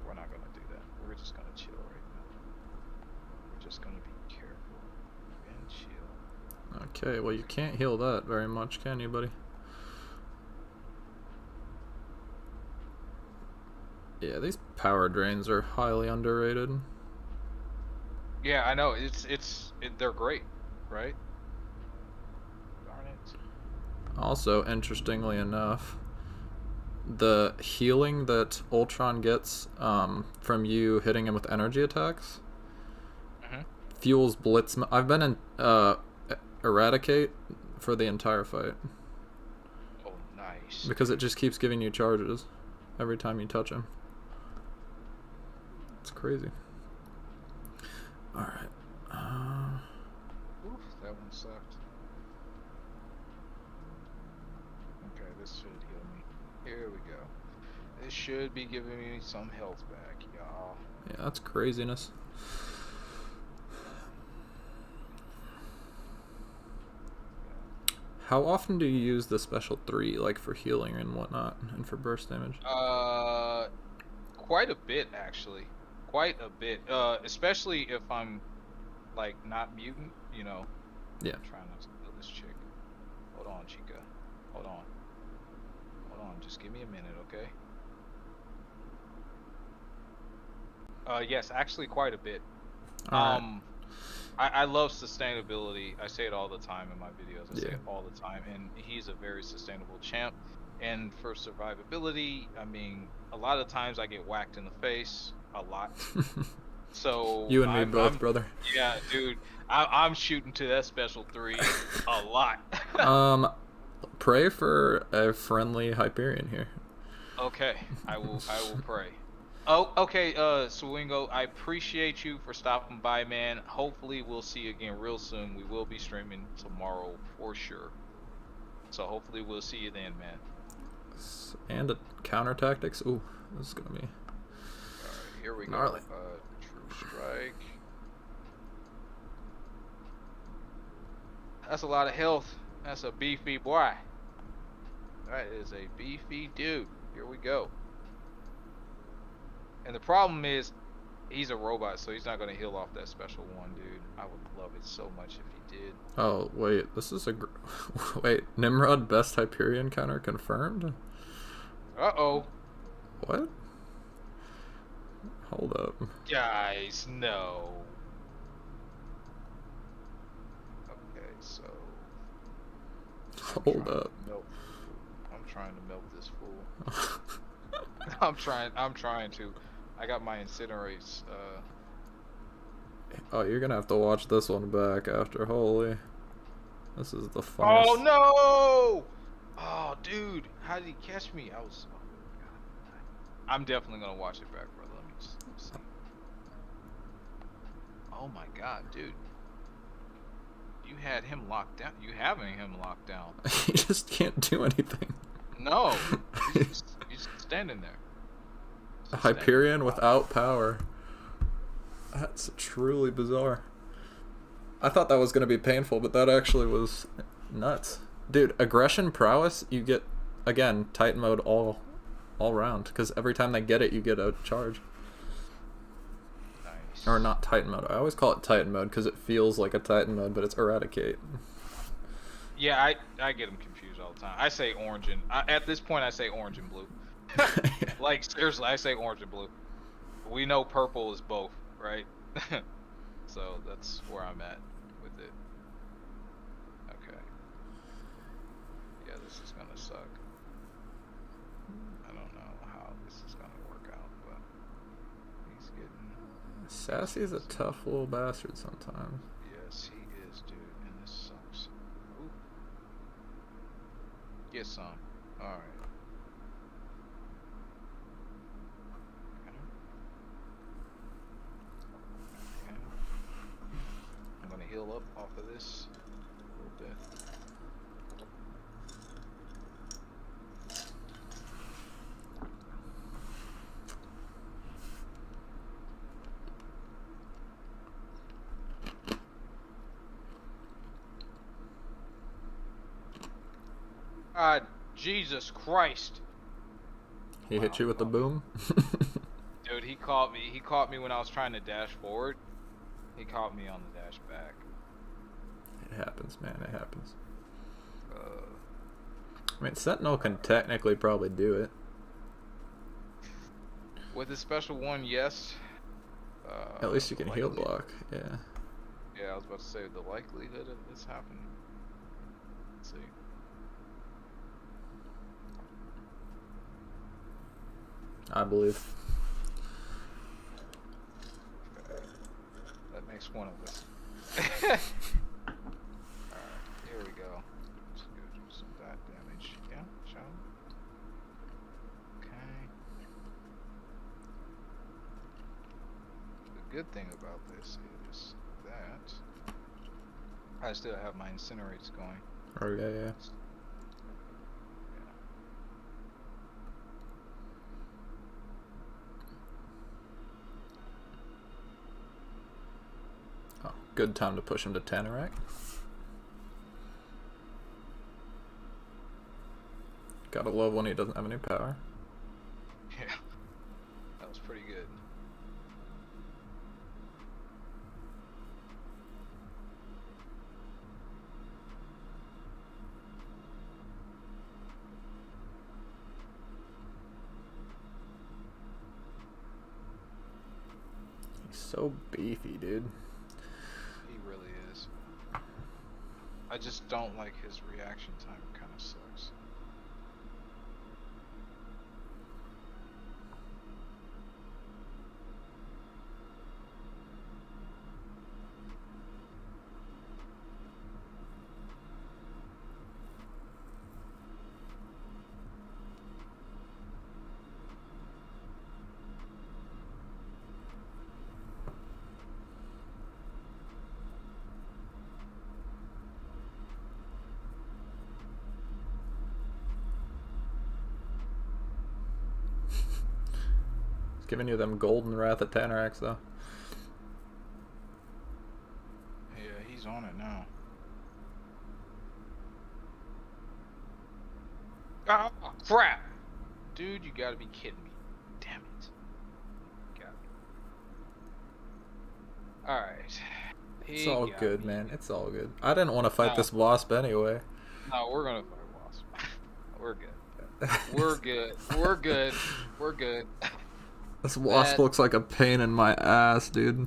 we're not going to do that. We're just going to chill right now. We're just going to be careful and chill. Okay, well you can't heal that very much, can you, buddy? Yeah, these power drains are highly underrated. Yeah, I know. They're great, right? Darn it. Also, interestingly enough, the healing that Ultron gets from you hitting him with energy attacks fuels Blitz. I've been in Eradicate for the entire fight. Oh, nice. Because it just keeps giving you charges every time you touch him. It's crazy. Alright. Oof, that one sucked. Okay, this should heal me. Here we go. This should be giving me some health back, y'all. Yeah, that's craziness. How often do you use the special 3, like for healing and whatnot, and for burst damage? Quite a bit actually. Quite a bit. Especially if I'm like not mutant, you know. Yeah. I'm trying not to kill this chick. Hold on, Chica. Hold on. Hold on. Just give me a minute, okay? Yes, actually quite a bit. Alright. I love sustainability. I say it all the time in my videos. I say Yeah. it all the time, and he's a very sustainable champ. And for survivability, I mean, a lot of times I get whacked in the face a lot. So You and me both, brother. yeah, dude, I'm shooting to that special 3 a lot. Pray for a friendly Hyperion here. Okay, I will pray. Oh, okay, Swingo, I appreciate you for stopping by, man. Hopefully we'll see you again real soon. We will be streaming tomorrow for sure. So hopefully we'll see you then, man. And a counter tactics. Ooh, this is gonna be. Alright, here we gnarly. go. True strike. That's a lot of health. That's a beefy boy. That is a beefy dude. Here we go. And the problem is, he's a robot, so he's not going to heal off that special 1, dude. I would love it so much if he did. Oh, wait. This is a... Wait. Nimrod best Hyperion counter confirmed? Uh-oh. What? Hold up. Guys, no. Okay, so... Hold up. I'm trying to milk this fool. I'm trying to. I got my incinerates. Oh, you're gonna have to watch this one back after. Holy. This is the funniest. Oh no! Oh, dude, how did he catch me? I was. Oh, God. I'm definitely gonna watch it back, brother. Let me just see. Oh my God, dude. You had him locked down. You having him locked down. You just can't do anything. No, he's just standing there. A Hyperion without power. That's truly bizarre. I thought that was going to be painful, but that actually was nuts. Dude, aggression prowess, you get, again, Titan mode all round. Because every time they get it, you get a charge. Nice. Or not Titan mode. I always call it Titan mode because it feels like a Titan mode, but it's Eradicate. Yeah, I get them confused all the time. I say orange and... at this point, I say orange and blue. Like, seriously, I say orange and blue. We know purple is both, right? So that's where I'm at with it. Okay. Yeah, this is gonna suck. I don't know how this is gonna work out, but he's getting... Sassy's a tough little bastard sometimes. Yes, he is, dude, and this sucks. Ooh. Get some. Alright. I'm gonna heal up off of this a little bit. God, Jesus Christ! He hit you with the boom? Dude, he caught me. He caught me when I was trying to dash forward. He caught me on the dash back. It happens, man. It happens. I mean, Sentinel can technically probably do it. With the special 1, yes. At least you can heal block. Yeah. Yeah, I was about to say the likelihood of this happening. Let's see. I believe. That makes one of us. Alright, here we go. Let's go do some dot damage. Yeah, shall we? Okay. The good thing about this is that I still have my incinerates going. Oh, yeah. Good time to push him to Tanorak. Gotta love when he doesn't have any power. Yeah, that was pretty good. He's so beefy, dude. He really is. I just don't like his reaction time. It kind of sucks. Giving you them golden Wrath of Tanarax, though. Yeah, he's on it now. Ah, crap! Dude, you gotta be kidding me. Damn it. Got me. Alright. It's all good, man. It's all good. I didn't want to fight this wasp anyway. No, we're gonna fight wasp. We're good. We're good. We're good. We're good. This wasp looks like a pain in my ass, dude.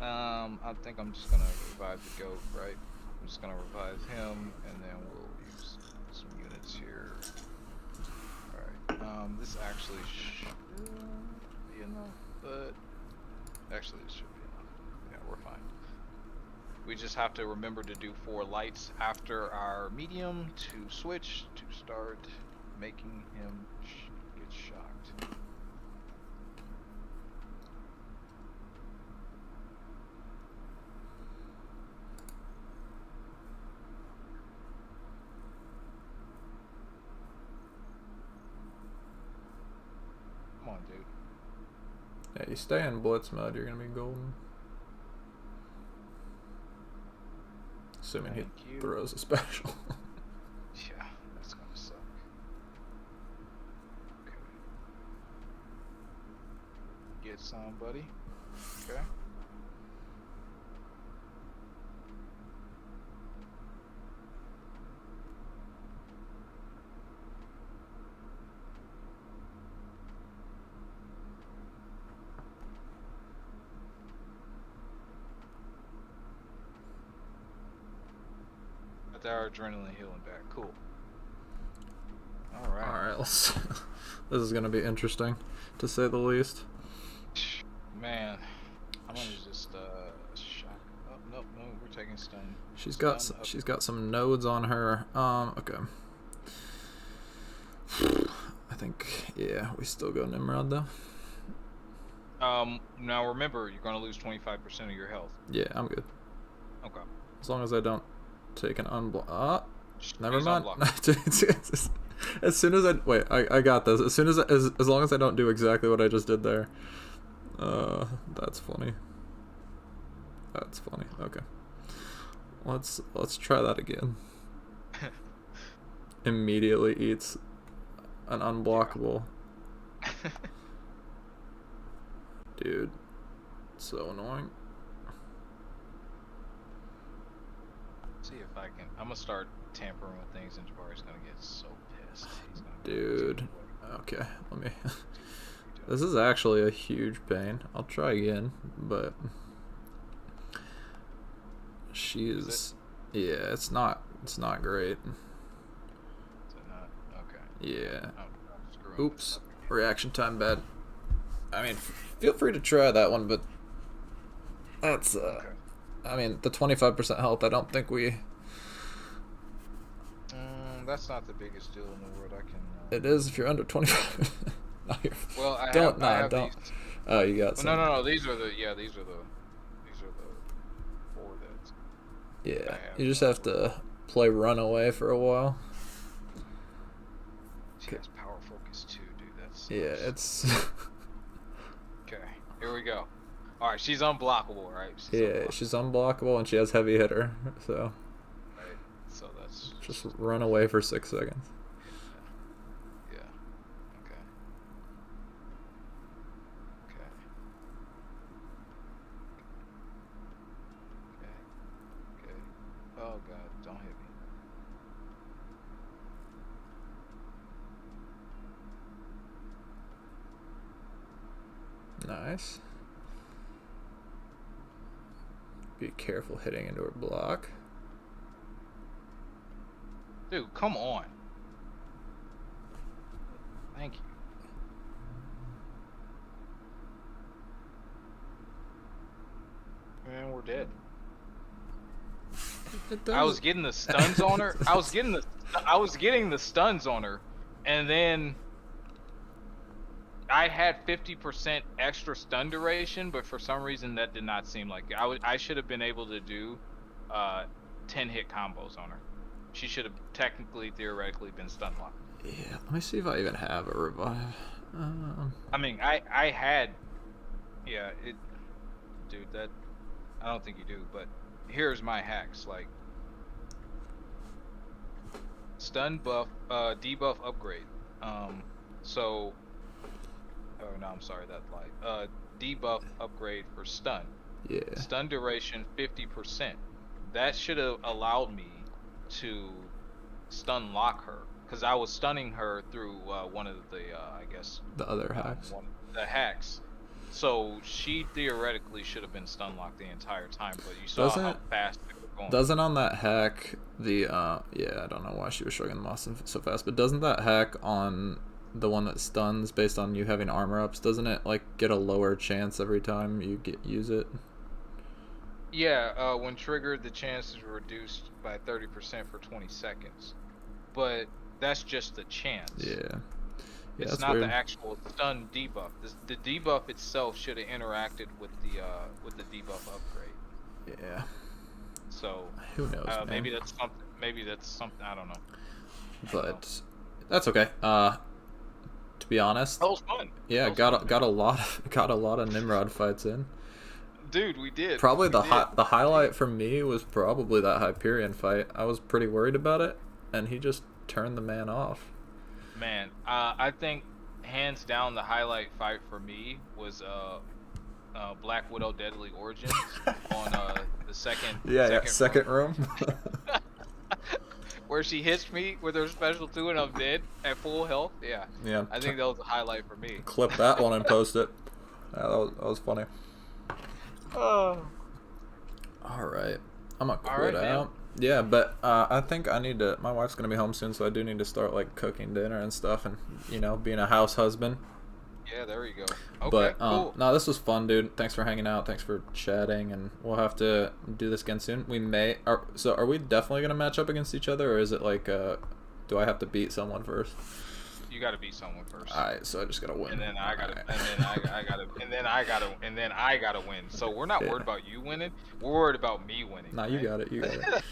I think I'm just gonna revive the goat, right? I'm just gonna revive him, and then we'll use some units here. Alright, this actually should be enough, but actually it should be enough. Yeah, we're fine. We just have to remember to do 4 lights after our medium to switch to start making him get shocked. Come on, dude. Yeah, you stay in blitz mode, you're gonna be golden. Assuming he throws a special. Yeah, that's gonna suck. Okay. Get some, buddy. Okay. Our adrenaline healing back. Cool. Alright. Alright, let's. This is gonna be interesting, to say the least. Man, I'm gonna just shock. Oh nope, no, we're taking stun. She's got some nodes on her. Okay. I think we still go Nimrod though. Now remember, you're gonna lose 25% of your health. Yeah, I'm good. Okay. As long as I don't take an unblock. Never mind. As soon as I got this. As soon as long as I don't do exactly what I just did there. That's funny. That's funny. Okay. Let's try that again. Immediately eats an unblockable. Dude, so annoying. See if I can. I'm gonna start tampering with things, and Jabari's gonna get so pissed. He's gonna Dude. Okay, let me. This is actually a huge pain. I'll try again, but she is. Yeah, it's not great. Is it not? Okay. Yeah. Oh, oops. Reaction time bad. I mean, feel free to try that one, but that's okay. I mean, the 25% health, I don't think we... That's not the biggest deal in the world. I can... It is if you're under 25. No, well, I don't. have Don't. These... Oh, you got well, some. No. These are the 4 that's... Yeah, you just have to play Runaway for a while. She has power focus too, dude. That's... Yeah, it's... Okay, here we go. Alright, she's unblockable, right? She's unblockable and she has heavy hitter, so... Right, so that's... Just run away for 6 seconds. god, don't hit me. Nice. Be careful hitting into her block. Dude, come on. Thank you. And we're dead. I was getting the stuns on her. I was getting the stuns on her, and then I had 50% extra stun duration, but for some reason that did not seem like I should have been able to do 10 hit combos on her. She should have technically, theoretically been stun locked. Yeah, let me see if I even have a revive. I mean, I had, yeah, dude, that, I don't think you do, but here's my hacks, like, stun buff, debuff upgrade, so, oh no, I'm sorry, that lied, debuff upgrade for stun. Yeah. Stun duration 50%. That should have allowed me to stun lock her, because I was stunning her through one of the, I guess, the other hacks. The hacks. So she theoretically should have been stun locked the entire time, but you saw how fast they were going. Doesn't on that hack the yeah, I don't know why she was shrugging the moss so fast, but doesn't that hack on the one that stuns based on you having armor ups, doesn't it like get a lower chance every time you use it? Yeah, when triggered, the chance is reduced by 30% for 20 seconds. But that's just the chance. Yeah. It's not weird. The actual stun debuff. The debuff itself should have interacted with the debuff upgrade. Yeah. So who knows? Maybe that's something. Maybe that's something. I don't know. But that's okay. To be honest, that was fun. Yeah, got a lot of Nimrod fights in. Dude, we did. Probably the highlight for me was probably that Hyperion fight. I was pretty worried about it, and he just turned the man off. Man, I think hands down the highlight fight for me was Black Widow Deadly Origins on the second room. Where she hits me with her special 2 and I'm dead at full health. Yeah. Yeah. I think that was a highlight for me. Clip that one and post it. Yeah, that was funny. Oh. All right. I'm gonna quit out. Man. Yeah, but I think I need to. My wife's gonna be home soon, so I do need to start like cooking dinner and stuff, and being a house husband. Yeah, there you go. Okay, but cool. No, this was fun, dude. Thanks for hanging out. Thanks for chatting, and we'll have to do this again soon. We may. So are we definitely gonna match up against each other, or is it like do I have to beat someone first? You gotta beat someone first. All right, so I just gotta win. And then I gotta win. So we're not worried about you winning. We're worried about me winning. Nah, you got it. You got it.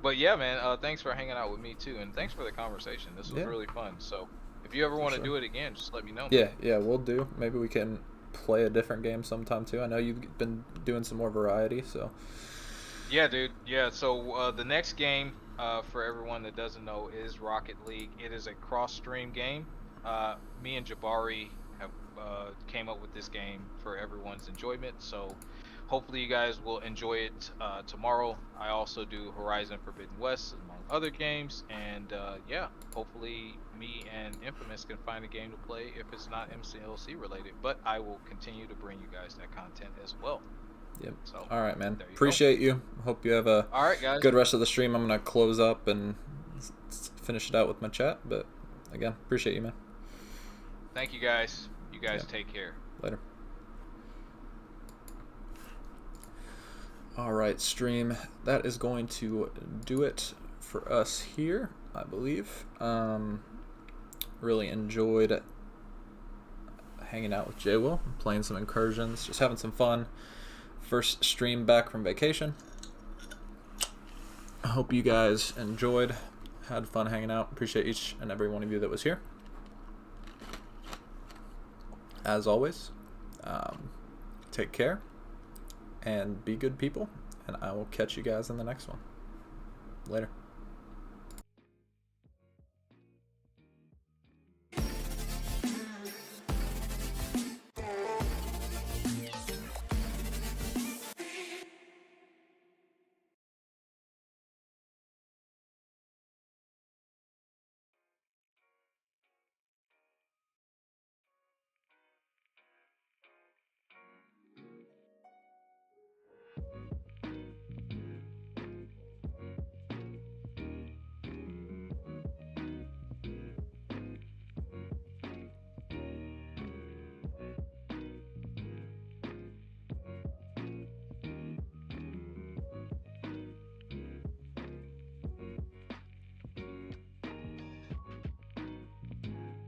But yeah, man. Thanks for hanging out with me too, and thanks for the conversation. This was really fun. So if you ever want to do it again, just let me know. Yeah, we'll do. Maybe we can play a different game sometime too. I know you've been doing some more variety, so. Yeah, dude. Yeah. So the next game. For everyone that doesn't know, is Rocket League. It is a cross-stream game. Me and Jabari have came up with this game for everyone's enjoyment, so hopefully you guys will enjoy it tomorrow. I also do Horizon Forbidden West, among other games, and yeah, hopefully me and Infamous can find a game to play if it's not MCLC related, but I will continue to bring you guys that content as well. Yep. So, all right, man. Appreciate you. Hope you have a good rest of the stream. I'm going to close up and finish it out with my chat. But, again, appreciate you, man. Thank you, guys. You guys take care. Later. All right, stream. That is going to do it for us here, I believe. Really enjoyed hanging out with J-Will, playing some incursions, just having some fun. First stream back from vacation. I hope you guys enjoyed, had fun hanging out. Appreciate each and every one of you that was here. As always, take care and be good people, and I will catch you guys in the next one. Later.